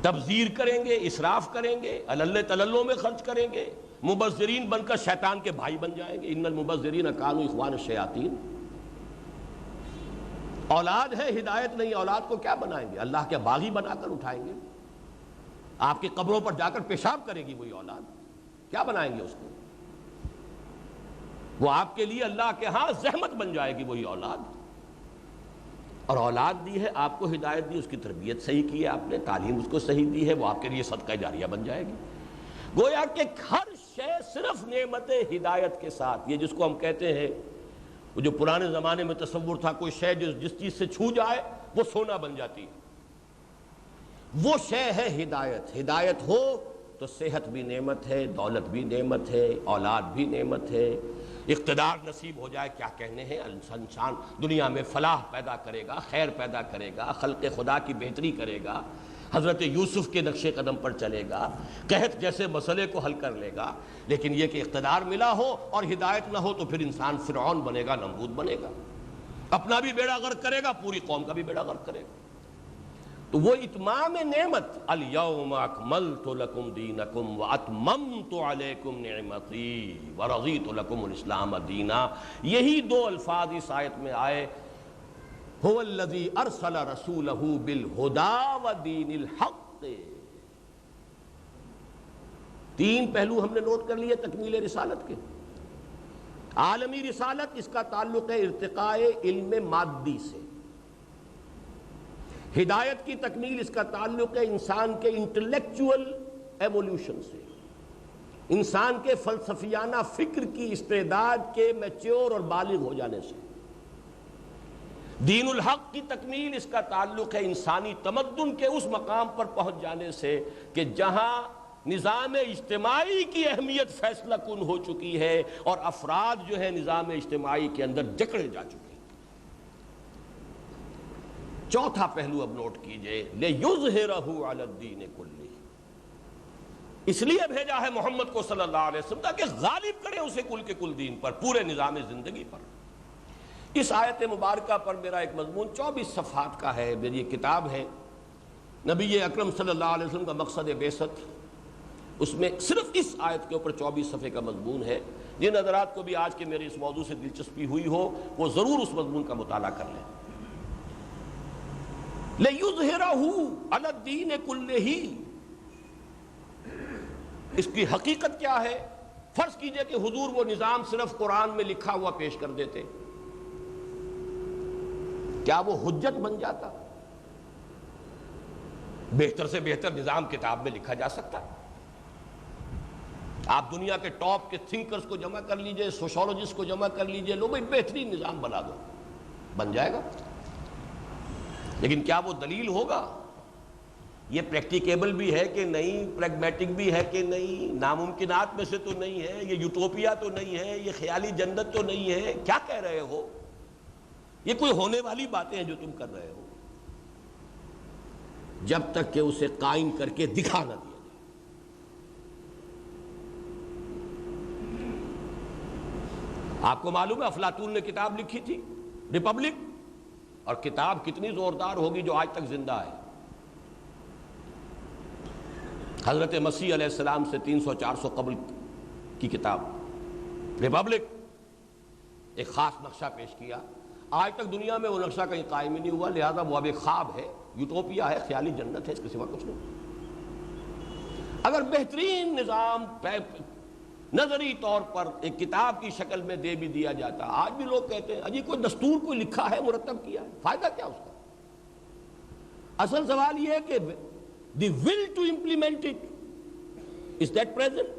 تبذیر کریں گے، اسراف کریں گے، اللہ تللوں میں خرچ کریں گے، مبذرین بن کر شیطان کے بھائی بن جائیں گے۔ ان المبذرین کانوا اخوان الشیاطین۔ اولاد ہے، ہدایت نہیں، اولاد کو کیا بنائیں گے؟ اللہ کے باغی بنا کر اٹھائیں گے، آپ کی قبروں پر جا کر پیشاب کرے گی وہی اولاد، کیا بنائیں گے اس کو؟ وہ آپ کے لیے اللہ کے ہاں زحمت بن جائے گی وہی اولاد۔ اور اولاد دی ہے، آپ کو ہدایت دی، اس کی تربیت صحیح کی ہے آپ نے، تعلیم اس کو صحیح دی ہے، وہ آپ کے لیے صدقہ جاریہ بن جائے گی۔ گویا کہ ہر شے صرف نعمت ہدایت کے ساتھ، یہ جس کو ہم کہتے ہیں، وہ جو پرانے زمانے میں تصور تھا کوئی شے جس چیز سے چھو جائے وہ سونا بن جاتی ہے، وہ شے ہے ہدایت۔ ہدایت ہو تو صحت بھی نعمت ہے، دولت بھی نعمت ہے، اولاد بھی نعمت ہے، اقتدار نصیب ہو جائے، کیا کہنے ہیں، انسان دنیا میں فلاح پیدا کرے گا، خیر پیدا کرے گا، خلق خدا کی بہتری کرے گا، حضرت یوسف کے نقش قدم پر چلے گا، قحط جیسے مسئلے کو حل کر لے گا۔ لیکن یہ کہ اقتدار ملا ہو اور ہدایت نہ ہو تو پھر انسان فرعون بنے گا، نمرود بنے گا، اپنا بھی بیڑا غرق کرے گا، پوری قوم کا بھی بیڑا غرق کرے گا۔ تو وہ اتمام نعمت، الیوم اکملت لکم دینکم واتممت علیکم نعمتی ورضیت لکم الاسلام دینا، یہی دو الفاظ اس آیت میں آئے، هو الذی ارسل رسولہ بالہدی ودین الحق۔ تین پہلو ہم نے نوٹ کر لیے تکمیل رسالت کے۔ عالمی رسالت، اس کا تعلق ہے ارتقاء علم مادی سے۔ ہدایت کی تکمیل، اس کا تعلق ہے انسان کے انٹلیکچول ایولیوشن سے، انسان کے فلسفیانہ فکر کی استعداد کے میچور اور بالغ ہو جانے سے۔ دین الحق کی تکمیل، اس کا تعلق ہے انسانی تمدن کے اس مقام پر پہنچ جانے سے کہ جہاں نظام اجتماعی کی اہمیت فیصلہ کن ہو چکی ہے اور افراد جو ہے نظام اجتماعی کے اندر جکڑے جا چکے ہیں۔ چوتھا پہلو اب نوٹ کیجئے، لِيُظْهِرَهُ عَلَى الدِّينِ كُلِّهِ، اس لیے بھیجا ہے محمد کو صلی اللہ علیہ وسلم تاکہ غالب کرے اسے کل کے کل دین پر، پورے نظام زندگی پر۔ اس آیت مبارکہ پر میرا ایک مضمون 24 صفحات کا ہے، میری ایک کتاب ہے نبی اکرم صلی اللہ علیہ وسلم کا مقصد بعثت، اس میں صرف اس آیت کے اوپر 24 صفحے کا مضمون ہے۔ جن حضرات کو بھی آج کے میرے اس موضوع سے دلچسپی ہوئی ہو وہ ضرور اس مضمون کا مطالعہ کر لیں۔ لِيُظْهِرَهُ عَلَى الدِّينِ كُلِّهِ، اس کی حقیقت کیا ہے؟ فرض کیجئے کہ حضور وہ نظام صرف قرآن میں لکھا ہوا پیش کر دیتے، کیا وہ حجت بن جاتا؟ بہتر سے بہتر نظام کتاب میں لکھا جا سکتا ہے۔ آپ دنیا کے ٹاپ کے تھنکرز کو جمع کر لیجئے، سوشولوجسٹ کو جمع کر لیجئے، لو بھائی بہترین نظام بنا دو، بن جائے گا، لیکن کیا وہ دلیل ہوگا؟ یہ پریکٹیکیبل بھی ہے کہ نہیں، پریگمیٹک بھی ہے کہ نہیں، ناممکنات میں سے تو نہیں ہے، یہ یوٹوپیا تو نہیں ہے، یہ خیالی جنت تو نہیں ہے، کیا کہہ رہے ہو؟ یہ کوئی ہونے والی باتیں ہیں جو تم کر رہے ہو، جب تک کہ اسے قائم کر کے دکھا نہ دیا جائے۔ آپ کو معلوم ہے افلاطون نے کتاب لکھی تھی ریپبلک، اور کتاب کتنی زوردار ہوگی جو آج تک زندہ ہے۔ حضرت مسیح علیہ السلام سے 300-400 قبل کی کتاب ریپبلک، ایک خاص نقشہ پیش کیا، آج تک دنیا میں وہ نقشہ کہیں قائم ہی نہیں ہوا، لہذا وہ اب ایک خواب ہے، یوٹوپیا ہے، خیالی جنت ہے، اس کے سوا کچھ نہیں۔ اگر بہترین نظام نظری طور پر ایک کتاب کی شکل میں دے بھی دیا جاتا، آج بھی لوگ کہتے ہیں اجی کوئی دستور کوئی لکھا ہے، مرتب کیا ہے، فائدہ کیا اس کا؟ اصل سوال یہ ہے کہ the will to implement it, is that present؟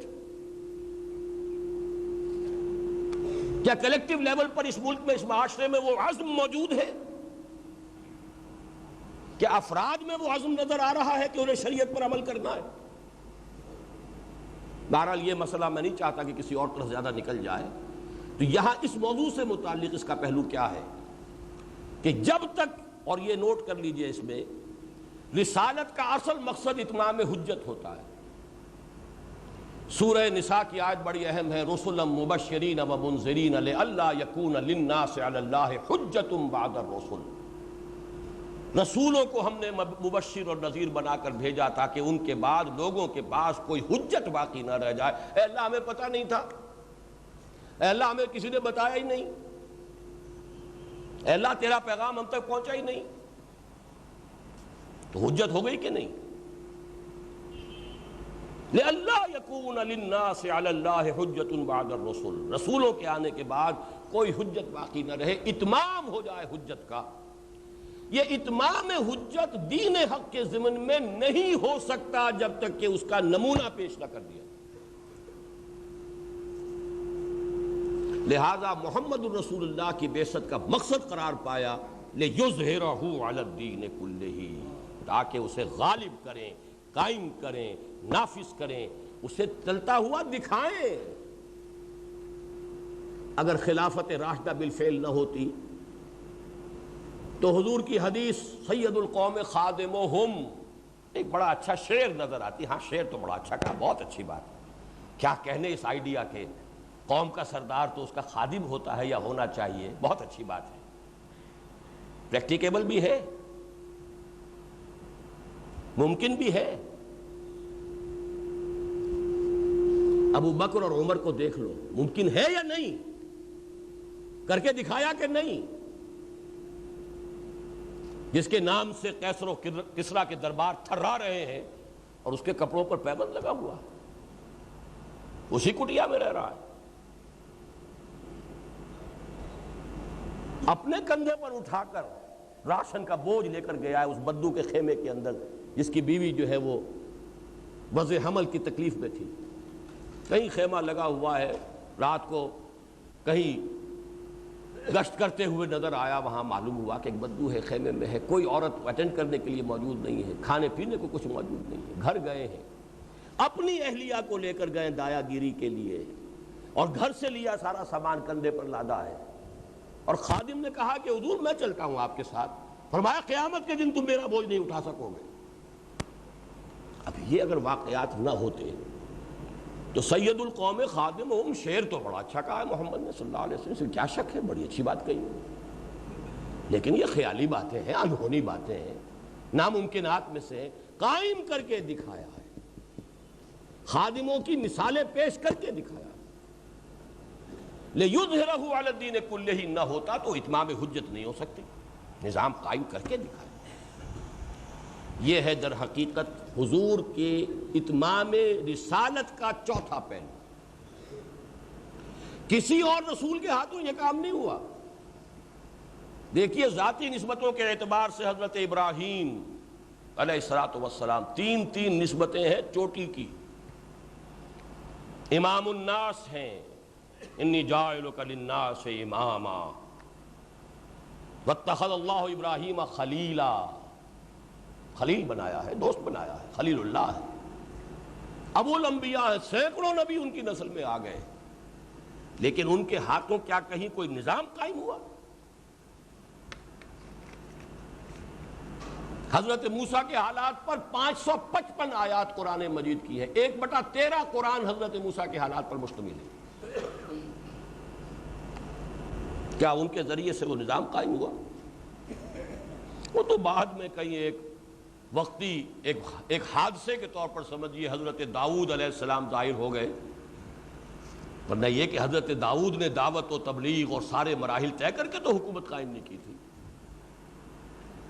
کیا کلیکٹیو لیول پر اس ملک میں، اس معاشرے میں وہ عزم موجود ہے؟ کیا افراد میں وہ عزم نظر آ رہا ہے کہ انہیں شریعت پر عمل کرنا ہے؟ بہرحال یہ مسئلہ میں نہیں چاہتا کہ کسی اور طرف زیادہ نکل جائے، تو یہاں اس موضوع سے متعلق اس کا پہلو کیا ہے کہ جب تک، اور یہ نوٹ کر لیجئے، اس میں رسالت کا اصل مقصد اتمام حجت ہوتا ہے۔ سورہ نساء کی آیت بڑی اہم ہے، رسلا مبشرین و منذرین لئلا یکون للناس علی اللہ حجۃ بعد الرسل، رسولوں کو ہم نے مبشر اور نذیر بنا کر بھیجا تاکہ ان کے بعد لوگوں کے پاس کوئی حجت باقی نہ رہ جائے۔ اے اللہ ہمیں پتہ نہیں تھا، اے اللہ ہمیں کسی نے بتایا ہی نہیں، اے اللہ تیرا پیغام ہم تک پہنچا ہی نہیں، تو حجت ہو گئی کہ نہیں؟ لئلا یکون للناس علی اللہ حجۃ بعد الرسل، رسولوں کے آنے کے بعد کوئی حجت باقی نہ رہے، اتمام ہو جائے حجت کا۔ یہ اتمام حجت دین حق کے ضمن میں نہیں ہو سکتا جب تک کہ اس کا نمونہ پیش نہ کر دیا۔ لہذا محمد الرسول اللہ کی بعثت کا مقصد قرار پایا لِيُظْهِرَهُ عَلَى الدِّينِ كُلِّهِ، تاکہ اسے غالب کریں، قائم کریں، نافذ کریں، اسے چلتا ہوا دکھائیں۔ اگر خلافت راشدہ بالفعل نہ ہوتی تو حضور کی حدیث سید القوم خادمہم، ایک بڑا اچھا شعر نظر آتی، ہاں شعر تو بڑا اچھا کہا، بہت اچھی بات، کیا کہنے اس آئیڈیا کے، قوم کا سردار تو اس کا خادم ہوتا ہے یا ہونا چاہیے، بہت اچھی بات ہے، پریکٹیکیبل بھی ہے، ممکن بھی ہے۔ ابو بکر اور عمر کو دیکھ لو، ممکن ہے یا نہیں؟ کر کے دکھایا کہ نہیں؟ جس کے نام سے قیصر و کسریٰ کے دربار تھرا رہے ہیں اور اس کے کپڑوں پر پیبند لگا ہوا، اسی کٹیا میں رہ رہا ہے، اپنے کندھے پر اٹھا کر راشن کا بوجھ لے کر گیا ہے اس بدو کے خیمے کے اندر، جس کی بیوی جو ہے وہ وضع حمل کی تکلیف میں تھی۔ کہیں خیمہ لگا ہوا ہے، رات کو کہیں گشت کرتے ہوئے نظر آیا، وہاں معلوم ہوا کہ ایک بدو ہے، خیمے میں ہے، کوئی عورت اٹینڈ کرنے کے لیے موجود نہیں ہے، کھانے پینے کو کچھ موجود نہیں ہے، گھر گئے ہیں، اپنی اہلیہ کو لے کر گئے دایا گیری کے لیے، اور گھر سے لیا سارا سامان کندھے پر لادا ہے، اور خادم نے کہا کہ حضور میں چلتا ہوں آپ کے ساتھ، فرمایا قیامت کے دن تم میرا بوجھ نہیں اٹھا سکو گے۔ اب یہ اگر واقعات نہ ہوتے تو سید القوم خادم ہم، شعر تو بڑا اچھا کہا ہے محمد نے صلی اللہ علیہ وسلم، سے کیا شک ہے، بڑی اچھی بات کہی ہے، لیکن یہ خیالی باتیں ہیں، انہونی باتیں ہیں، ناممکنات میں سے قائم کر کے دکھایا ہے، خادموں کی مثالیں پیش کر کے دکھایا۔ لِيُظْهِرَهُ عَلَى الدِّينِ كُلِّهِ نہ ہوتا تو اتمام حجت نہیں ہو سکتی، نظام قائم کر کے دکھایا۔ یہ ہے در حقیقت حضور کے اتمام رسالت کا چوتھا پہلو۔ کسی اور رسول کے ہاتھوں یہ کام نہیں ہوا۔ دیکھیے ذاتی نسبتوں کے اعتبار سے حضرت ابراہیم علیہ السلام تین نسبتیں ہیں چوٹی کی، امام الناس ہیں، انی جاعلک للناس اماما، واتخذ اللہ ابراہیم خلیلا، خلیل بنایا ہے، دوست بنایا ہے، خلیل اللہ ہے، ابو الانبیاء ہے، سینکڑوں نبی ان کی نسل میں آ گئے، لیکن ان کے ہاتھوں کیا کہیں کوئی نظام قائم ہوا؟ حضرت موسیٰ کے حالات پر 555 آیات قرآن مجید کی ہے، 1/13 قرآن حضرت موسیٰ کے حالات پر مشتمل ہے۔ کیا ان کے ذریعے سے وہ نظام قائم ہوا؟ وہ تو بعد میں کہیں ایک وقتی ایک حادثے کے طور پر سمجھیے حضرت داؤد علیہ السلام ظاہر ہو گئے، ورنہ یہ کہ حضرت داؤد نے دعوت و تبلیغ اور سارے مراحل طے کر کے تو حکومت قائم نہیں کی تھی۔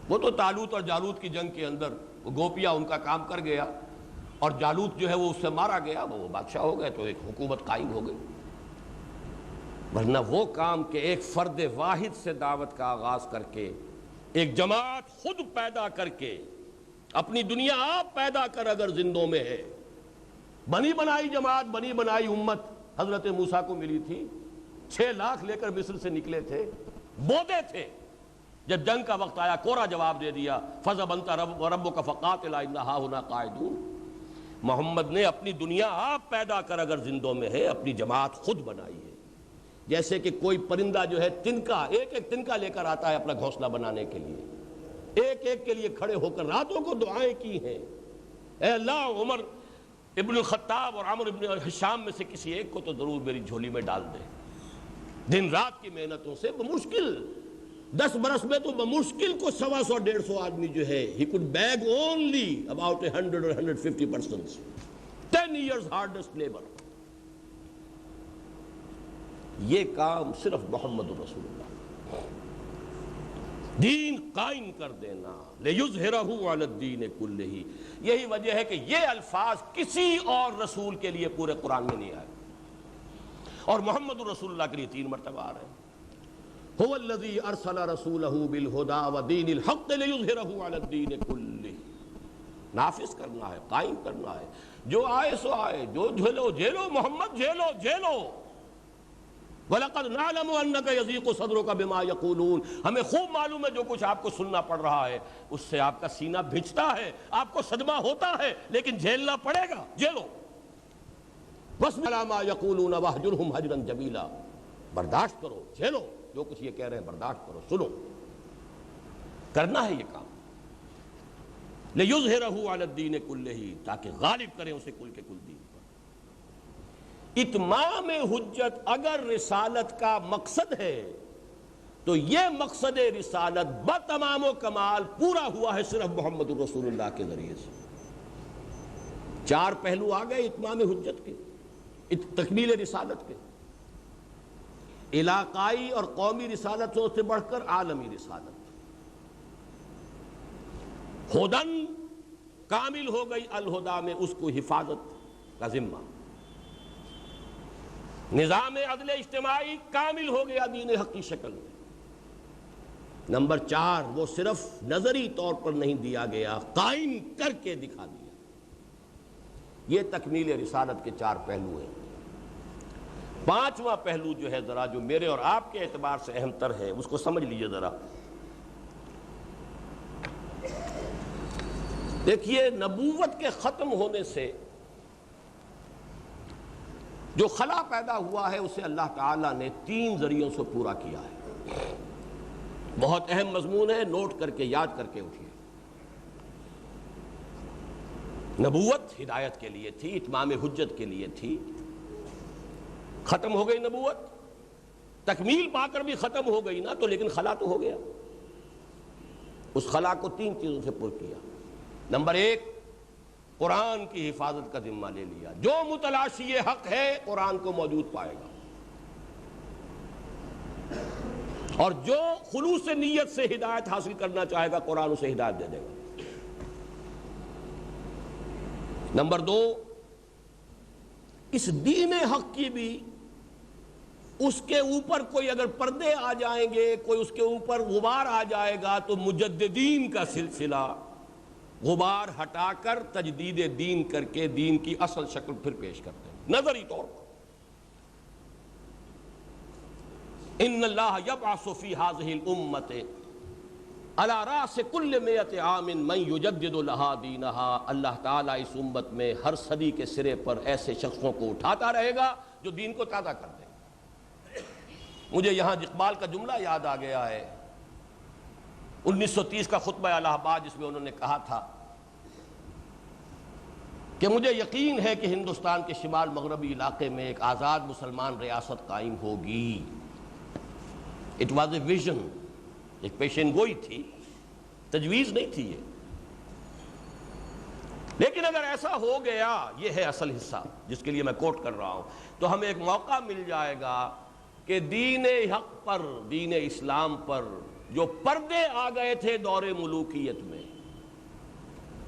وہ تو طالوت اور جالوت کی جنگ کے اندر وہ گوپیا ان کا کام کر گیا، اور جالوت جو ہے وہ اس سے مارا گیا، وہ بادشاہ ہو گئے تو ایک حکومت قائم ہو گئی، ورنہ وہ کام کہ ایک فرد واحد سے دعوت کا آغاز کر کے، ایک جماعت خود پیدا کر کے، اپنی دنیا آپ پیدا کر اگر زندوں میں ہے، بنی بنائی جماعت، بنی بنائی امت حضرت موسیٰ کو ملی تھی، 6 لاکھ لے کر مصر سے نکلے تھے، بودے تھے، جب جنگ کا وقت آیا کورا جواب دے دیا، فَذَهَبْ أَنْتَ وَرَبُّكَ فَقَاتِلَا إِنَّا هَاهُنَا قَاعِدُونَ۔ محمد نے اپنی دنیا آپ پیدا کر اگر زندوں میں ہے، اپنی جماعت خود بنائی ہے، جیسے کہ کوئی پرندہ جو ہے تنکا، ایک تنکا لے کر آتا ہے اپنا گھونسلہ بنانے کے لیے، ایک کے لیے کھڑے ہو کر راتوں کو دعائیں کی ہیں، اے اللہ عمر ابن الخطاب اور عمر ابن ہشام میں سے کسی ایک کو تو ضرور میری جھولی میں ڈال دے۔ دن رات کی محنتوں سے بمشکل 10 برس میں تو بمشکل کو 100-150 آدمی جو ہے he could beg only about 100 or 150 persons, 10 years hardest labor۔ یہ کام صرف محمد رسول اللہ، دین قائم کر دینا، لِيُظْهِرَهُ عَلَى الدِّينِ كُلِّهِ۔ یہی وجہ ہے کہ یہ الفاظ کسی اور رسول کے لیے پورے قرآن میں نہیں آئے، اور محمد رسول اللہ کے لیے 3 مرتبہ آ رہے ہیں۔ هو الذي ارسل رسوله بالهدى ودين الحق ليظهره على الدين كله۔ نافذ کرنا ہے، قائم کرنا ہے، جو آئے سو آئے، جو جھیلو محمد، جھیلو وَلَقَدْ نَعْلَمُ أَنَّكَ يَضِيقُ صَدْرُكَ بِمَا يَقُولُونَ۔ ہمیں خوب معلوم ہے جو کچھ آپ کو سننا پڑ رہا ہے اس سے آپ کا سینہ بھجتا ہے، آپ کو صدمہ ہوتا ہے، لیکن جھیلنا پڑے گا، جھیلو۔ وَاصْبِرْ عَلَىٰ مَا يَقُولُونَ وَاهْجُرْهُمْ هَجْرًا جَمِيلًا۔ برداشت کرو، جھیلو جو کچھ یہ کہہ رہے ہیں، برداشت کرو، سنو، کرنا ہے یہ کام، لِيُظْهِرَهُ عَلَى الدِّينِ كُلِّهِ، تاکہ غالب کریں اسے کل کے کل دین پر۔ اتمام حجت اگر رسالت کا مقصد ہے تو یہ مقصد رسالت بتمام و کمال پورا ہوا ہے صرف محمد الرسول اللہ کے ذریعے سے۔ 4 پہلو آ گئے اتمام حجت کے، تکمیل رسالت کے، علاقائی اور قومی رسالتوں سے بڑھ کر عالمی رسالت۔ ہدن کامل ہو گئی الہدا میں، اس کو حفاظت کا ذمہ۔ نظام عدل اجتماعی کامل ہو گیا دین حق کی شکل میں۔ نمبر 4، وہ صرف نظری طور پر نہیں دیا گیا، قائم کر کے دکھا دیا۔ یہ تکمیل رسالت کے 4 پہلو ہیں۔ 5واں پہلو جو ہے ذرا جو میرے اور آپ کے اعتبار سے اہم تر ہے، اس کو سمجھ لیجئے ذرا۔ دیکھیے نبوت کے ختم ہونے سے جو خلا پیدا ہوا ہے اسے اللہ تعالیٰ نے 3 ذریعوں سے پورا کیا ہے. بہت اہم مضمون ہے، نوٹ کر کے یاد کر کے اٹھیے. نبوت ہدایت کے لیے تھی، اتمام حجت کے لیے تھی، ختم ہو گئی نبوت، تکمیل پا کر بھی ختم ہو گئی نا، تو لیکن خلا تو ہو گیا. اس خلا کو 3 چیزوں سے پر کیا. نمبر 1، قرآن کی حفاظت کا ذمہ لے لیا. جو متلاشی حق ہے قرآن کو موجود پائے گا، اور جو خلوص نیت سے ہدایت حاصل کرنا چاہے گا قرآن اسے ہدایت دے دے گا. نمبر 2، اس دین حق کی بھی اس کے اوپر کوئی اگر پردے آ جائیں گے، کوئی اس کے اوپر غبار آ جائے گا، تو مجددین کا سلسلہ غبار ہٹا کر تجدید دین کر کے دین کی اصل شکل پھر پیش کرتے ہیں نظری طور پر. ان اللہ یبعث فی ہذہ الامۃ علی راس کل مئۃ عام من یجدد لہا دینہا. اللہ تعالیٰ اس امت میں ہر صدی کے سرے پر ایسے شخصوں کو اٹھاتا رہے گا جو دین کو تازہ کر دیں. مجھے یہاں اقبال کا جملہ یاد آ گیا ہے، 1930 کا خطبہ الہ آباد، جس میں انہوں نے کہا تھا کہ مجھے یقین ہے کہ ہندوستان کے شمال مغربی علاقے میں ایک آزاد مسلمان ریاست قائم ہوگی. اٹ واز اے ویژن، ایک پیشین گوئی تھی، تجویز نہیں تھی یہ. لیکن اگر ایسا ہو گیا، یہ ہے اصل حصہ جس کے لیے میں کوٹ کر رہا ہوں، تو ہمیں ایک موقع مل جائے گا کہ دین حق پر، دین اسلام پر جو پردے آ گئے تھے دور ملوکیت میں،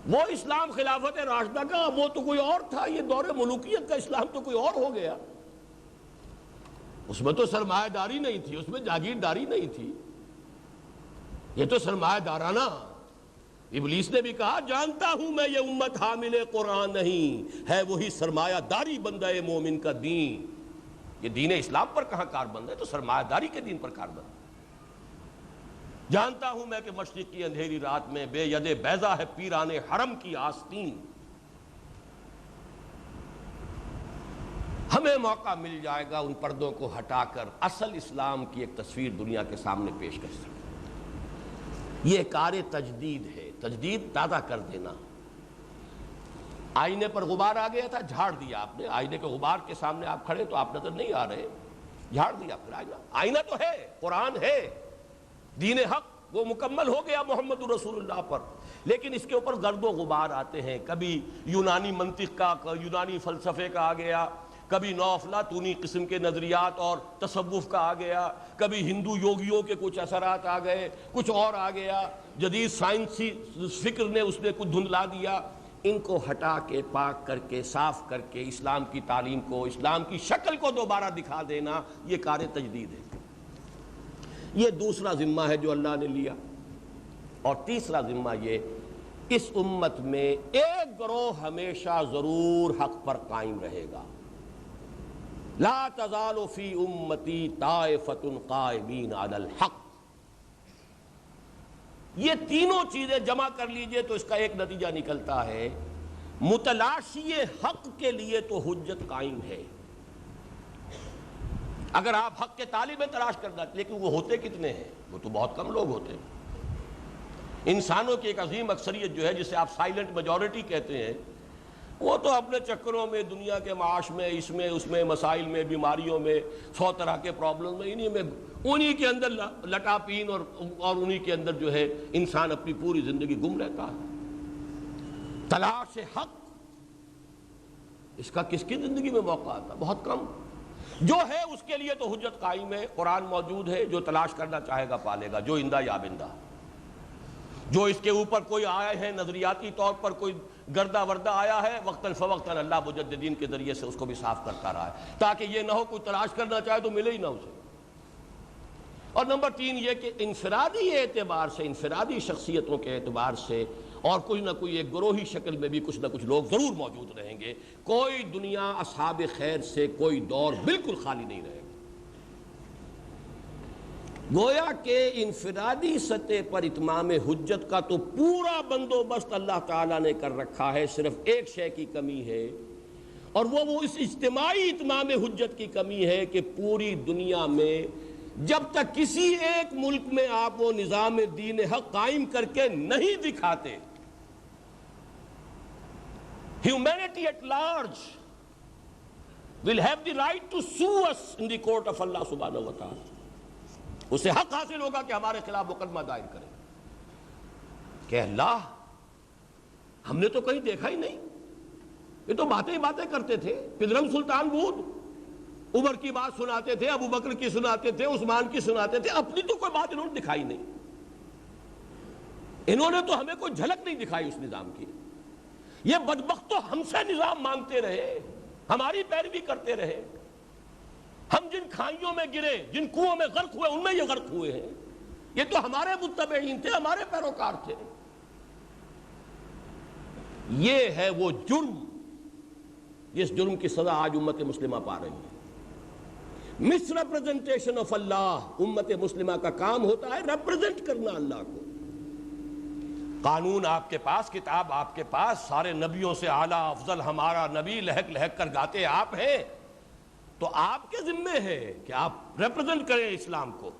وہ اسلام خلافت راشدہ کا وہ تو کوئی اور تھا، یہ دور ملوکیت کا اسلام تو کوئی اور ہو گیا. اس میں تو سرمایہ داری نہیں تھی، اس میں جاگیرداری نہیں تھی، یہ تو سرمایہ دارانہ. ابلیس نے بھی کہا جانتا ہوں میں یہ امت حامل قرآن نہیں ہے، وہی سرمایہ داری بندہ مومن کا دین. یہ دین اسلام پر کہاں کاربند ہے، تو سرمایہ داری کے دین پر کاربند. جانتا ہوں میں کہ مشرق کی اندھیری رات میں بے ید بیضا ہے پیران حرم کی آستین. ہمیں موقع مل جائے گا ان پردوں کو ہٹا کر اصل اسلام کی ایک تصویر دنیا کے سامنے پیش کر سکیں. یہ کار تجدید ہے، تجدید تازہ کر دینا. آئینے پر غبار آ گیا تھا، جھاڑ دیا آپ نے. آئینے کے غبار کے سامنے آپ کھڑے تو آپ نظر نہیں آ رہے، جھاڑ دیا پھر آئینہ. آئینہ تو ہے، قرآن ہے، دین حق وہ مکمل ہو گیا محمد رسول اللہ پر. لیکن اس کے اوپر گرد و غبار آتے ہیں. کبھی یونانی منطق کا، یونانی فلسفے کا آ گیا، کبھی نو افلاطونی قسم کے نظریات اور تصوف کا آ گیا، کبھی ہندو یوگیوں کے کچھ اثرات آ گئے، کچھ اور آ گیا، جدید سائنسی فکر نے اس نے کچھ دھندلا دیا. ان کو ہٹا کے پاک کر کے صاف کر کے اسلام کی تعلیم کو، اسلام کی شکل کو دوبارہ دکھا دینا، یہ کار تجدید ہے. یہ دوسرا ذمہ ہے جو اللہ نے لیا. اور تیسرا ذمہ یہ، اس امت میں ایک گروہ ہمیشہ ضرور حق پر قائم رہے گا. لا تزال فی امتی طائفۃ قائمین علی الحق. یہ تینوں چیزیں جمع کر لیجئے تو اس کا ایک نتیجہ نکلتا ہے، متلاشی حق کے لیے تو حجت قائم ہے. اگر آپ حق کے طالب تلاش کرنا، لیکن وہ ہوتے کتنے ہیں؟ وہ تو بہت کم لوگ ہوتے ہیں. انسانوں کی ایک عظیم اکثریت جو ہے، جسے آپ سائلنٹ میجورٹی کہتے ہیں، وہ تو اپنے چکروں میں، دنیا کے معاش میں، اس میں اس میں، مسائل میں، بیماریوں میں، 100 طرح کے پرابلم میں، انہی کے اندر لٹا پین اور انہی کے اندر جو ہے انسان اپنی پوری زندگی گم رہتا ہے. تلاش حق، اس کا کس کی زندگی میں موقع آتا؟ بہت کم. جو ہے اس کے لیے تو حجت قائم ہے، قرآن موجود ہے، جو تلاش کرنا چاہے گا پالے گا، جو اندہ یا بندہ. جو اس کے اوپر کوئی آئے ہیں نظریاتی طور پر، کوئی گردہ وردہ آیا ہے، وقتاً فوقتاً اللہ مجددین کے ذریعے سے اس کو بھی صاف کرتا رہا ہے، تاکہ یہ نہ ہو کوئی تلاش کرنا چاہے تو ملے ہی نہ اسے. اور نمبر 3 یہ کہ انفرادی اعتبار سے، انفرادی شخصیتوں کے اعتبار سے، اور کوئی نہ کوئی ایک گروہی شکل میں بھی کچھ نہ کچھ لوگ ضرور موجود رہیں گے. کوئی دنیا اصحاب خیر سے کوئی دور بالکل خالی نہیں رہے گا. گویا کہ انفرادی سطح پر اتمام حجت کا تو پورا بندوبست اللہ تعالیٰ نے کر رکھا ہے. صرف ایک شے کی کمی ہے، اور وہ اس اجتماعی اتمام حجت کی کمی ہے کہ پوری دنیا میں جب تک کسی ایک ملک میں آپ وہ نظام دین حق قائم کر کے نہیں دکھاتے، humanity at large will have the right to sue us in the court of Allah subhanahu wa ta'ala. اسے حق حاصل ہوگا کہ ہمارے خلاف مقدمہ دائر کرے کہ اللہ ہم نے تو کہیں دیکھا ہی نہیں، یہ تو باتیں ہی باتیں کرتے تھے. پدرم سلطان بود عمر کی بات سناتے تھے، ابو بکر کی سناتے تھے، عثمان کی سناتے تھے، اپنی تو کوئی بات انہوں نے دکھائی نہیں. انہوں نے تو ہمیں کوئی جھلک نہیں دکھائی اس نظام کی. یہ بدبخت تو ہم سے نظام مانگتے رہے، ہماری پیروی کرتے رہے. ہم جن کھائیوں میں گرے، جن کنووں میں غرق ہوئے، ان میں یہ غرق ہوئے ہیں. یہ تو ہمارے متبعین تھے، ہمارے پیروکار تھے. یہ ہے وہ جرم جس جرم کی سزا آج امت مسلمہ پا رہی ہے. مس ریپرزنٹیشن آف اللہ. امت مسلمہ کا کام ہوتا ہے ریپرزنٹ کرنا اللہ کو. قانون آپ کے پاس، کتاب آپ کے پاس، سارے نبیوں سے اعلیٰ افضل ہمارا نبی لہک لہک کر گاتے آپ ہیں، تو آپ کے ذمے ہے کہ آپ ریپرزنٹ کریں اسلام کو.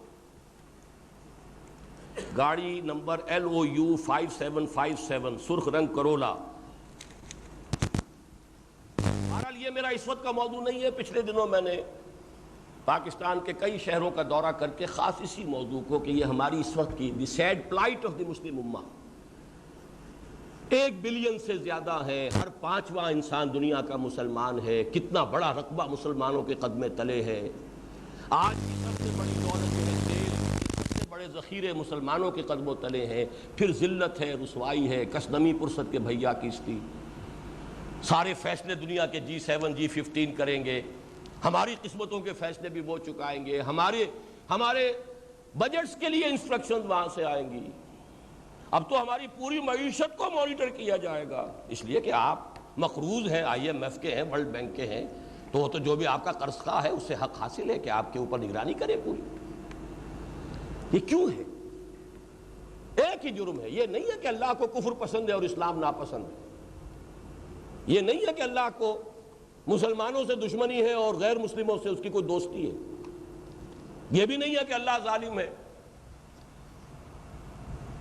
گاڑی نمبر LOU 5757 سرخ رنگ کرولا. بہرحال یہ میرا اس وقت کا موضوع نہیں ہے. پچھلے دنوں میں نے پاکستان کے کئی شہروں کا دورہ کر کے خاص اسی موضوع کو کہ یہ ہماری اس وقت کی دی سیڈ پلائٹ آف دی مسلم امہ. 1 بلین سے زیادہ ہے، ہر 5واں انسان دنیا کا مسلمان ہے. کتنا بڑا رقبہ مسلمانوں کے قدم تلے ہے. آج کی سب سے بڑی دولت جو ہے تیل، سب سے بڑے ذخیرے مسلمانوں کے قدموں تلے ہیں. پھر ذلت ہے، رسوائی ہے، کشدمی پرست کے بھیا کیستی. سارے فیصلے دنیا کے G7 G15 کریں گے. ہماری قسمتوں کے فیصلے بھی وہ چکائیں گے. ہمارے بجٹس کے لیے انسٹرکشنز وہاں سے آئیں گی. اب تو ہماری پوری معیشت کو مانیٹر کیا جائے گا، اس لیے کہ آپ مقروض ہیں، IMF کے ہیں، ورلڈ بینک کے ہیں، تو جو بھی آپ کا قرض خواہ ہے اس سے حق حاصل ہے کہ آپ کے اوپر نگرانی کرے پوری. یہ کیوں ہے؟ ایک ہی جرم ہے. یہ نہیں ہے کہ اللہ کو کفر پسند ہے اور اسلام ناپسند ہے. یہ نہیں ہے کہ اللہ کو مسلمانوں سے دشمنی ہے اور غیر مسلموں سے اس کی کوئی دوستی ہے. یہ بھی نہیں ہے کہ اللہ ظالم ہے.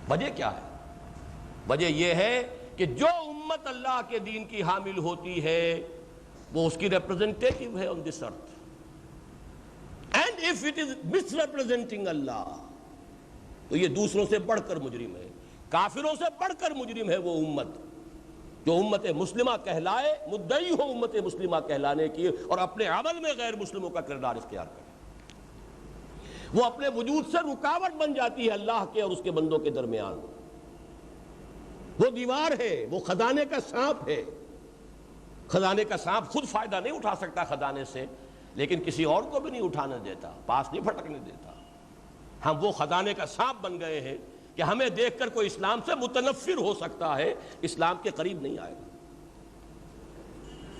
وجہ کیا ہے؟ وجہ یہ ہے کہ جو امت اللہ کے دین کی حامل ہوتی ہے وہ اس کی ریپرزنٹیٹیو ہے on this earth. And if it is misrepresenting اللہ تو یہ دوسروں سے بڑھ کر مجرم ہے. کافروں سے بڑھ کر مجرم ہے وہ امت جو امت مسلمہ کہلائے، مدعی ہو امت مسلمہ کہلانے کی، اور اپنے عمل میں غیر مسلموں کا کردار اختیار کرے. وہ اپنے وجود سے رکاوٹ بن جاتی ہے اللہ کے اور اس کے بندوں کے درمیان. وہ دیوار ہے، وہ خزانے کا سانپ ہے. خزانے کا سانپ خود فائدہ نہیں اٹھا سکتا خزانے سے، لیکن کسی اور کو بھی نہیں اٹھانے دیتا، پاس نہیں پھٹکنے دیتا. ہم وہ خزانے کا سانپ بن گئے ہیں کہ ہمیں دیکھ کر کوئی اسلام سے متنفر ہو سکتا ہے، اسلام کے قریب نہیں آئے گا.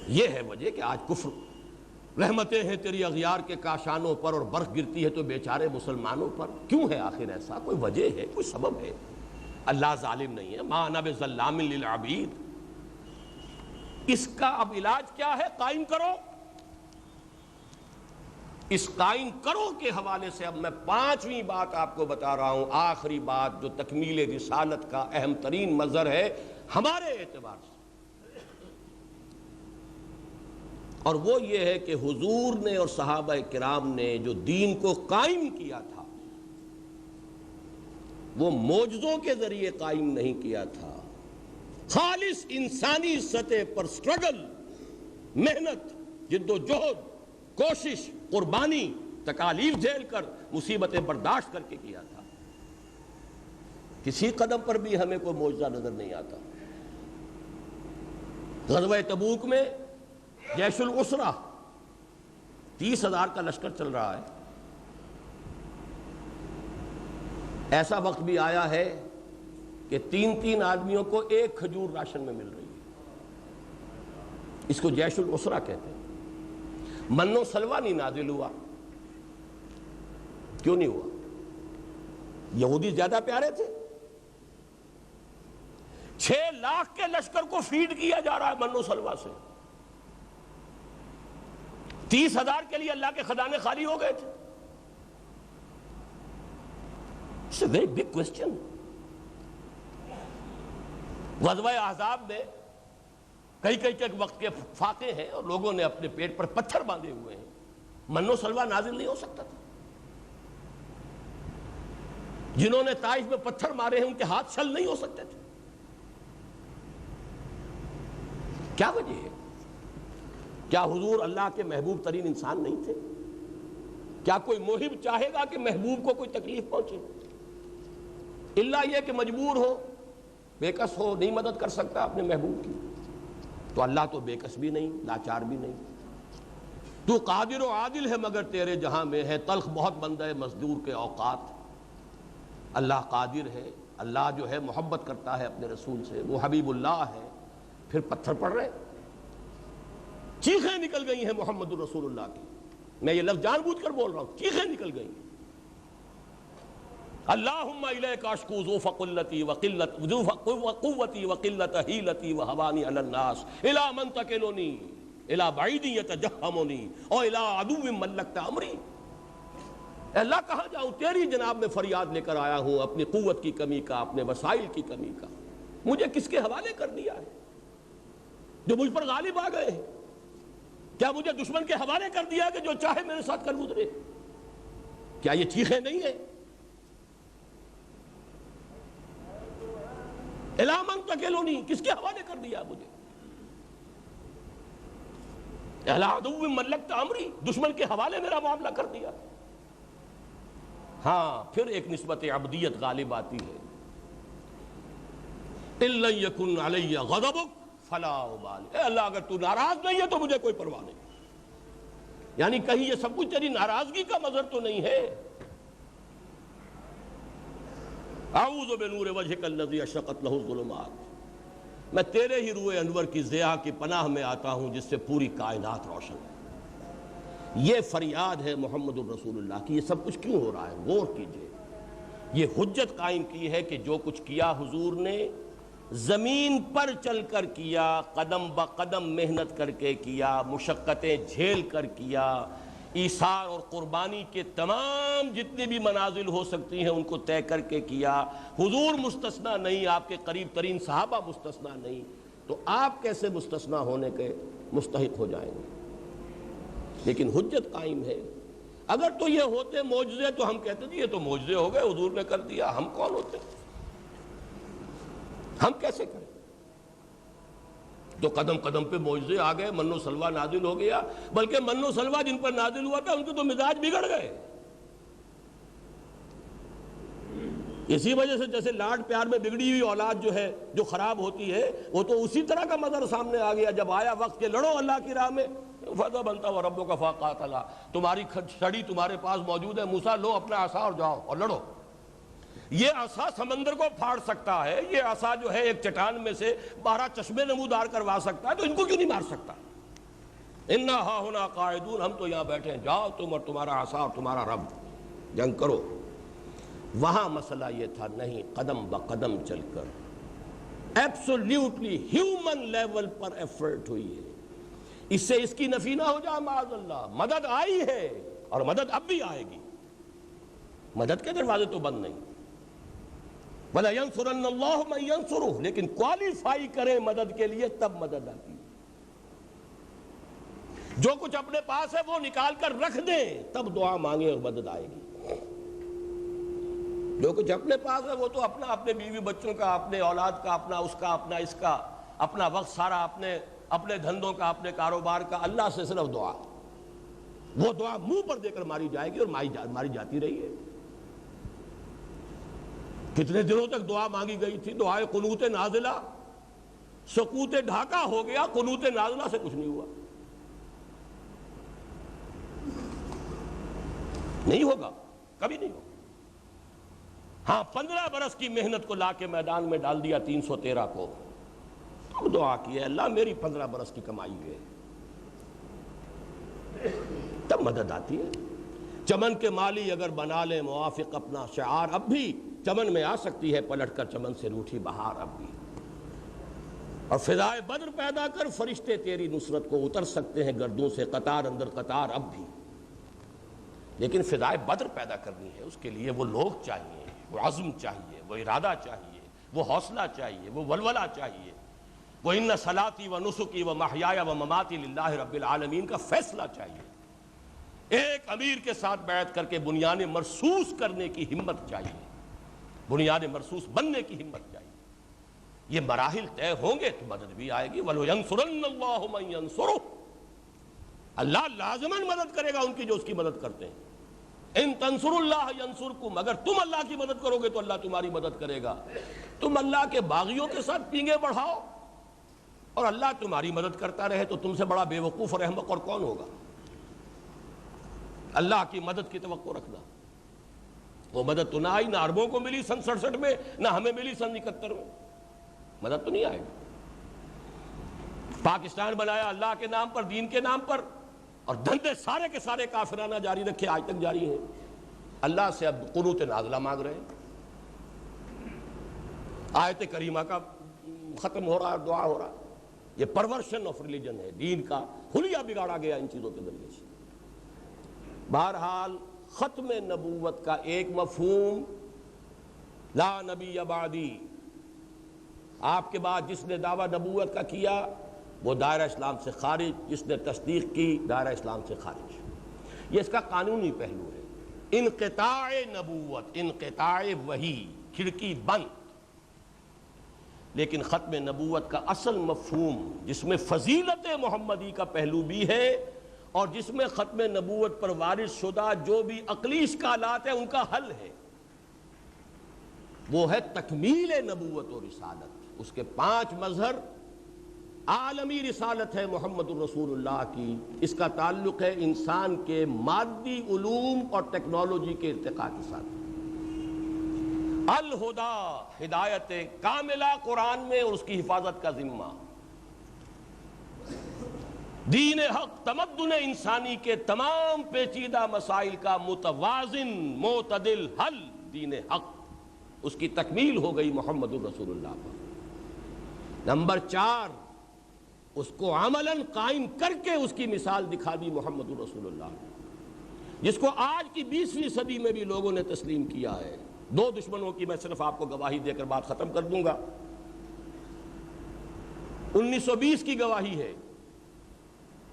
یہ ہے وجہ کہ آج کفر. رحمتیں ہیں تیری اغیار کے کاشانوں پر اور برف گرتی ہے تو بیچارے مسلمانوں پر. کیوں ہے آخر ایسا؟ کوئی وجہ ہے، کوئی سبب ہے. اللہ ظالم نہیں ہے. ما انا بظلام للعبید. اس کا اب علاج کیا ہے؟ قائم کرو. اس قائم کرو کے حوالے سے اب میں 5ویں بات آپ کو بتا رہا ہوں، آخری بات جو تکمیل رسالت کا اہم ترین مظہر ہے ہمارے اعتبار سے. اور وہ یہ ہے کہ حضور نے اور صحابہ کرام نے جو دین کو قائم کیا تھا وہ معجزوں کے ذریعے قائم نہیں کیا تھا. خالص انسانی سطح پر سٹرگل، محنت، جد و جہد، کوشش، قربانی، تکالیف جھیل کر، مصیبتیں برداشت کر کے کیا تھا. کسی قدم پر بھی ہمیں کوئی معجزہ نظر نہیں آتا. غزوہ تبوک میں جیش العسرہ 30,000 کا لشکر چل رہا ہے. ایسا وقت بھی آیا ہے کہ 3 آدمیوں کو 1 کھجور راشن میں مل رہی ہے. اس کو جیش العسرہ کہتے ہیں. من و سلوہ نہیں نازل ہوا. کیوں نہیں ہوا؟ یہودی زیادہ پیارے تھے. 6 لاکھ کے لشکر کو فیڈ کیا جا رہا ہے من و سلوہ سے. 30,000 کے لیے اللہ کے خزانے خالی ہو گئے تھے. It's a very big question. غزوہ احزاب میں کئی وقت کے فاقے ہیں اور لوگوں نے اپنے پیٹ پر پتھر باندھے ہوئے ہیں. من و سلوہ نازل نہیں ہو سکتا تھا. جنہوں نے طائف میں پتھر مارے ہیں ان کے ہاتھ چھل نہیں ہو سکتے تھے. کیا وجہ ہے؟ کیا حضور اللہ کے محبوب ترین انسان نہیں تھے؟ کیا کوئی محب چاہے گا کہ محبوب کو کوئی تکلیف پہنچے؟ الا یہ کہ مجبور ہو، بے کس ہو، نہیں مدد کر سکتا اپنے محبوب کی. تو اللہ تو بے کس بھی نہیں، لاچار بھی نہیں. تو قادر و عادل ہے مگر تیرے جہاں میں ہے تلخ بہت بندہ مزدور کے اوقات. اللہ قادر ہے، اللہ جو ہے محبت کرتا ہے اپنے رسول سے، وہ حبیب اللہ ہے. پھر پتھر پڑ رہے، چیخیں نکل گئی ہیں محمد الرسول اللہ کی. میں یہ لفظ جان بوجھ کر بول رہا ہوں، چیخیں نکل گئی. اللہم الیک اشکو ضعف قلتی وقلت قوتی وقلت حیلتی وہوانی علی الناس الی من تکلنی الی بعید یتجہمنی او الی عدو ملکت امری. اللہ کہاں جاؤں، تیری جناب میں فریاد لے کر آیا ہوں اپنی قوت کی کمی کا، اپنے وسائل کی کمی کا. مجھے کس کے حوالے کر دیا ہے جو مجھ پر غالب آ گئے ہیں؟ کیا مجھے دشمن کے حوالے کر دیا کہ جو چاہے میرے ساتھ کر گزرے؟ کیا یہ چیخیں نہیں ہیں؟ الی من تکلنی، کس کے حوالے کر دیا مجھے؟ الی عدو ملکت امری، دشمن کے حوالے میرا معاملہ کر دیا. ہاں پھر ایک نسبت عبدیت غالب آتی ہے. ان لن یکن علی غضبک فلا ابالی، اے اللہ اگر تو ناراض نہیں ہے تو مجھے کوئی پرواہ نہیں. یعنی کہیں یہ سب کچھ تیری ناراضگی کا مظہر تو نہیں ہے. اعوذ بنور وجہک الذی اشرقت لہ الظلمات، میں تیرے ہی روح انور کی ضیاء کی پناہ میں آتا ہوں جس سے پوری کائنات روشن ہے. یہ فریاد ہے محمد الرسول اللہ کی. یہ سب کچھ کیوں ہو رہا ہے؟ غور کیجئے. یہ حجت قائم کی ہے کہ جو کچھ کیا حضور نے زمین پر چل کر کیا، قدم بقدم محنت کر کے کیا، مشقتیں جھیل کر کیا، ایثار اور قربانی کے تمام جتنی بھی منازل ہو سکتی ہیں ان کو طے کر کے کیا. حضور مستثنا نہیں، آپ کے قریب ترین صحابہ مستثنا نہیں. تو آپ کیسے مستثنا ہونے کے مستحق ہو جائیں گے؟ لیکن حجت قائم ہے. اگر تو یہ ہوتے معجزے تو ہم کہتے تھے یہ تو معجزے ہو گئے، حضور نے کر دیا. ہم کون ہوتے؟ ہم کیسے کریں؟ تو قدم قدم پہ معجزے آ گئے، من و سلوہ نازل ہو گیا. بلکہ من و سلوہ جن پر نازل ہوا تھا ان کے تو مزاج بگڑ گئے. اسی وجہ سے جیسے لاڈ پیار میں بگڑی ہوئی اولاد جو ہے جو خراب ہوتی ہے، وہ تو اسی طرح کا منظر سامنے آ گیا جب آیا وقت کہ لڑو اللہ کی راہ میں. فضا بنتا و ربوں کا فاقاتلہ، تمہاری چھڑی تمہارے پاس موجود ہے، موسیٰ لو اپنا عصا اور جاؤ اور لڑو. یہ عصا سمندر کو پھاڑ سکتا ہے، یہ عصا جو ہے ایک چٹان میں سے 12 چشمے نمودار کروا سکتا ہے، تو ان کو کیوں نہیں مار سکتا؟ انا ہا ہونا قاعدون، ہم تو یہاں بیٹھے ہیں، جاؤ تم اور تمہارا عصا اور تمہارا رب جنگ کرو. وہاں مسئلہ یہ تھا نہیں، قدم بقدم چل کر ایبسولیوٹلی ہیومن لیول پر ایفرٹ ہوئی ہے. اس سے اس کی نفی نہ ہو جائے معاذ اللہ. مدد آئی ہے اور مدد اب بھی آئے گی. مدد کے دروازے تو بند نہیں. وَلَا يَنْصُرَنَّ اللَّهُ مَن يَنْصُرُهُ، لیکن کوالیفائی کریں مدد کے لیے تب مدد آتی ہے. جو کچھ اپنے پاس ہے وہ نکال کر رکھ دیں تب دعا مانگیں اور مدد آئے گی. جو کچھ اپنے پاس ہے وہ تو اپنا، اپنے بیوی بچوں کا، اپنے اولاد کا، اپنا اس کا، اپنا اس کا، اپنا وقت سارا اپنے دھندوں کا، اپنے کاروبار کا. اللہ سے صرف دعا. وہ دعا منہ پر دے کر ماری جائے گی اور ماری جاتی رہی ہے. کتنے دنوں تک دعا مانگی گئی تھی. دعائے قنوت نازلہ، سقوط ڈھاکہ ہو گیا، قنوت نازلہ سے کچھ نہیں ہوا. نہیں ہوگا، کبھی نہیں ہوگا. ہاں 15 برس کی محنت کو لا کے میدان میں ڈال دیا 313 کو. تب دعا کی ہے اللہ میری 15 برس کی کمائی ہے، تب مدد آتی ہے. چمن کے مالی اگر بنا لے موافق اپنا شعار، اب بھی چمن میں آ سکتی ہے پلٹ کر چمن سے روٹھی بہار. اب بھی اور فضائے بدر پیدا کر، فرشتے تیری نصرت کو اتر سکتے ہیں گردوں سے قطار اندر قطار اب بھی، لیکن فضائے بدر پیدا کرنی ہے، اس کے لیے وہ لوگ چاہیے، وہ عزم چاہیے، وہ ارادہ چاہیے، وہ حوصلہ چاہیے، وہ ولولہ چاہیے، وہ ان صلاتی و نسکی و محیایا و مماتی للہ رب العالمین کا فیصلہ چاہیے، ایک امیر کے ساتھ بیعت کر کے بنیان مرصوص کرنے کی ہمت چاہیے، بنیان مرصوص بننے کی ہمت چاہیے۔ یہ مراحل طے ہوں گے تو مدد بھی آئے گی۔ وَلَيَنْصُرَنَّ اللَّهُ مَن يَنْصُرُهُ، اللہ لازماً مدد کرے گا ان کی جو اس کی مدد کرتے ہیں۔ ان تنصروا اللہ ینصرکم، اگر تم اللہ کی مدد کرو گے تو اللہ تمہاری مدد کرے گا۔ تم اللہ کے باغیوں کے ساتھ پینگے بڑھاؤ اور اللہ تمہاری مدد کرتا رہے تو تم سے بڑا بے وقوف اور احمق اور کون ہوگا؟ اللہ کی مدد کی توقع رکھنا۔ وہ مدد تو نہ آئی، نہ عربوں کو ملی سن 67 میں، نہ ہمیں ملی سن 71 میں، مدد تو نہیں آئے گی۔ پاکستان بنایا اللہ کے نام پر، دین کے نام پر، اور دھندے سارے کے سارے کافرانہ جاری رکھے، آج تک جاری ہیں۔ اللہ سے اب قنوت نازلہ مانگ رہے ہیں، آیت کریمہ کا ختم ہو رہا ہے، دعا ہو رہا ہے۔ یہ پرورشن آف ریلیجن ہے، دین کا حلیہ بگاڑا گیا ان چیزوں کے ذریعے سے۔ بہرحال ختم نبوت کا ایک مفہوم، لا نبی بعدی، آپ کے بعد جس نے دعویٰ نبوت کا کیا وہ دائرہ اسلام سے خارج، جس نے تصدیق کی دائرہ اسلام سے خارج۔ یہ اس کا قانونی پہلو ہے۔ انقطاع نبوت، انقطاع وحی، کھڑکی بند۔ لیکن ختم نبوت کا اصل مفہوم، جس میں فضیلت محمدی کا پہلو بھی ہے اور جس میں ختم نبوت پر وارث شدہ جو بھی عقلی اشکالات ہیں ان کا حل ہے، وہ ہے تکمیل نبوت و رسالت۔ اس کے 5 مظہر، عالمی رسالت ہے محمد الرسول اللہ کی، اس کا تعلق ہے انسان کے مادی علوم اور ٹیکنالوجی کے ارتقاء کے ساتھ۔ الہدا، ہدایت کاملہ قرآن میں اور اس کی حفاظت کا ذمہ۔ دین حق، تمدن انسانی کے تمام پیچیدہ مسائل کا متوازن معتدل حل دین حق، اس کی تکمیل ہو گئی محمد الرسول اللہ پر۔ نمبر 4، اس کو عملاً قائم کر کے اس کی مثال دکھا دی محمد الرسول اللہ، جس کو آج کی 20ویں صدی میں بھی لوگوں نے تسلیم کیا ہے۔ 2 دشمنوں کی میں صرف آپ کو گواہی دے کر بات ختم کر دوں گا۔ 1920 کی گواہی ہے،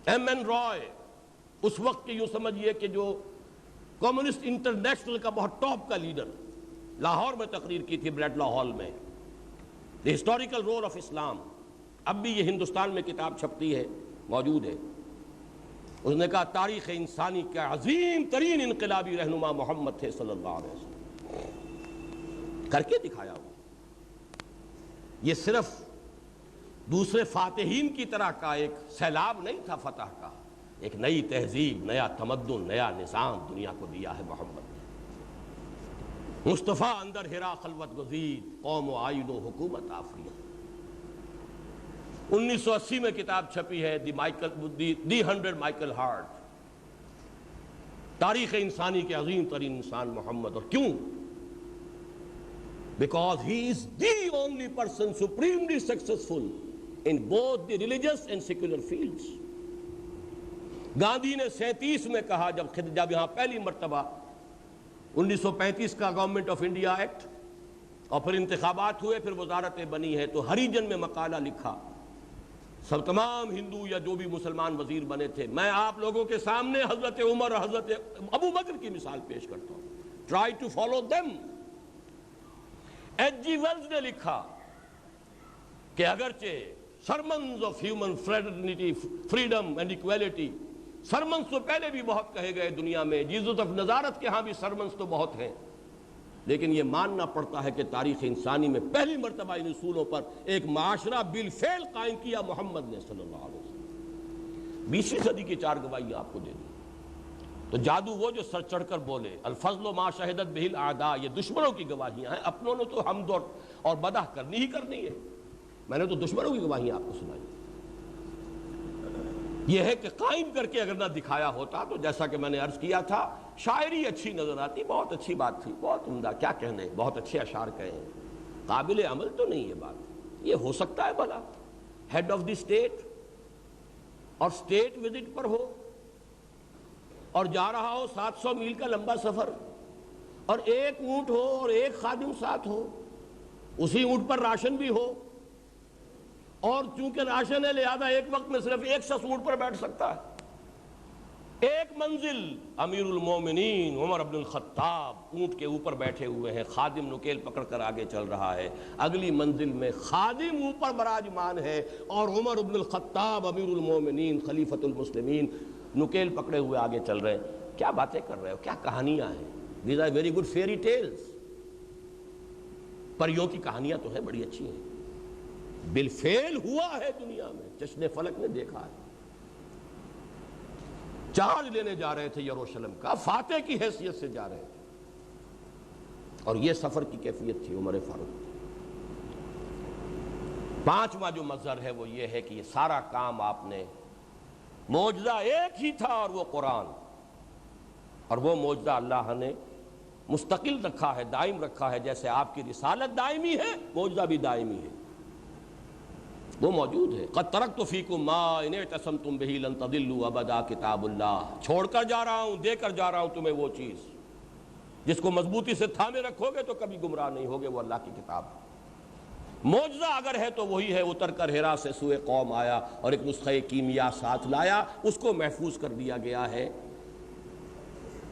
ایم این رائے، اس وقت کے یوں سمجھئے کہ جو کمیونسٹ انٹرنیشنل کا بہت ٹاپ کا لیڈر، لاہور میں تقریر کی تھی بریڈ لا ہال میں، دی ہسٹوریکل رول آف اسلام۔ اب بھی یہ ہندوستان میں کتاب چھپتی ہے، موجود ہے۔ اس نے کہا تاریخ انسانی کا عظیم ترین انقلابی رہنما محمد تھے صلی اللہ علیہ وسلم، کر کے دکھایا ہوا۔ یہ صرف دوسرے فاتحین کی طرح کا ایک سیلاب نہیں تھا فتح کا، ایک نئی تہذیب، نیا تمدن، نیا نظام دنیا کو دیا ہے محمد نے۔ مصطفیٰ اندر ہرا خلوت گزید، قوم و آئین و حکومت آفریت۔ 1980 میں کتاب چھپی ہے دی 100 مائیکل ہارٹ، تاریخ انسانی کے عظیم ترین انسان محمد۔ اور کیوں؟ Because he is the only person supremely successful in both the religious and secular fields۔ Gandhi نے 37 میں کہا، جب یہاں پہلی مرتبہ 1935 کا گورنمنٹ آف انڈیا ایکٹ اور پھر انتخابات ہوئے، پھر وزارتیں بنی ہے، تو ہریجن میں مقالہ لکھا، سب تمام ہندو یا جو بھی مسلمان وزیر بنے تھے، میں آپ لوگوں کے سامنے حضرت عمر اور حضرت ابو بکر کی مثال پیش کرتا ہوں، try to follow them۔ H G Wells نے لکھا کہ اگرچہ sermons of human fraternity, freedom and equality, sermons تو پہلے بھی بہت کہے گئے دنیا میں، جیزس آف نزارت کے ہاں بھی سرمنز تو بہت ہیں، لیکن یہ ماننا پڑتا ہے کہ تاریخ انسانی میں پہلی مرتبہ ان اصولوں پر ایک معاشرہ بالفعل قائم کیا محمد نے صلی اللہ علیہ وسلم۔ 20ویں صدی کی 4 گواہیاں آپ کو دے دیں۔ تو جادو وہ جو سر چڑھ کر بولے، الفضل ما شہدت بہ الاعداء، یہ دشمنوں کی گواہیاں ہیں، اپنوں نے تو حمد اور مدح کرنی ہی کرنی ہے، میں نے تو دشمنوں کی گواہیاں آپ کو سنائی۔ یہ ہے کہ قائم کر کے اگر نہ دکھایا ہوتا تو جیسا کہ میں نے عرض کیا تھا، شاعری اچھی نظر آتی، بہت اچھی بات تھی، بہت عمدہ، کیا کہنے، بہت اچھے اشعار کہے ہیں، قابل عمل تو نہیں یہ بات، یہ ہو سکتا ہے بھلا، ہیڈ آف دی اسٹیٹ اور اسٹیٹ وزٹ پر ہو اور جا رہا ہو 700 میل کا لمبا سفر اور ایک اونٹ ہو اور ایک خادم ساتھ ہو, اسی اونٹ پر راشن بھی ہو, اور چونکہ راشن ہے لہذا ایک وقت میں صرف ایک شخص اونٹ پر بیٹھ سکتا ہے. ایک منزل امیر المومنین عمر بن الخطاب اونٹ کے اوپر بیٹھے ہوئے ہیں, خادم نکیل پکڑ کر آگے چل رہا ہے. اگلی منزل میں خادم اوپر براجمان ہے اور عمر بن الخطاب امیر المومنین خلیفۃ المسلمین نکیل پکڑے ہوئے آگے چل رہے ہیں. کیا باتیں کر رہے ہو, کیا کہانیاں ہیں. These are very good fairy tales. پریوں کی کہانیاں تو ہیں, بڑی اچھی ہیں. بالفعل ہوا ہے دنیا میں, چشم فلک نے دیکھا ہے. چارج لینے جا رہے تھے یروشلم کا, فاتح کی حیثیت سے جا رہے تھے, اور یہ سفر کی کیفیت تھی عمر فاروق. پانچواں جو منظر ہے وہ یہ ہے کہ یہ سارا کام آپ نے, معجزہ ایک ہی تھا اور وہ قرآن, اور وہ معجزہ اللہ نے مستقل رکھا ہے, دائم رکھا ہے. جیسے آپ کی رسالت دائمی ہے, معجزہ بھی دائمی ہے, وہ موجود ہے. قد ترکت فیکم ما ان اعتصمتم بہ لن تضلوا ابدا کتاب اللہ. چھوڑ کر جا رہا ہوں, دے کر جا رہا ہوں تمہیں وہ چیز جس کو مضبوطی سے تھامے رکھو گے تو کبھی گمراہ نہیں ہوگے, وہ اللہ کی کتاب. معجزہ اگر ہے تو وہی ہے, اتر کر ہرا سے سوئے قوم آیا اور ایک نسخہ کیمیا ساتھ لایا, اس کو محفوظ کر دیا گیا ہے.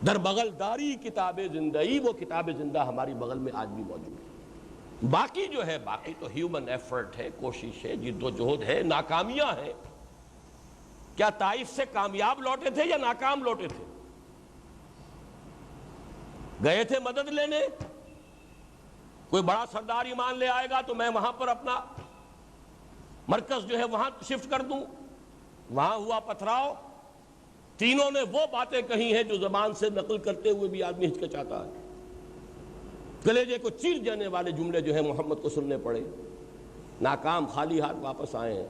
در بغل داری کتاب زندگی, وہ کتاب زندہ ہماری بغل میں آج بھی موجود ہے. باقی جو ہے, باقی تو ہیومن ایفرٹ ہے, کوشش ہے, جد و جہد ہے, ناکامیاں ہیں. کیا طائف سے کامیاب لوٹے تھے یا ناکام لوٹے تھے؟ گئے تھے مدد لینے. کوئی بڑا سردار ایمان لے آئے گا تو میں وہاں پر اپنا مرکز جو ہے وہاں شفٹ کر دوں. وہاں ہوا پتھراؤ, تینوں نے وہ باتیں کہی ہیں جو زبان سے نقل کرتے ہوئے بھی آدمی ہچکچاتا ہے. کلیجے کو چیر جانے والے جملے جو ہیں محمد کو سننے پڑے. ناکام, خالی ہاتھ واپس آئے ہیں,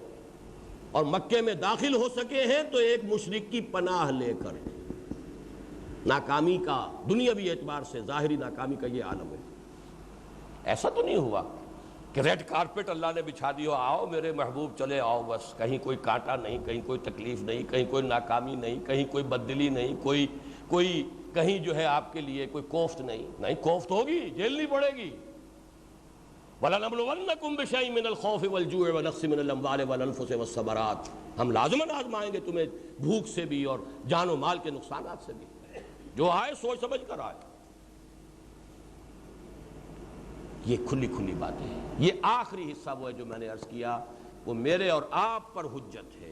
اور مکے میں داخل ہو سکے ہیں تو ایک مشرک کی پناہ لے کر. ناکامی کا دنیاوی اعتبار سے ظاہری ناکامی کا یہ عالم ہے. ایسا تو نہیں ہوا کہ ریڈ کارپٹ اللہ نے بچھا دیا, آؤ میرے محبوب چلے آؤ, بس کہیں کوئی کانٹا نہیں, کہیں کوئی تکلیف نہیں, کہیں کوئی ناکامی نہیں, کہیں کوئی بددلی نہیں, کوئی کہیں جو ہے آپ کے لیے کوئی کوفت نہیں. نہیں, کوفت ہوگی, جھیلنی پڑے گی. وَلَنَبْلُوَنَّكُمْ بِشَيْءٍ مِّنَ الْخَوْفِ وَالْجُوعِ وَنَقْصٍ مِّنَ الْأَمْوَالِ وَالْأَنفُسِ وَالثَّمَرَاتِ. ہم لازماً آزمائیں گے تمہیں بھوک سے بھی اور جان و مال کے نقصانات سے بھی. جو آئے سوچ سمجھ کر آئے. یہ کھلی کھلی باتیں ہیں. یہ آخری حصہ وہ ہے جو میں نے عرض کیا, وہ میرے اور آپ پر حجت ہے.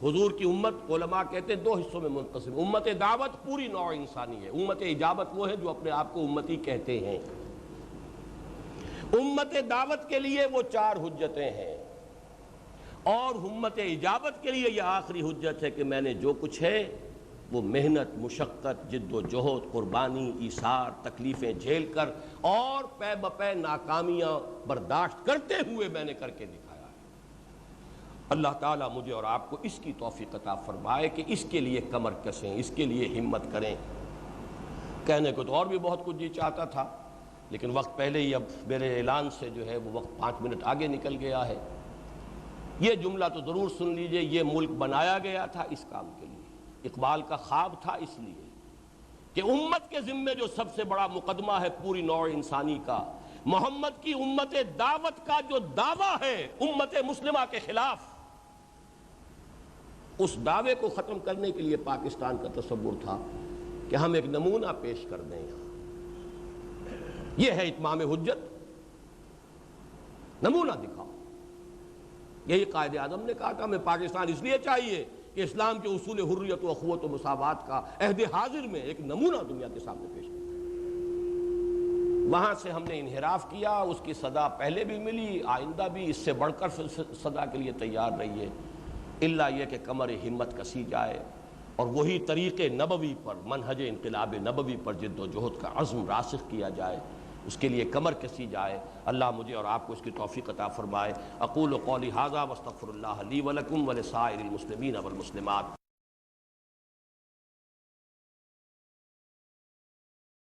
حضور کی امت علماء کہتے ہیں دو حصوں میں منقسم. امت دعوت پوری نوع انسانی ہے. امت اجابت وہ ہے جو اپنے آپ کو امتی کہتے ہیں. امت دعوت کے لیے وہ 4 حجتیں ہیں, اور امت اجابت کے لیے یہ آخری حجت ہے کہ میں نے جو کچھ ہے وہ محنت, مشقت, جد و جہد, قربانی, ایثار, تکلیفیں جھیل کر اور پے بپے ناکامیاں برداشت کرتے ہوئے میں نے کر کے دکھایا ہے. اللہ تعالیٰ مجھے اور آپ کو اس کی توفیق عطا فرمائے کہ اس کے لیے کمر کسیں, اس کے لیے ہمت کریں. کہنے کو تو اور بھی بہت کچھ جی چاہتا تھا, لیکن وقت پہلے ہی اب میرے اعلان سے جو ہے وہ وقت 5 منٹ آگے نکل گیا ہے. یہ جملہ تو ضرور سن لیجئے, یہ ملک بنایا گیا تھا اس کام کے لیے. اقبال کا خواب تھا اس لیے کہ امت کے ذمے جو سب سے بڑا مقدمہ ہے پوری نوع انسانی کا, محمد کی امت دعوت کا جو دعویٰ ہے امت مسلمہ کے خلاف, اس دعوے کو ختم کرنے کے لیے پاکستان کا تصور تھا کہ ہم ایک نمونہ پیش کر دیں. یہ ہے اتمام حجت, نمونہ دکھاؤ. یہی قائد اعظم نے کہا تھا, ہمیں پاکستان اس لیے چاہیے کہ اسلام کے اصول حریت و اخوت و مساوات کا عہد حاضر میں ایک نمونہ دنیا کے سامنے پیش کیا. وہاں سے ہم نے انحراف کیا, اس کی سزا پہلے بھی ملی, آئندہ بھی اس سے بڑھ کر سزا کے لیے تیار رہیے. الا یہ کہ کمر ہمت کسی جائے اور وہی طریق نبوی پر, منہج انقلاب نبوی پر جد و جہد کا عزم راسخ کیا جائے, اس کے لیے کمر کسی جائے. اللہ مجھے اور آپ کو اس کی توفیق عطا فرمائے. اقول قولی ھذا واستغفر اللہ لی ولکم ولسائر المسلمین والمسلمات.